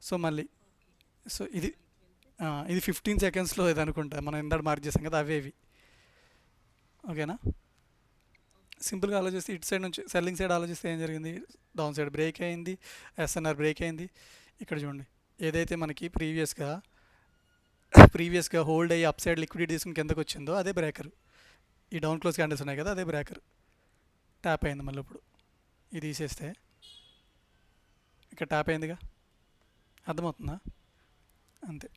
సో మళ్ళీ సో ఇది 15 సెకండ్స్లో ఇది అనుకుంటా, మనం ఇందాక మార్క్ చేసాం కదా అవేవి. ఓకేనా? సింపుల్గా ఆలోచిస్తే ఇటు సైడ్ నుంచి సెల్లింగ్ సైడ్ ఆలోచిస్తే ఏం జరిగింది, డౌన్ సైడ్ బ్రేక్ అయింది, ఎస్ఎన్ఆర్ బ్రేక్ అయింది. ఇక్కడ చూడండి, ఏదైతే మనకి ప్రీవియస్గా హోల్డ్ అయ్యి అప్ సైడ్ లిక్విడిటీ తీసుకుని కిందకు వచ్చిందో అదే బ్రేకర్. ఈ డౌన్ క్లోజ్ క్యాండిల్స్ ఉన్నాయి కదా, అదే బ్రేకర్. ట్యాప్ అయింది మళ్ళీ. ఇప్పుడు ఇది తీసేస్తే ఇక్కడ ట్యాప్ అయిందిగా, అర్థమవుతుందా? అంతే.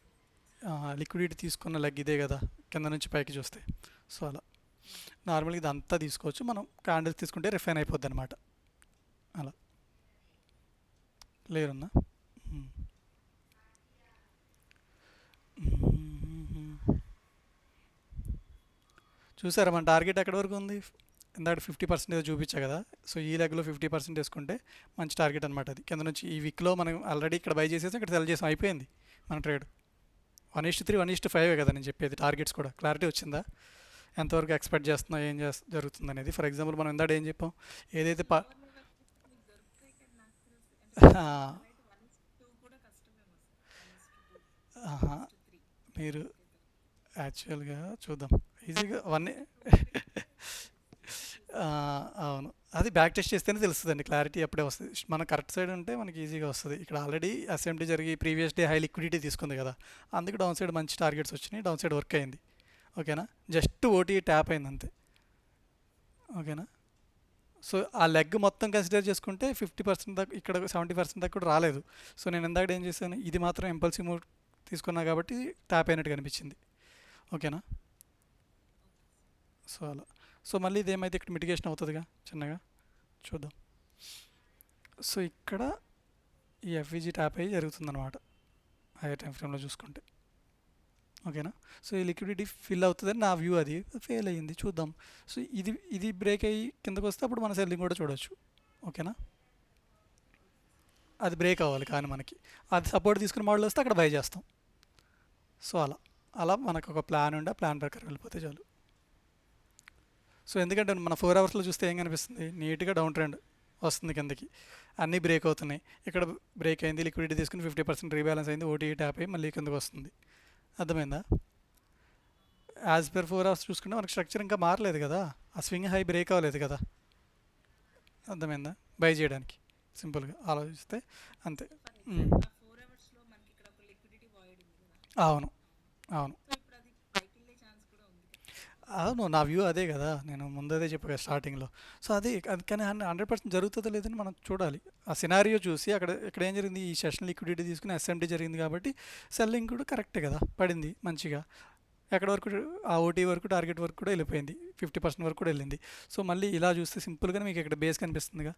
లిక్విడిటీ తీసుకున్న లెగ్ ఇదే కదా, కింద నుంచి పైకి చూస్తే. సో అలా నార్మల్గా ఇది అంతా తీసుకోవచ్చు, మనం క్యాండిల్స్ తీసుకుంటే రిఫైన్ అయిపోద్ది అనమాట. అలా క్లియర్ ఉందా? చూసారా మన టార్గెట్ ఎక్కడి వరకు ఉంది, ఇందాక 50% ఏదో చూపించా కదా. సో ఈ లెగ్లో 50% వేసుకుంటే మంచి టార్గెట్ అనమాట. అది కింద నుంచి ఈ వీక్లో మనం ఆల్రెడీ ఇక్కడ బై చేసేసాం, ఇక్కడ సెల్ చేసాం, అయిపోయింది మన ట్రేడ్. 1:3 1:5 కదా నేను చెప్పేది. టార్గెట్స్ కూడా క్లారిటీ వచ్చిందా, ఎంతవరకు ఎక్స్పెక్ట్ చేస్తున్నా, ఏం జరుగుతుంది అనేది. ఫర్ ఎగ్జాంపుల్ మనం ఇందాక ఏం చెప్పాం, ఏదైతే మీరు యాక్చువల్గా చూద్దాం ఈజీగా అవన్నీ. అవును, అది బ్యాక్ టెస్ట్ చేస్తేనే తెలుస్తుందండి, క్లారిటీ అప్పుడే వస్తుంది. మన కరెక్ట్ సైడ్ ఉంటే మనకి ఈజీగా వస్తుంది. ఇక్కడ ఆల్రెడీ ఎస్ఎంటీ జరిగి ప్రీవియస్ డే హై లిక్విడిటీ తీసుకుంది కదా, అందుకు డౌన్ సైడ్ మంచి టార్గెట్స్ వచ్చినాయి, డౌన్ సైడ్ వర్క్ అయింది. ఓకేనా? జస్ట్ ఓటీ ట్యాప్ అయింది అంతే. ఓకేనా? సో ఆ లెగ్ మొత్తం కన్సిడర్ చేసుకుంటే 50% దాకా, ఇక్కడ 70% దాకా కూడా రాలేదు. సో నేను ఇందాక ఏం చేశాను, ఇది మాత్రం ఇంపల్సివ్ మూవ్ తీసుకున్నా కాబట్టి ట్యాప్ అయినట్టు కనిపించింది. ఓకేనా? సో అలా. సో మళ్ళీ ఇదేమైతే ఇక్కడ మిటిగేషన్ అవుతుందిగా చిన్నగా, చూద్దాం. సో ఇక్కడ ఈ ఎఫ్ఈజీ ట్యాప్ అయ్యి జరుగుతుందన్నమాట హైయర్ టైం ఫ్రేమ్లో చూసుకుంటే. ఓకేనా? సో ఈ లిక్విడిటీ ఫిల్ అవుతుందని నా వ్యూ, అది ఫెయిల్ అయ్యింది, చూద్దాం. సో ఇది బ్రేక్ అయ్యి కిందకు వస్తే అప్పుడు మన సెల్లింగ్ కూడా చూడవచ్చు. ఓకేనా? అది బ్రేక్ అవ్వాలి, కానీ మనకి అది సపోర్ట్ తీసుకుని మోడల్ వస్తే అక్కడ బై చేస్తాం. సో అలా మనకు ఒక ప్లాన్ ఉండే, ప్లాన్ ప్రకారం వెళ్ళిపోతే చాలు. సో ఎందుకంటే మన 4 అవర్స్లో చూస్తే ఏం కనిపిస్తుంది, నీట్గా డౌన్ ట్రెండ్ వస్తుంది కిందకి, అన్నీ బ్రేక్ అవుతున్నాయి. ఇక్కడ బ్రేక్ అయింది, లిక్విడిటీ తీసుకుని 50% రీబ్యాలెన్స్ అయింది, ఓటీ ట్యాప్ అయ్యి మళ్ళీ కిందకు వస్తుంది. అర్థమైందా? యాజ్ పర్ 4 అవర్స్ చూసుకుంటే మనకి స్ట్రక్చర్ ఇంకా మారలేదు కదా, ఆ స్వింగ్ హై బ్రేక్ అవ్వలేదు కదా. అర్థమైందా? బై చేయడానికి సింపుల్గా ఆలోచిస్తే అంతే. అవును అవును అవును, నా వ్యూ అదే కదా, నేను ముందే చెప్పా కదా స్టార్టింగ్లో. సో అది కానీ 100% జరుగుతుందో లేదని మనం చూడాలి. ఆ సినారియో చూసి ఇక్కడ ఏం జరిగింది, ఈ సెషన్ లిక్విడిటీ తీసుకుని ఎస్ఎంటీ జరిగింది కాబట్టి సెల్లింగ్ కూడా కరెక్టే కదా, పడింది మంచిగా. ఎక్కడ వరకు ఆ ఓటీ వరకు టార్గెట్ వరకు కూడా వెళ్ళిపోయింది, 50% వరకు కూడా వెళ్ళింది. సో మళ్ళీ ఇలా చూస్తే సింపుల్గా మీకు ఇక్కడ బేస్ కనిపిస్తుందిగా,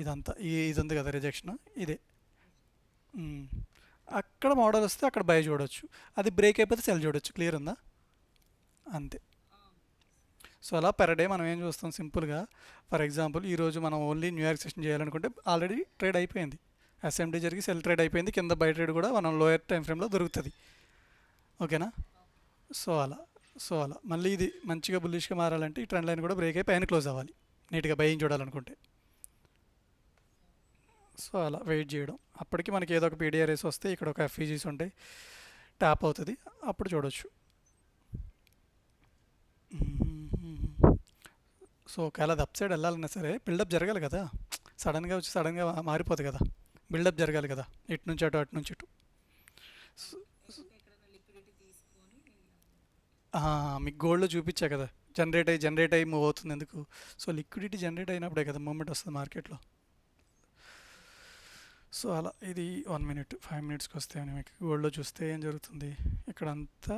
ఇదంతా ఇది ఉంది కదా రిజెక్షన్, ఇదే. మ్మ్. అక్కడ మోడల్ వస్తే అక్కడ బై చూడొచ్చు, అది బ్రేక్ అయిపోతే సెల్ చూడొచ్చు. క్లియర్ ఉందా? అంతే. సో అలా పెర్ డే మనం ఏం చూస్తాం సింపుల్గా. ఫర్ ఎగ్జాంపుల్ ఈరోజు మనం ఓన్లీ న్యూయార్క్ సెషన్ చేయాలనుకుంటే ఆల్రెడీ ట్రేడ్ అయిపోయింది, ఎస్ఎండి జరిగి సెల్ ట్రేడ్ అయిపోయింది, కింద బై ట్రేడ్ కూడా మనం లోయర్ టైం ఫ్రేమ్లో దొరుకుతుంది. ఓకేనా? సో అలా మళ్ళీ ఇది మంచిగా బుల్లిష్గా మారాలంటే ఈ ట్రెండ్ లైన్ కూడా బ్రేక్ అయి పైన క్లోజ్ అవ్వాలి నీట్గా బయింగ్ చూడాలనుకుంటే. సో అలా వెయిట్ చేయడం, అప్పటికి మనకి ఏదో ఒక పీడిఆర్ఎస్ వస్తే ఇక్కడ ఒక ఎఫ్ఈజీస్ ఉంటాయి, ట్యాప్ అవుతుంది, అప్పుడు చూడొచ్చు. సో ఒకవేళ అది అప్ సైడ్ వెళ్ళాలన్నా సరే బిల్డప్ జరగాలి కదా, సడన్గా వచ్చి సడన్గా మారిపోతుంది కదా, బిల్డప్ జరగాలి కదా, ఇటు నుంచి అటు అటు నుంచి ఇటు. మీకు గోల్డ్లో చూపించా కదా, జనరేట్ అయ్యి మూవ్ అవుతుంది ఎందుకు. సో లిక్విడిటీ జనరేట్ అయినప్పుడే కదా మూమెంట్ వస్తుంది మార్కెట్లో. సో అలా ఇది 1 minute 5 minutesకి వస్తే మీకు గోల్డ్లో చూస్తే ఏం జరుగుతుంది, ఇక్కడ అంతా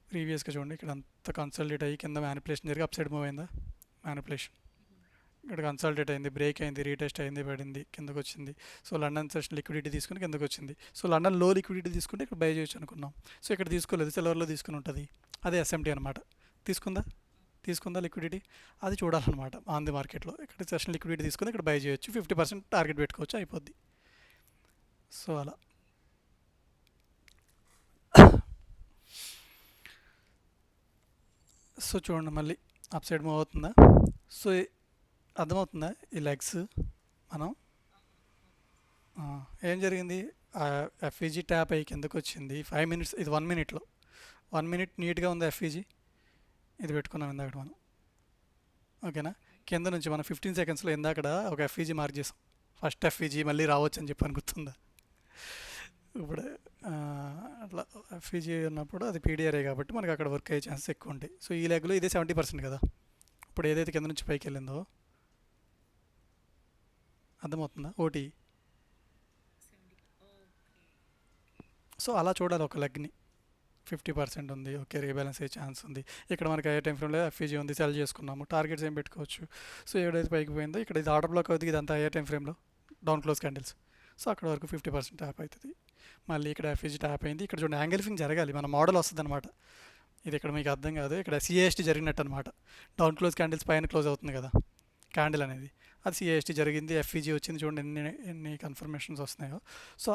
ప్రీవియస్గా చూడండి, ఇక్కడ అంతా కన్సల్టేట్ అయ్యి కింద మ్యానిపులేషన్ జరిగి అప్ సైడ్ మూవ్ అయిందా, మ్యానిపులేషన్ ఇక్కడ కన్సల్టేట్ అయింది, బ్రేక్ అయింది, రీటెస్ట్ అయింది, పడింది, కిందకు వచ్చింది. సో లండన్ సెషన్ లిక్విడిటీ తీసుకుని కిందకు వచ్చింది. సో లండన్ లో లిక్విడిటీ తీసుకుంటే ఇక్కడ బై చేయొచ్చు అనుకున్నాం. సో ఇక్కడ తీసుకోలేదు, సిల్వర్లో తీసుకుని ఉంటుంది, అదే ఎస్ఎంటీ అనమాట. తీసుకుందా లిక్విడిటీ, అది చూడాలన్నమాట ఆన్ ది మార్కెట్లో. ఇక్కడ సెషన్ లిక్విడిటీ తీసుకుని ఇక్కడ బై చేయొచ్చు, 50% టార్గెట్ పెట్టుకోవచ్చు, అయిపోద్ది. సో అలా సో చూడండి మళ్ళీ అప్ సైడ్ మూవ్ అవుతుందా. సో అర్థమవుతుందా ఈ లెగ్స్. మనం ఏం జరిగింది, ఎఫ్ఈజీ ట్యాప్ అయ్యి కిందకు వచ్చింది 5 minutes, ఇది 1 minute. 1 minute నీట్గా ఉంది ఎఫ్ఈజీ, ఇది పెట్టుకున్నాం ఇందాక మనం. ఓకేనా? కింద నుంచి మనం 15 secondsలో ఇందాక ఒక ఎఫ్ఈజీ మార్క్ చేసాం, ఫస్ట్ ఎఫ్ఈజీ మళ్ళీ రావచ్చు అని చెప్పి గుర్తుందా. ఇప్పుడు అట్లా ఎఫ్ఈజీ ఉన్నప్పుడు అది పీడిఆర్ఏ కాబట్టి మనకి అక్కడ వర్క్ అయ్యే ఛాన్సెస్ ఎక్కువ ఉంటాయి. సో ఈ లెగ్లో ఇదే 70% కదా, ఇప్పుడు ఏదైతే కింద నుంచి పైకి వెళ్ళిందో అర్థమవుతుందా ఓటీ. సో అలా చూడాలి ఒక లెగ్ని, 50% ఉంది, ఓకే రీబ్యాలెన్స్ అయ్యే ఛాన్స్ ఉంది. ఇక్కడ మనకి ఏ టైం ఫ్రేమ్లో ఎఫ్ఈజీ ఉంది, సెల్ చేసుకున్నాము, టార్గెట్స్ ఏం పెట్టుకోవచ్చు. సో ఏదైతే పైకి పోయిందో ఇక్కడ ఇది ఆర్డర్ బ్లాక్ అవుతుంది, ఇదంతా ఏ టైం ఫ్రేమ్లో డౌన్ క్లోజ్ క్యాండిల్స్. సో అక్కడ వరకు 50% ట్యాప్ అవుతుంది. మళ్ళీ ఇక్కడ ఎఫ్ఈజీ ట్యాప్ అయింది, ఇక్కడ చూడండి యాంగిల్ఫింగ్ జరగాలి, మన మోడల్ వస్తుంది అనమాట. ఇది ఇక్కడ మీకు అర్థం కాదు, ఇక్కడ సిఏఎస్టీ జరిగినట్టు అనమాట. డౌన్ క్లోజ్ క్యాండిల్స్ పైన క్లోజ్ అవుతుంది కదా క్యాండిల్ అనేది, అది సిఏఎస్టీ జరిగింది, ఎఫ్ఈజీ వచ్చింది. చూడండి ఎన్ని కన్ఫర్మేషన్స్ వస్తున్నాయో. సో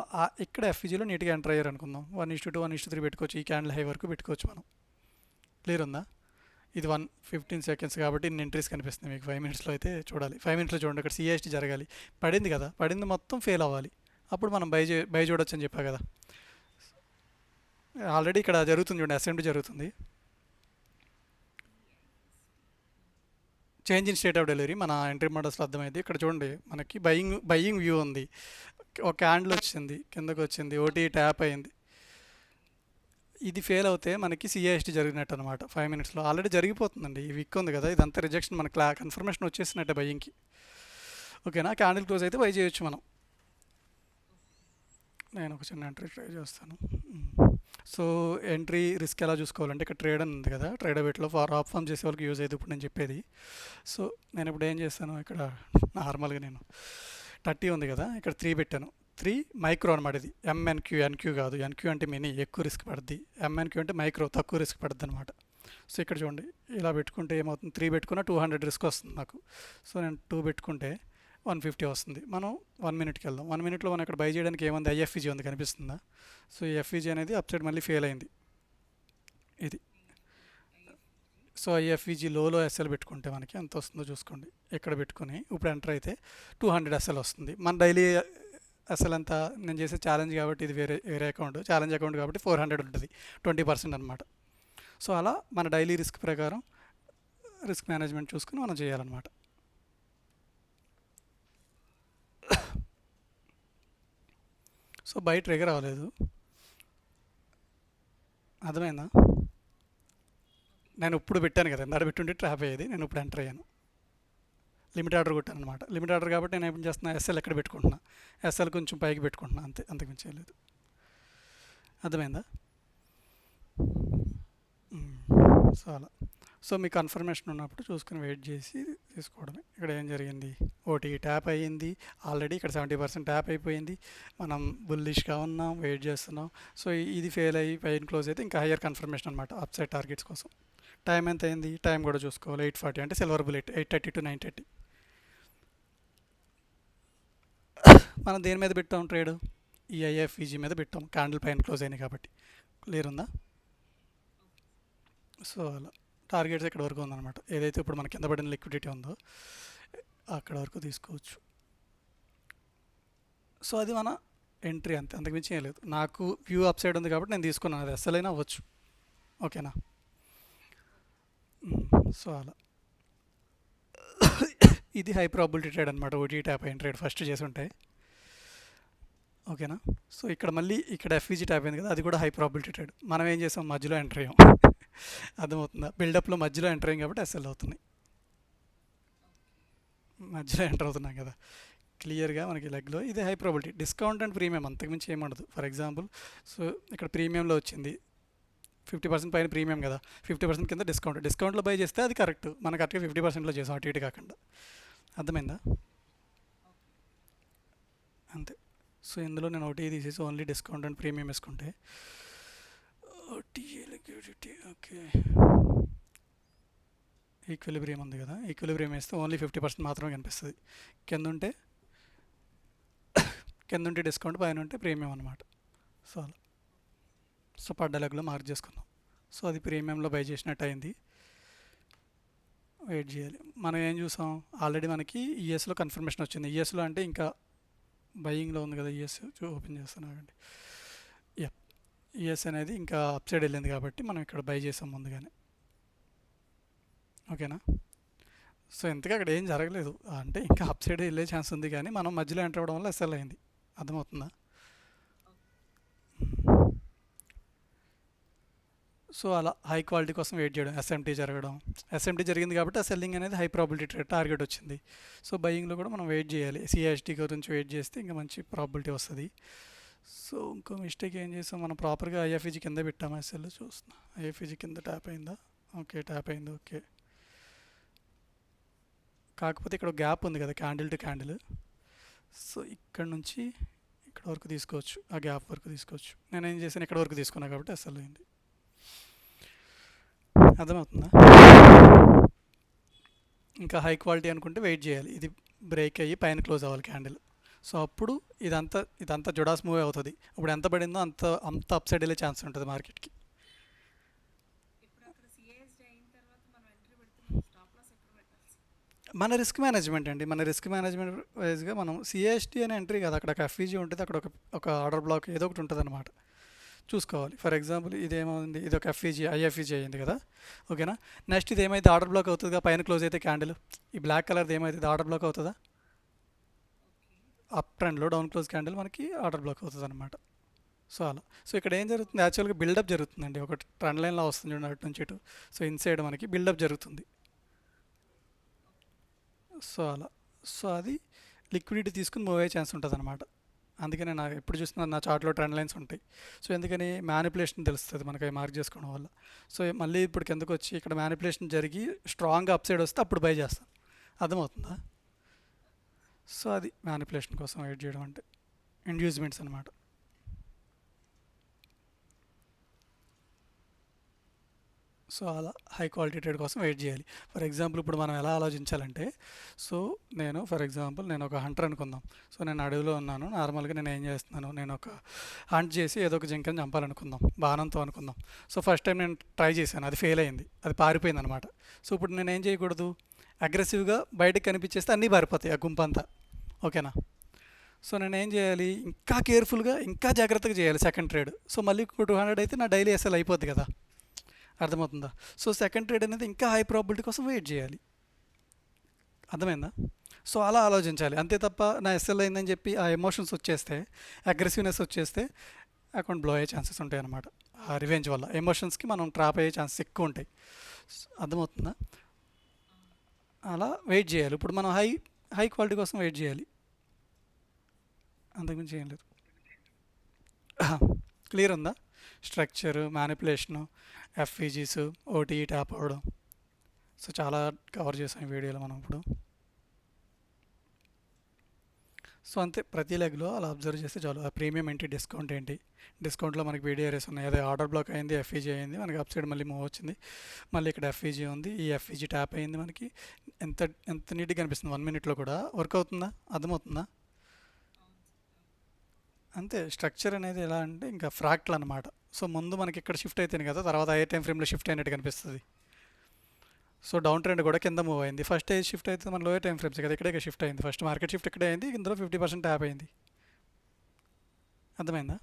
ఇక్కడ ఎఫ్ఈజీలో నీట్గా ఎంటర్ అయ్యారు అనుకుందాం, 1:2 1:3 పెట్టుకోవచ్చు, ఈ క్యాండిల్ హై వరకు పెట్టుకోవచ్చు మనం. క్లియర్ ఉందా? ఇది 15 seconds కాబట్టి ఇన్ని ఎంట్రీస్ కనిపిస్తుంది మీకు. 5 minutesలో అయితే చూడాలి, 5 minutesలో చూడండి, ఇక్కడ సిఏఎస్టీ జరగాలి, పడింది కదా, పడింది మొత్తం ఫెయిల్ అవ్వాలి, అప్పుడు మనం బై చూడొచ్చు అని చెప్పా కదా. ఆల్రెడీ ఇక్కడ జరుగుతుంది చూడండి, అసెంబ్లీ జరుగుతుంది, change in state of delivery మన ఎంట్రీ మోడల్స్లో అర్థమైంది. ఇక్కడ చూడండి మనకి బయ్యింగ్ వ్యూ ఉంది, ఒక క్యాండిల్ వచ్చింది, కిందకు వచ్చింది, ఓటీ ట్యాప్ అయింది. ఇది ఫెయిల్ అవుతే మనకి సిఏఎస్టీ జరిగినట్టు అనమాట. 5 minutesలో ఆల్రెడీ జరిగిపోతుందండి, ఈ విక్ ఉంది కదా, ఇదంతా రిజెక్షన్ మనకి కన్ఫర్మేషన్ వచ్చేసినట్టే బయ్యింగ్కి. ఓకేనా? క్యాండిల్ క్లోజ్ అయితే బై చేయొచ్చు మనం. నేను ఒక చిన్న ఎంట్రీ ట్రై చేస్తాను. సో ఎంట్రీ రిస్క్ ఎలా చూసుకోవాలంటే ఇక్కడ ట్రేడ్ అని ఉంది కదా, ట్రేడ్ బెట్లో ఆప్ ఫామ్ చేసే వాళ్ళకి యూజ్ అయ్యేది ఇప్పుడు నేను చెప్పేది. సో నేను ఇప్పుడు ఏం చేస్తాను, ఇక్కడ నార్మల్గా నేను 30 ఉంది కదా, ఇక్కడ 3 పెట్టాను. 3 మైక్రో అనమాట, ఇది ఎన్క్యూ కాదు, ఎన్క్యూ అంటే మినీ ఎక్కువ రిస్క్ పడుద్ది, ఎంఎన్క్యూ అంటే మైక్రో తక్కువ రిస్క్ పడుద్ది అనమాట. సో ఇక్కడ చూడండి ఇలా పెట్టుకుంటే ఏమవుతుంది, 3 పెట్టుకున్న 200 రిస్క్ వస్తుంది నాకు. సో నేను 2 పెట్టుకుంటే 150 వస్తుంది. మనం 1 minuteki వెళ్దాం. 1 minutelo మనం ఇక్కడ బై చేయడానికి ఏముంది, ఐఎఫ్ఈజీ ఉంది కనిపిస్తుందా. సో ఈ ఎఫ్ఈజీ అనేది అప్ సైడ్ మళ్ళీ ఫెయిల్ అయింది ఇది. సో ఐఎఫ్ఈజీ లోలో ఎస్ఎల్ పెట్టుకుంటే మనకి ఎంత వస్తుందో చూసుకోండి, ఇక్కడ పెట్టుకొని ఇప్పుడు ఎంటర్ అయితే 200 ఎస్ఎల్ వస్తుంది. మన డైలీ ఎస్ఎల్ అంతా నేను చేసే ఛాలెంజ్ కాబట్టి ఇది వేరే అకౌంట్, ఛాలెంజ్ అకౌంట్ కాబట్టి 400 ఉంటుంది, 20% అనమాట. సో అలా మన డైలీ రిస్క్ ప్రకారం రిస్క్ మేనేజ్మెంట్ చూసుకుని మనం చేయాలన్నమాట. సో బై ట్రిగర్ అవ్వలేదు, అర్థమైందా. నేను ఇప్పుడు పెట్టాను కదా, ఇందాక పెట్టుంటే ట్రాప్ అయ్యేది, నేను ఇప్పుడు ఎంటర్ అయ్యాను, లిమిట్ ఆర్డర్ కొట్టాను అనమాట. లిమిట్ ఆర్డర్ కాబట్టి నేను ఏం చేస్తున్నా, ఎస్ఎల్ ఎక్కడ పెట్టుకుంటున్నా, ఎస్ఎల్ కొంచెం పైకి పెట్టుకుంటున్నా, అంతే, అంతకుమించి లేదు. అర్థమైందా. సో అలా. సో మీ కన్ఫర్మేషన్ ఉన్నప్పుడు చూసుకుని వెయిట్ చేసి తీసుకోవడమే. ఇక్కడ ఏం జరిగింది, ఓటీ ట్యాప్ అయ్యింది ఆల్రెడీ, ఇక్కడ 70% ట్యాప్ అయిపోయింది, మనం బుల్లిష్గా ఉన్నాం, వెయిట్ చేస్తున్నాం. సో ఇది ఫెయిల్ అయ్యి పైన క్లోజ్ అయితే ఇంకా హయ్యర్ కన్ఫర్మేషన్ అనమాట అప్ సైడ్ టార్గెట్స్ కోసం. టైం ఎంత అయింది, టైం కూడా చూసుకోవాలి. 8:40 అంటే సిల్వర్ బుల్లెట్ 8:30 to 9:30. మనం దేని మీద పెట్టాం ట్రేడ్, ఈ ఐఎఫ్ఈజీ మీద పెట్టాం, క్యాండిల్ పైన క్లోజ్ అయినాయి కాబట్టి. క్లియర్ ఉందా? సో అలా టార్గెట్స్ ఇక్కడ వరకు ఉందన్నమాట. ఏదైతే ఇప్పుడు మన కింద పడిన లిక్విడిటీ ఉందో అక్కడ వరకు తీసుకోవచ్చు. సో అది మన ఎంట్రీ, అంతే, అంతకుమించి ఏం లేదు. నాకు వ్యూ అప్ సైడ్ ఉంది కాబట్టి నేను తీసుకున్నాను, అది అస్సలైనా అవ్వచ్చు. ఓకేనా? సో అలా ఇది హై ప్రాబిలిటీ ట్రేడ్ అనమాట. ఓటీ ట్యాప్ అయిన ట్రేడ్ ఫస్ట్ చేసి ఉంటాయి. ఓకేనా? సో ఇక్కడ మళ్ళీ ఇక్కడ ఎఫ్ఈజీ ట్యాప్ అయింది కదా, అది కూడా హై ప్రాబిలిటీ ట్రేడ్. మనం ఏం చేసాం, మధ్యలో ఎంటర్ అయ్యాం. అర్థమవుతుందా? బిల్డప్లో మధ్యలో ఎంటర్ అయ్యాం కాబట్టి ఎస్ఎల్ అవుతున్నాయి. మధ్యలో ఎంటర్ అవుతున్నాం కదా, క్లియర్గా మనకి లెగ్లో ఇది high probability. Discount and premium అంతకుమించి ఏముండదు. ఫర్ ఎగ్జాంపుల్, సో ఇక్కడ ప్రీమియంలో వచ్చింది 50% పైన ప్రీమియం కదా, 50% కింద డిస్కౌంట్లో బై చేస్తే అది కరెక్ట్, మనం కరెక్ట్గా 50%లో చేసాం, అటు ఇటు కాకుండా. అర్థమైందా? అంతే. సో ఇందులో నేను ఓటీ తీసేసి ఓన్లీ డిస్కౌంట్ అండ్ ప్రీమియం వేసుకుంటే ఓటీ లిక్విడిటీ, ఓకే, ఈక్విలిబ్రియం ఉంది కదా, ఈక్విలిబ్రియం వేస్తే ఓన్లీ 50% మాత్రమే కనిపిస్తుంది. కింద ఉంటే డిస్కౌంట్, పైన ఉంటే ప్రీమియం అనమాట. సో అలా. సో పడ్డ లెగ్లో మార్క్ చేసుకుందాం. సో అది ప్రీమియంలో బై చేసినట్టు అయింది. వెయిట్ చేయాలి. మనం ఏం చూసాం, ఆల్రెడీ మనకి ఈఎస్లో కన్ఫర్మేషన్ వచ్చింది. ఈఎస్లో అంటే ఇంకా బయింగ్లో ఉంది కదా, ఈఎస్ ఓపెన్ చేస్తున్నానండి. ఈఎస్ అనేది ఇంకా అప్ సైడ్ వెళ్ళింది కాబట్టి మనం ఇక్కడ బై చేసాం ముందుగానే. ఓకేనా? సో ఇంతగా అక్కడ ఏం జరగలేదు, అంటే ఇంకా అప్ సైడ్ వెళ్ళే ఛాన్స్ ఉంది, కానీ మనం మధ్యలో ఎంటర్ అవ్వడం వల్ల ఎస్ఎల్ అయింది. అర్థమవుతుందా? సో అలా హై క్వాలిటీ కోసం వెయిట్ చేయడం, ఎస్ఎంటీ జరగడం, ఎస్ఎంటీ జరిగింది కాబట్టి ఆ సెల్లింగ్ అనేది హై ప్రాబిలిటీ టార్గెట్ వచ్చింది. సో బయింగ్లో కూడా మనం వెయిట్ చేయాలి, సిఎస్టీ గురించి వెయిట్ చేస్తే ఇంకా మంచి ప్రాబిలిటీ వస్తుంది. సో ఇంకో మిస్టేక్ ఏం చేసాం, మనం ప్రాపర్గా ఐఎఫ్ఈజీ కింద పెట్టాము. ఎస్ఎల్ చూస్తున్నా, ఐఎఫ్ఈజీ కింద ట్యాప్ అయిందా? ఓకే, ట్యాప్ అయింది. ఓకే, కాకపోతే ఇక్కడ గ్యాప్ ఉంది కదా, క్యాండిల్ టు క్యాండిల్. సో ఇక్కడ నుంచి ఇక్కడ వరకు తీసుకోవచ్చు, ఆ గ్యాప్ వరకు తీసుకోవచ్చు. నేను ఏం చేశాను, ఇక్కడ వరకు తీసుకున్నా కాబట్టి ఎస్ఎల్ అయింది. అర్థమవుతుందా? ఇంకా హై క్వాలిటీ అనుకుంటే వెయిట్ చేయాలి, ఇది బ్రేక్ అయ్యి పైన క్లోజ్ అవ్వాలి క్యాండిల్. సో అప్పుడు ఇదంతా జుడాస్ మూవ్ అవుతుంది. ఇప్పుడు ఎంత పడిందో అంత అప్ సైడ్ వెళ్ళే ఛాన్స్ ఉంటుంది మార్కెట్కి. మన రిస్క్ మేనేజ్మెంట్ అండి, మన రిస్క్ మేనేజ్మెంట్ వైజ్గా మనం సిఎస్టీ అనే ఎంట్రీ కదా, అక్కడ ఒక ఎఫ్ఈజీ ఉంటుంది, అక్కడ ఒక ఆర్డర్ బ్లాక్ ఏదో ఒకటి ఉంటుంది అనమాట, చూసుకోవాలి. ఫర్ ఎగ్జాంపుల్ ఇదేమైంది, ఇది ఒక ఎఫ్ఈజీ ఐఎఫ్ఈజీ అయింది కదా, ఓకేనా? నెక్స్ట్ ఇది ఏమైతే ఆర్డర్ బ్లాక్ అవుతుందిగా, పైన క్లోజ్ అయితే క్యాండిల్, ఈ బ్లాక్ కలర్ది ఏమైతుంది, ఆర్డర్ బ్లాక్ అవుతుందా? అప్ ట్రెండ్లో డౌన్ క్లోజ్ క్యాండిల్ మనకి ఆర్డర్ బ్లాక్ అవుతుంది అనమాట. సో అలా. సో ఇక్కడ ఏం జరుగుతుంది, యాక్చువల్గా బిల్డప్ జరుగుతుందండి, ఒక ట్రెండ్ లైన్లో వస్తుంది చూడండి అటు నుంచి ఇటు. సో ఇన్సైడ్ మనకి బిల్డప్ జరుగుతుంది. సో అలా. సో అది లిక్విడిటీ తీసుకుని మూవ్ అయ్యే ఛాన్స్ ఉంటుంది అనమాట. అందుకనే నాకు ఎప్పుడు చూసినా నా చార్ట్లో ట్రెండ్ లైన్స్ ఉంటాయి. సో ఎందుకని, మ్యానిపులేషన్ తెలుస్తుంది మనకి అవి మార్క్ చేసుకోవడం వల్ల. సో మళ్ళీ ఇప్పుడు కిందకు వచ్చి ఇక్కడ మ్యానిపులేషన్ జరిగి స్ట్రాంగ్గా అప్ సైడ్ వస్తే అప్పుడు బై చేస్తాను. అర్థమవుతుందా? సో అది మ్యానిపులేషన్ కోసం వెయిట్ చేయడం అంటే ఇండ్యూస్మెంట్స్ అనమాట. సో అలా హై క్వాలిటీ ట్రేడ్ కోసం వెయిట్ చేయాలి. ఫర్ ఎగ్జాంపుల్ ఇప్పుడు మనం ఎలా ఆలోచించాలంటే, సో ఫర్ ఎగ్జాంపుల్ నేను ఒక హంటర్ అనుకుందాం. సో నేను అడవిలో ఉన్నాను, నార్మల్గా నేను ఏం చేస్తున్నాను, నేను ఒక హంట్ చేసి ఏదో ఒక జింకని చంపాలనుకుందాం, బాణంతో అనుకుందాం. సో ఫస్ట్ టైం నేను ట్రై చేశాను, అది ఫెయిల్ అయింది, అది పారిపోయింది అనమాట. సో ఇప్పుడు నేను ఏం చేయకూడదు, అగ్రెసివ్గా బయటకు కనిపించేస్తే అన్నీ పారిపోతాయి ఆ గుంపంతా. ఓకేనా? సో నేను ఏం చేయాలి, ఇంకా కేర్ఫుల్గా ఇంకా జాగ్రత్తగా చేయాలి సెకండ్ ట్రేడ్. సో మళ్ళీ 200 అయితే నా డైలీ ఎస్ఎల్ అయిపోద్ది కదా. అర్థమవుతుందా? సో సెకండ్ ట్రేడ్ అనేది ఇంకా హై ప్రాబిలిటీ కోసం వెయిట్ చేయాలి. అర్థమైందా? సో అలా ఆలోచించాలి, అంతే తప్ప నా ఎస్ఎల్ అయిందని చెప్పి ఆ ఎమోషన్స్ వచ్చేస్తే, అగ్రెసివ్నెస్ వచ్చేస్తే అకౌంట్ బ్లో అయ్యే ఛాన్సెస్ ఉంటాయి అన్నమాట. ఆ రివెంజ్ వల్ల ఎమోషన్స్కి మనం ట్రాప్ అయ్యే ఛాన్సెస్ ఎక్కువ ఉంటాయి. అర్థమవుతుందా? అలా వెయిట్ చేయాలి. ఇప్పుడు మనం హై క్వాలిటీ కోసం వెయిట్ చేయాలి, అంతకుమించి ఏం లేదు. క్లియర్ ఉందా? స్ట్రక్చరు, మ్యానిపులేషను, ఎఫ్ఈజీస్, ఓటీఈ ట్యాప్ అవ్వడం. సో చాలా కవర్ చేసాం ఈ వీడియోలో మనం ఇప్పుడు. సో అంతే, ప్రతి లెగ్లో అలా అబ్జర్వ్ చేస్తే చాలు. ఆ ప్రీమియం ఏంటి, డిస్కౌంట్ ఏంటి, డిస్కౌంట్లో మనకి వీడియో ఏరియాస్ ఉన్నాయి. అదే ఆర్డర్ బ్లాక్ అయింది, ఎఫ్ఈజీ అయింది, మనకి అప్ సైడ్ మళ్ళీ మూవ్ వచ్చింది, మళ్ళీ ఇక్కడ ఎఫ్ఈజీ ఉంది, ఈ ఎఫ్ఈజీ ట్యాప్ అయింది. మనకి ఎంత ఎంత నీట్గా కనిపిస్తుంది, 1 మినిట్లో కూడా వర్క్ అవుతుందా, అర్థమవుతుందా? అంతే, స్ట్రక్చర్ అనేది ఎలా అంటే ఇంకా ఫ్రాక్టల్ అనమాట. సో ముందు మనకి ఇక్కడ షిఫ్ట్ అయితేనే కదా తర్వాత హైయర్ టైం ఫ్రేమ్లో షిఫ్ట్ అయినట్టు కనిపిస్తుంది. సో డౌన్ ట్రెండ్ కూడా కింద మూవ్ అయింది. ఫస్ట్ ఏజ్ షిఫ్ట్ అయితే మన లోయర్ టైం ఫ్రేమ్స్ కదా, ఇక్కడే షిఫ్ట్ అయింది. ఫస్ట్ మార్కెట్ షిఫ్ట్ ఇక్కడే అయింది, ఇందులో 50% ట్యాప్ అయింది. అర్థమైందా?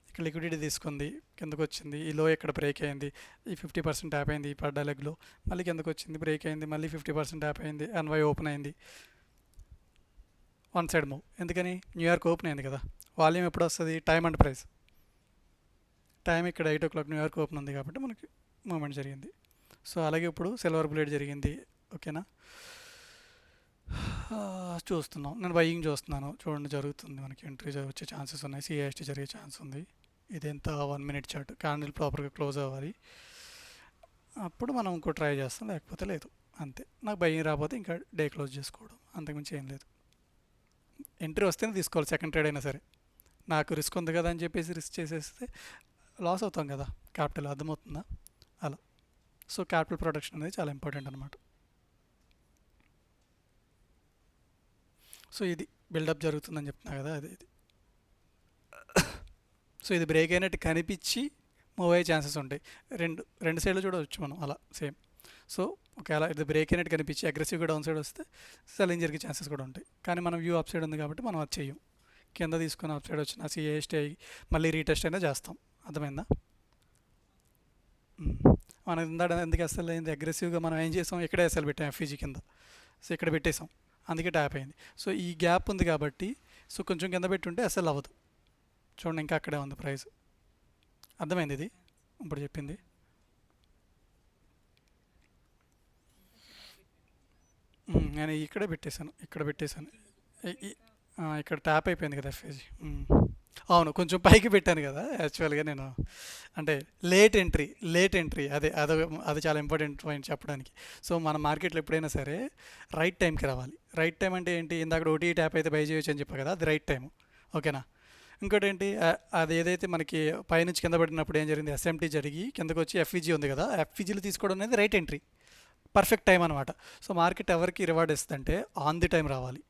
ఇక్కడ లిక్విడిటీ తీసుకుంది, కిందకు వచ్చింది, ఈ లో ఇక్కడ బ్రేక్ అయింది, ఈ 50% ట్యాప్ అయింది, ఈ పడ్డ లెగ్లో మళ్ళీ కిందకు వచ్చింది, బ్రేక్ అయింది, మళ్ళీ 50% ట్యాప్ అయింది, ఎన్వై ఓపెన్ అయింది, వన్ సైడ్ మూవ్. ఎందుకని, న్యూయార్క్ ఓపెన్ అయింది కదా. వాల్యూమ్ ఎప్పుడు వస్తుంది, టైం అండ్ ప్రైస్. టైం ఇక్కడ 8 o'clock న్యూయార్క్ ఓపెన్ ఉంది కాబట్టి మనకి మూమెంట్ జరిగింది. సో అలాగే ఇప్పుడు సిల్వర్ బుల్లెట్ జరిగింది. ఓకేనా, చూస్తున్నాం, నేను బయింగ్ చూస్తున్నాను, చూడండి జరుగుతుంది. మనకి ఎంట్రీ వచ్చే ఛాన్సెస్ ఉన్నాయి, సిఐఎస్టీ జరిగే ఛాన్స్ ఉంది. ఇదెంత 1 minute చార్ట్, క్యాండిల్ ప్రాపర్గా క్లోజ్ అవ్వాలి, అప్పుడు మనం ఇంకో ట్రై చేస్తాం, లేకపోతే లేదు. అంతే, నాకు బయింగ్ రాకపోతే ఇంకా డే క్లోజ్ చేసుకోవడం, అంతకుమించి ఏం లేదు. ఎంట్రీ వస్తేనే తీసుకోవాలి, సెకండ్ ట్రేడ్ అయినా సరే. నాకు రిస్క్ ఉంది కదా అని చెప్పేసి రిస్క్ చేసేస్తే లాస్ అవుతాం కదా క్యాపిటల్, అర్థమవుతుందా? అలా. సో క్యాపిటల్ ప్రొటెక్షన్ అనేది చాలా ఇంపార్టెంట్ అనమాట. సో ఇది బిల్డప్ జరుగుతుందని చెప్తున్నా కదా, అది ఇది. సో ఇది బ్రేక్ అయినట్టు కనిపించి మూవ్ అయ్యే ఛాన్సెస్ ఉంటాయి. రెండు సైడ్లు చూడవచ్చు మనం అలా సేమ్. సో ఒకవేళ ఇది బ్రేక్ అయినట్టు కనిపించి అగ్రెసివ్గా డౌన్ సైడ్ వస్తే సెల్లింగ్ జరిగే ఛాన్సెస్ కూడా ఉంటాయి. కానీ మనం వ్యూ అప్ సైడ్ ఉంది కాబట్టి మనం అది చెయ్యం. కింద తీసుకొని అప్ సైడ్ వచ్చిన సిఏఎస్టీ అయ్యి మళ్ళీ రీటెస్ట్ అయినా చేస్తాం. అర్థమైందా? మనం ఇందాక ఎందుకు ఎస్ఎల్ అయింది, అగ్రెసివ్గా మనం ఏం చేసాం, ఇక్కడే ఎస్ఎల్ పెట్టాం ఎఫ్ఈజీ కింద. సో ఇక్కడ పెట్టేసాం, అందుకే ట్యాప్ అయింది. సో ఈ గ్యాప్ ఉంది కాబట్టి సో కొంచెం కింద పెట్టుంటే ఎస్ఎల్ అవ్వదు. చూడండి, ఇంకా అక్కడే ఉంది ప్రైస్. అర్థమైంది ఇది ఇప్పుడు చెప్పింది? నేను ఇక్కడే పెట్టేశాను, ఇక్కడ ట్యాప్ అయిపోయింది కదా ఎఫ్ఏజీ. అవును, కొంచెం పైకి పెట్టాను కదా యాక్చువల్గా నేను, అంటే లేట్ ఎంట్రీ అది చాలా ఇంపార్టెంట్ పాయింట్ చెప్పడానికి. సో మన మార్కెట్లో ఎప్పుడైనా సరే రైట్ టైంకి రావాలి. రైట్ టైం అంటే ఏంటి, ఇందాక ఓటీ ట్యాప్ అయితే బై చేయొచ్చు అని చెప్పా కదా, అది రైట్ టైం. ఓకేనా? ఇంకోటి ఏంటి, అది ఏదైతే మనకి పైనుంచి కింద పడినప్పుడు ఏం జరిగింది, ఎస్ఎంటీ జరిగి కిందకు వచ్చి ఎఫ్ఈజీ ఉంది కదా, ఎఫ్ఈజీలు తీసుకోవడం అనేది రైట్ ఎంట్రీ, పర్ఫెక్ట్ టైం అనమాట. సో మార్కెట్ ఎవరికి రివార్డ్ ఇస్తుందంటే ఆన్ ది టైం రావాలి,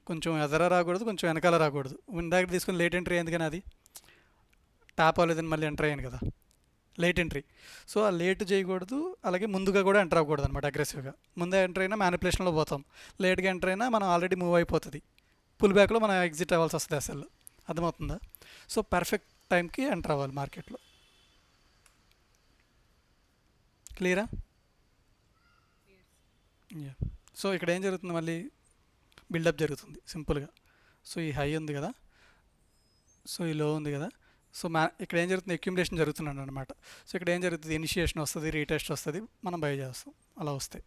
కొంచెం ఎదర రాకూడదు, కొంచెం వెనకాల రాకూడదు. ఇందాక తీసుకుని లేట్ ఎంట్రీ అయింది కానీ అది ట్యాప్ అవ్వలేదని మళ్ళీ ఎంటర్ అయ్యాను కదా, లేట్ ఎంట్రీ. సో ఆ లేట్ చేయకూడదు, అలాగే ముందుగా కూడా ఎంటర్ అవ్వకూడదు అనమాట. అగ్రెసివ్గా ముందే ఎంటర్ అయినా మ్యానిపులేషన్లో పోతాం, లేట్గా ఎంటర్ అయినా మనం ఆల్రెడీ మూవ్ అయిపోతుంది, పుల్ బ్యాక్లో మనం ఎగ్జిట్ అవ్వాల్సి వస్తుంది అసలు. అర్థమవుతుందా? సో పర్ఫెక్ట్ టైంకి ఎంటర్ అవ్వాలి మార్కెట్లో. క్లియరా? సో ఇక్కడ ఏం జరుగుతుంది, మళ్ళీ బిల్డప్ జరుగుతుంది సింపుల్గా. సో ఈ హై ఉంది కదా, సో ఈ లో ఉంది కదా. సో ఇక్కడ ఏం జరుగుతుంది, అక్యుములేషన్ జరుగుతున్నాడు అనమాట. సో ఇక్కడ ఏం జరుగుతుంది, ఇనిషియేషన్ వస్తుంది, రీటెస్ట్ వస్తుంది, మనం బై చేస్తాం. అలా వస్తాయి.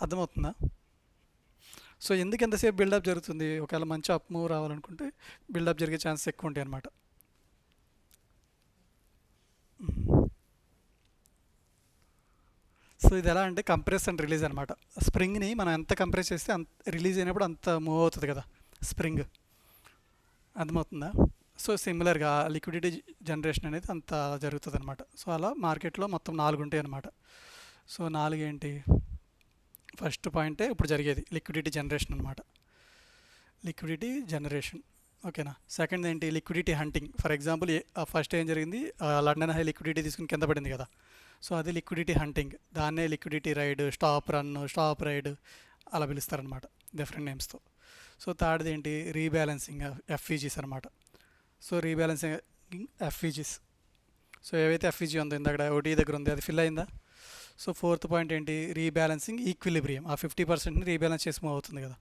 అర్థమవుతుందా? సో ఎందుకు ఎంతసేపు బిల్డప్ జరుగుతుంది, ఒకవేళ మంచి అప్ మూవ్ రావాలనుకుంటే బిల్డప్ జరిగే ఛాన్సెస్ ఎక్కువ ఉంటాయి అనమాట. సో ఇది ఎలా అంటే కంప్రెస్ అండ్ రిలీజ్ అనమాట. స్ప్రింగ్ని మనం ఎంత కంప్రెస్ చేస్తే అంత రిలీజ్ అయినప్పుడు అంత మూవ్ అవుతుంది కదా స్ప్రింగ్. అర్థమవుతుందా? సో సిమిలర్గా లిక్విడిటీ జనరేషన్ అనేది అంత జరుగుతుంది అనమాట. సో అలా మార్కెట్లో మొత్తం 4 ఉంటాయి అనమాట. సో 4 ఏంటి, ఫస్ట్ పాయింటే ఇప్పుడు జరిగేది లిక్విడిటీ జనరేషన్ అనమాట, లిక్విడిటీ జనరేషన్. ఓకేనా? సెకండ్ ఏంటి, liquidity hunting. For example first ఏం జరిగింది, లండన్ హై లిక్విడిటీ తీసుకుని కింద పడింది కదా, సో అది లిక్విడిటీ హంటింగ్. దాన్నే liquidity raid, stop run, stop raid అలా పిలుస్తారనమాట డిఫరెంట్ నేమ్స్తో. సో థర్డ్ది ఏంటి, రీబ్యాలెన్సింగ్ ఎఫ్ఈజీస్ అనమాట. So rebalancing FVGs. సో ఏవైతే ఎఫ్ఈజీ ఉందో ఇందాక ఓటీ దగ్గర ఉంది అది ఫిల్ అయిందా. సో ఫోర్త్ పాయింట్ ఏంటి, రీబ్యాలెన్సింగ్ ఈక్విలిబ్రియం. ఆ 50%ని రీబ్యాలెన్స్ చేసి మూవ్ అవుతుంది కదా.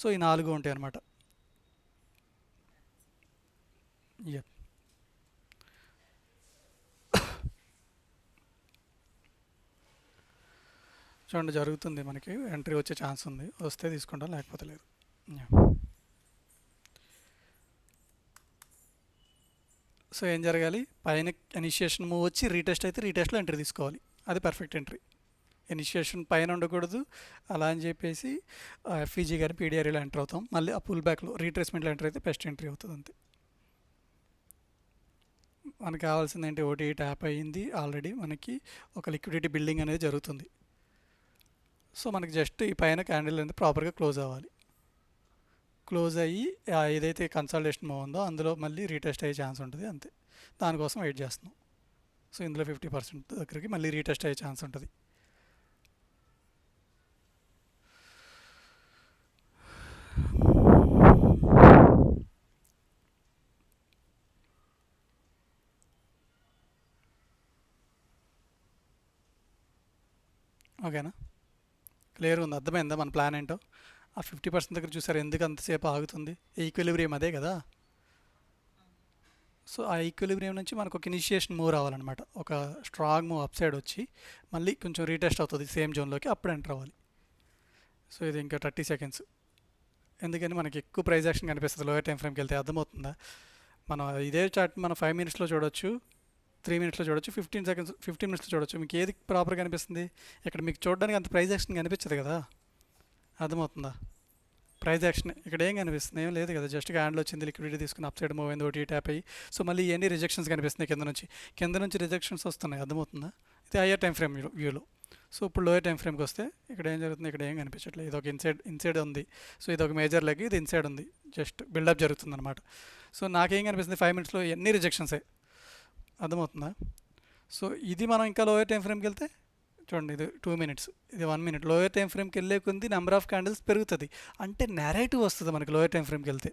సో ఈ 4 ఉంటాయి అనమాట. చూడండి జరుగుతుంది, మనకి ఎంట్రీ వచ్చే ఛాన్స్ ఉంది, వస్తే తీసుకుంటాం, లేకపోతే లేదు. సో ఏం జరగాలి, పైన ఇనిషియేషన్ మూవ్ వచ్చి రీటెస్ట్ అయితే రీటెస్ట్లో ఎంట్రీ తీసుకోవాలి. అది పర్ఫెక్ట్ ఎంట్రీ. ఇనిషియేషన్ పైన ఉండకూడదు. అలా అని చెప్పేసి ఎఫ్ఈజీ గారి పీడిఆర్ఈలో ఎంటర్ అవుతాం. మళ్ళీ ఆ పుల్ బ్యాక్లో రీట్రేస్మెంట్లో ఎంటర్ అయితే బెస్ట్ ఎంట్రీ అవుతుంది అంతే. మనకు కావాల్సింది ఏంటి, ఓటీ ట్యాప్ అయ్యింది ఆల్రెడీ, మనకి ఒక లిక్విడిటీ బిల్డింగ్ అనేది జరుగుతుంది. సో మనకి జస్ట్ ఈ పైన క్యాండిల్ అనేది ప్రాపర్గా క్లోజ్ అవ్వాలి. క్లోజ్ అయ్యి ఏదైతే కన్సల్టేషన్ మూవ్ ఉందో అందులో మళ్ళీ రీటెస్ట్ అయ్యే ఛాన్స్ ఉంటుంది అంతే. దానికోసం వెయిట్ చేస్తున్నాం. సో ఇందులో 50% దగ్గరికి మళ్ళీ రీటెస్ట్ అయ్యే ఛాన్స్ ఉంటుంది. ఓకేనా, క్లియర్ ఉంది, అర్థమైందా మన ప్లాన్ ఏంటో. ఆ 50% దగ్గర చూసారు ఎందుకు అంతసేపు ఆగుతుంది, ఈక్విలిబ్రియం అదే కదా. సో ఆ ఈక్విలిబ్రియం నుంచి మనకు ఒక ఇనిషియేషన్ మూవ్ రావాలన్నమాట, ఒక స్ట్రాంగ్ మూవ్ అప్ సైడ్ వచ్చి మళ్ళీ కొంచెం రీటెస్ట్ అవుతుంది సేమ్ జోన్లోకి, అప్పుడు ఎంటర్ అవ్వాలి. సో ఇది ఇంకా 30 సెకండ్స్. ఎందుకని మనకి ఎక్కువ ప్రైస్ యాక్షన్ కనిపిస్తుంది లోయర్ టైం ఫ్రేమ్కి వెళ్తే, అర్థమవుతుందా. మనం ఇదే చార్ట్ మనం 5 మినిట్స్లో చూడొచ్చు, 3 మినిట్స్లో చూడొచ్చు, 15 మినిట్స్లో చూడొచ్చు. మీకు ఏది ప్రాపర్గా కనిపిస్తుంది, ఇక్కడ మీకు చూడడానికి అంత ప్రైస్ యాక్షన్ కనిపించదు కదా, అర్థమవుతుందా. ప్రైస్ యాక్షన్ ఇక్కడ ఏం కనిపిస్తుంది, ఏం లేదు కదా, జస్ట్ హ్యాండ్లో వచ్చింది, లిక్విడిటీ తీసుకుని అప్ సైడ్ మూవ్ అయింది, ఓటీ ట్యాప్ అయ్యి. సో మళ్ళీ ఎన్ని రిజెక్షన్స్ కనిపిస్తున్నాయి కింద నుంచి రిజెక్షన్స్ వస్తున్నాయి, అర్థమవుతుందా. ఇది హయ్యర్ టైం ఫ్రేమ్ వ్యూలో. సో ఇప్పుడు లోయర్ టైం ఫ్రేమ్కి వస్తే ఇక్కడ ఏం జరుగుతుంది, ఇక్కడ ఏం కనిపించట్లేదు. ఇది ఒక ఇన్సైడ్ ఉంది. సో ఇది ఒక మేజర్ లెగ్, ఇది ఇన్సైడ్ ఉంది, జస్ట్ బిల్డప్ జరుగుతుంది అనమాట. సో నాకేం కనిపిస్తుంది, 5 మినిట్స్లో ఎన్ని రిజెక్షన్సే, అర్థమవుతుందా. సో ఇది మనం ఇంకా లోయర్ టైం ఫ్రేమ్కి వెళ్తే చూడండి, ఇది 2 మినిట్స్, ఇది 1 మినిట్. లోయర్ టైం ఫ్రేమ్కి వెళ్ళే కొద్ది నెంబర్ ఆఫ్ క్యాండిల్స్ పెరుగుతుంది, అంటే నెరేటివ్ వస్తుంది మనకి లోయర్ టైం ఫ్రేమ్కి వెళ్తే.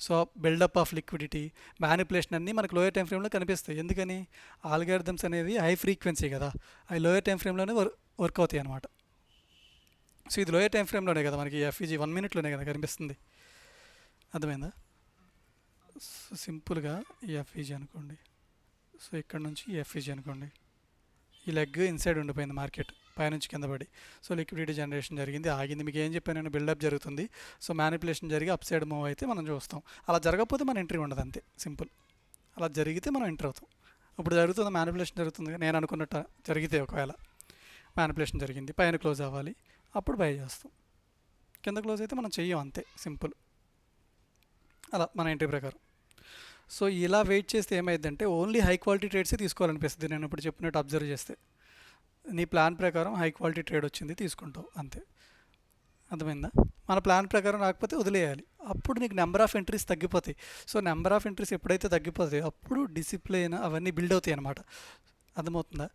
So buildup of liquidity, manipulation అన్నీ మనకి లోయర్ టైం ఫ్రేమ్లో కనిపిస్తాయి. ఎందుకని, ఆల్గారిథమ్స్ అనేవి హై ఫ్రీక్వెన్సీ కదా, అవి లోయర్ టైం ఫ్రేమ్లోనే వర్క్ అవుతాయి అనమాట. సో ఇది లోయర్ టైం ఫ్రేమ్లోనే కదా మనకి ఎఫ్ఈజీ 1 మినిట్లోనే కదా కనిపిస్తుంది, అర్థమైందా. సో సింపుల్గా ఈ ఎఫ్ఈజీ అనుకోండి, సో ఇక్కడ నుంచి ఎఫ్ఈజీ అనుకోండి, ఈ లెగ్ ఇన్సైడ్ ఉండిపోయింది మార్కెట్ పైనుంచి కింద పడి. సో లిక్విడిటీ జనరేషన్ జరిగింది, ఆగింది. మీకు ఏం చెప్పాను నేను, బిల్డప్ జరుగుతుంది. సో మ్యానిపులేషన్ జరిగి అప్ సైడ్ మూవ్ అయితే మనం చూస్తాం. అలా జరగకపోతే మన ఎంట్రీ ఉండదు, అంతే సింపుల్. అలా జరిగితే మనం ఎంటర్ అవుతాం. ఇప్పుడు జరుగుతుంది మ్యానిపులేషన్ జరుగుతుంది, నేను అనుకున్నట్టు జరిగితే ఒకవేళ మ్యానిపులేషన్ జరిగింది, పైన క్లోజ్ అవ్వాలి, అప్పుడు బై చేస్తాం. కింద క్లోజ్ అయితే మనం చెయ్యం, అంతే సింపుల్. అలా మన ఎంట్రీ ప్రకారం. సో ఇలా వెయిట్ చేస్తే ఏమైందంటే ఓన్లీ హై క్వాలిటీ ట్రేడ్సే తీసుకోవాలనిపిస్తుంది. నేను ఇప్పుడు చెప్పినట్టు అబ్జర్వ్ చేస్తే నీ ప్లాన్ ప్రకారం హై క్వాలిటీ ట్రేడ్ వచ్చింది తీసుకుంటావు, అంతే. అర్థమైందా. మన ప్లాన్ ప్రకారం రాకపోతే వదిలేయాలి, అప్పుడు నీకు నెంబర్ ఆఫ్ ఎంట్రీస్ తగ్గిపోతాయి. సో నెంబర్ ఆఫ్ ఎంట్రీస్ ఎప్పుడైతే తగ్గిపోతాయో అప్పుడు డిసిప్లిన్ అవన్నీ బిల్డ్ అవుతాయి అనమాట, అర్థమవుతుందా.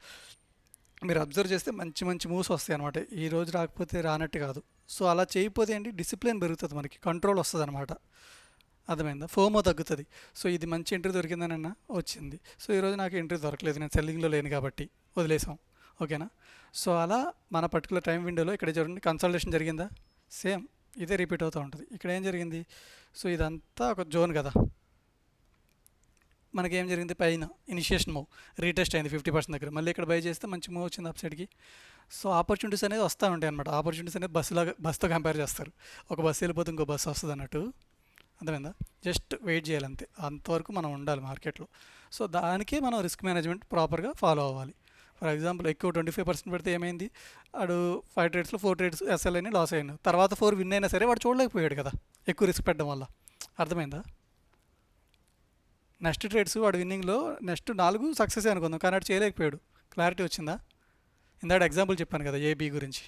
మీరు అబ్జర్వ్ చేస్తే మంచి మంచి మూవ్స్ వస్తాయి అనమాట, ఈ రోజు రాకపోతే రానట్టు కాదు. సో అలా చేయకపోతే ఏంటి, డిసిప్లిన్ పెరుగుతుంది, మనకి కంట్రోల్ వస్తుంది అనమాట, అర్థమైందా. ఫోమో తగ్గుతుంది. సో ఇది మంచి ఎంట్రీ దొరికిందనన్నా వచ్చింది, సో ఈరోజు నాకు ఎంట్రీ దొరకలేదు, నేను సెల్లింగ్లో లేను కాబట్టి వదిలేసాం, ఓకేనా. సో అలా మన పర్టికులర్ టైం విండోలో ఇక్కడ చూడండి కన్సల్టేషన్ జరిగిందా, సేమ్ ఇదే రిపీట్ అవుతూ ఉంటుంది. ఇక్కడ ఏం జరిగింది, సో ఇదంతా ఒక జోన్ కదా, మనకేం జరిగింది, పైన ఇనిషియేషన్ మూవ్ రీటెస్ట్ అయింది 50% దగ్గర, మళ్ళీ ఇక్కడ బై చేస్తే మంచి మూవ్ వచ్చింది అప్ సైడ్కి. సో ఆపర్చునిటీస్ అనేది వస్తూ ఉంటాయి అనమాట. ఆపర్చునిటీస్ అనేది బస్సుతో కంపేర్ చేస్తారు, ఒక బస్సు వెళ్ళిపోతే ఇంకో బస్సు వస్తుంది అన్నట్టు, అర్థమైందా. జస్ట్ వెయిట్ చేయాలంతే, అంతవరకు మనం ఉండాలి మార్కెట్లో. సో దానికే మనం రిస్క్ మేనేజ్మెంట్ ప్రాపర్గా ఫాలో అవ్వాలి. ఫర్ ఎగ్జాంపుల్ ఎక్కువ 25% పెడితే ఏమైంది, వాడు 5 ట్రేడ్స్లో 4 ట్రేడ్స్ ఎస్ఎల్ అయినా లాస్ అయినా, తర్వాత 4 విన్ అయినా సరే వాడు చూడలేకపోయాడు కదా ఎక్కువ రిస్క్ పెట్టడం వల్ల, అర్థమైందా. నెక్స్ట్ ట్రేడ్స్ వాడు విన్నింగ్లో నెక్స్ట్ 4 సక్సెస్ అనుకుందాం, కానీ వాడు చేయలేకపోయాడు. క్లారిటీ వచ్చిందా. ఇందాక ఎగ్జాంపుల్ చెప్పాను కదా ఏబీ గురించి,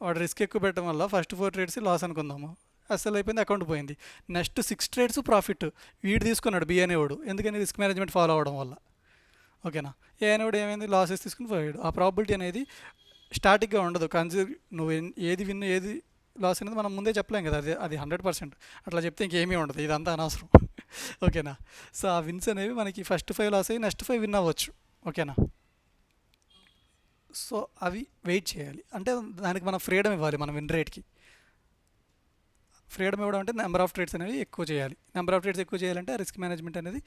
వాడు రిస్క్ ఎక్కువ పెట్టడం వల్ల ఫస్ట్ 4 ట్రేడ్స్ లాస్ అనుకుందాము, అసలు అయిపోయింది, అకౌంట్ పోయింది. నెక్స్ట్ 6 ట్రేడ్స్ ప్రాఫిట్ వీడు తీసుకున్నాడు, బి అనేవాడు, ఎందుకని రిస్క్ మేనేజ్మెంట్ ఫాలో అవ్వడం వల్ల, ఓకేనా. ఏ అనేవాడు ఏమైంది, లాసెస్ తీసుకుని పోయాడు. ఆ ప్రాబిలిటీ అనేది స్టాటిక్గా ఉండదు, నువ్వు ఏది విన్ ఏది లాస్ అనేది మనం ముందే చెప్పలేం కదా, అది 100%. అట్లా చెప్తే ఇంకేమీ ఉండదు, ఇదంతా అనవసరం, ఓకేనా. సో ఆ విన్స్ అనేవి మనకి ఫస్ట్ 5 లాస్ అయ్యి నెక్స్ట్ 5 విన్ అవ్వచ్చు, ఓకేనా. సో అవి వెయిట్ చేయాలి, అంటే దానికి మనం ఫ్రీడమ్ ఇవ్వాలి, మనం విన్ రేట్కి ఫ్రీడమ్ ఇవ్వడం అంటే నెంబర్ ఆఫ్ ట్రేడ్స్ అనేవి ఎక్కువ చేయాలి. నెంబర్ ఆఫ్ ట్రేడ్స్ ఎక్కువ చేయాలంటే రిస్క్ మేనేజ్మెంట్ అనేది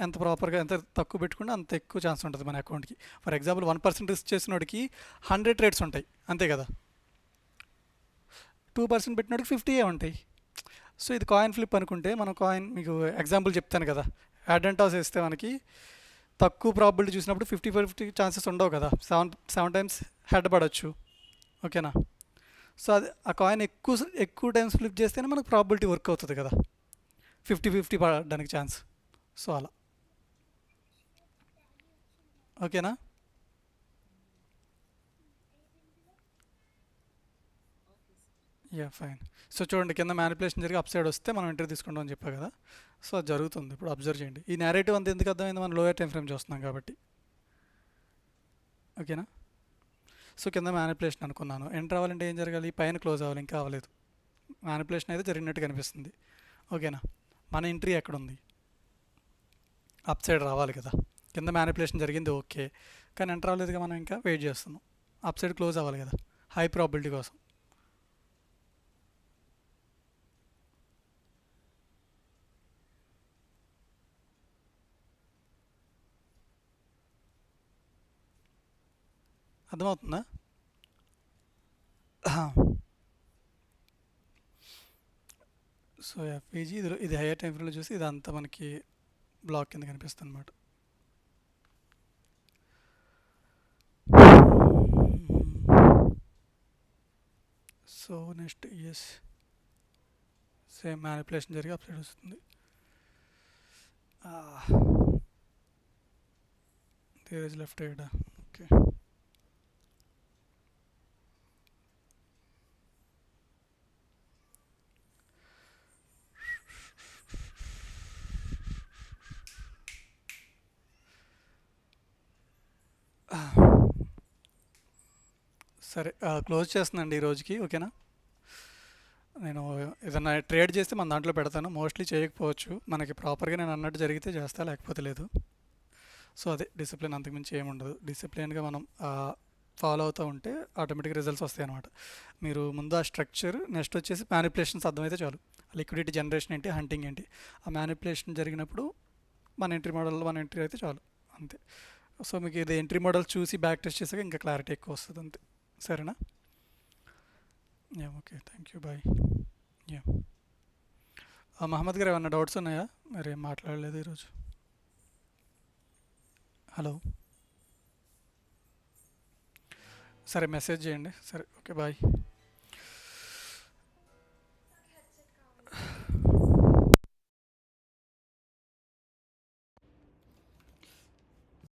ఎంత ప్రాపర్గా ఎంత తక్కువ పెట్టుకుంటే అంత ఎక్కువ ఛాన్స్ ఉంటుంది మన అకౌంట్కి. ఫర్ ఎగ్జాంపుల్ 1% రిస్క్ చేసిన వాడికి 100 ట్రేడ్స్ ఉంటాయి, అంతే కదా. 2% పెట్టినోడికి 50 ఉంటాయి. సో ఇది కాయిన్ ఫ్లిప్ అనుకుంటే, మనం కాయిన్ మీకు ఎగ్జాంపుల్ చెప్తాను కదా, యాడ్ అండ్ టాస్ వేస్తే మనకి తక్కువ ప్రాబిలిటీ చూసినప్పుడు 50-50 ఛాన్సెస్ ఉండవు కదా, సెవెన్ సెవెన్ టైమ్స్ హెడ్ పడవచ్చు. ఓకేనా? సో అది ఆ కాయిన్ ఎక్కువ టైమ్స్ ఫ్లిప్ చేస్తేనే మనకు ప్రాబిలిటీ వర్క్ అవుతుంది కదా, 50-50 పడడానికి ఛాన్స్. సో అలా. ఓకేనా? Yeah fine. సో చూడండి, కింద మ్యానిపులేషన్ జరిగి అప్ సైడ్ వస్తే మనం ఎంట్రీ తీసుకుంటాం అని చెప్పా కదా. సో అది జరుగుతుంది. ఇప్పుడు అబ్జర్వ్ చేయండి. ఈ నేరేటివ్ అంతా ఎందుకు అర్థమైంది, మనం లోయర్ టైం ఫ్రేమ్ చూస్తున్నాం కాబట్టి. ఓకేనా? సో కింద మ్యానిపులేషన్ అనుకున్నాను, ఎంటర్ అవ్వాలంటే ఏం జరగాలి, పైన క్లోజ్ అవ్వాలి, ఇంకా అవ్వలేదు. మ్యానిపులేషన్ అయితే జరిగినట్టు కనిపిస్తుంది. ఓకేనా? మన ఎంట్రీ ఎక్కడుంది, అప్ సైడ్ రావాలి కదా. కింద మ్యానిపులేషన్ జరిగింది ఓకే, కానీ ఎంటర్ అవ్వలేదుగా, మనం ఇంకా వెయిట్ చేస్తున్నాం. అప్ సైడ్ క్లోజ్ అవ్వాలి కదా, హై ప్రాబిలిటీ కోసం. అర్థమవుతుందా? సో ఎఫ్ఈజీ ఇది హైయర్ టైం ఫ్రేమ్లో చూసి ఇదంతా మనకి బ్లాక్ కింద కనిపిస్తుంది అనమాట. So next S, same manipulation జరిగి అప్ సైడ్ వస్తుంది. There is left side. Okay, సరే క్లోజ్ చేస్తున్నాండి ఈ రోజుకి. ఓకేనా? నేను ఏదన్నా ట్రేడ్ చేస్తే మన దాంట్లో పెడతాను, మోస్ట్లీ చేయకపోవచ్చు. మనకి ప్రాపర్గా నేను అన్నట్టు జరిగితే చేస్తా, లేకపోతే లేదు. సో అదే డిసిప్లిన్, అంతకుమించి ఏముండదు. డిసిప్లిన్గా మనం ఫాలో అవుతూ ఉంటే ఆటోమేటిక్ రిజల్ట్స్ వస్తాయి అనమాట. మీరు ముందు ఆ స్ట్రక్చర్, నెక్స్ట్ వచ్చేసి మ్యానిపులేషన్స్ అర్థమైతే చాలు. లిక్విడిటీ జనరేషన్ ఏంటి, హంటింగ్ ఏంటి, ఆ మ్యానిపులేషన్ జరిగినప్పుడు మన ఎంట్రీ అయితే చాలు, అంతే. సో మీకు ఇది ఎంట్రీ మోడల్ చూసి బ్యాక్ టెస్ట్ చేసాక ఇంకా క్లారిటీ ఎక్కువ వస్తుంది, అంతే. సరేనా? Yeah okay, thank you, bye. Yeah Mohammed garu, ఏమన్నా డౌట్స్ ఉన్నాయా? మరి ఏం మాట్లాడలేదు ఈరోజు. హలో, సరే మెసేజ్ చేయండి. సరే, ఓకే, బాయ్.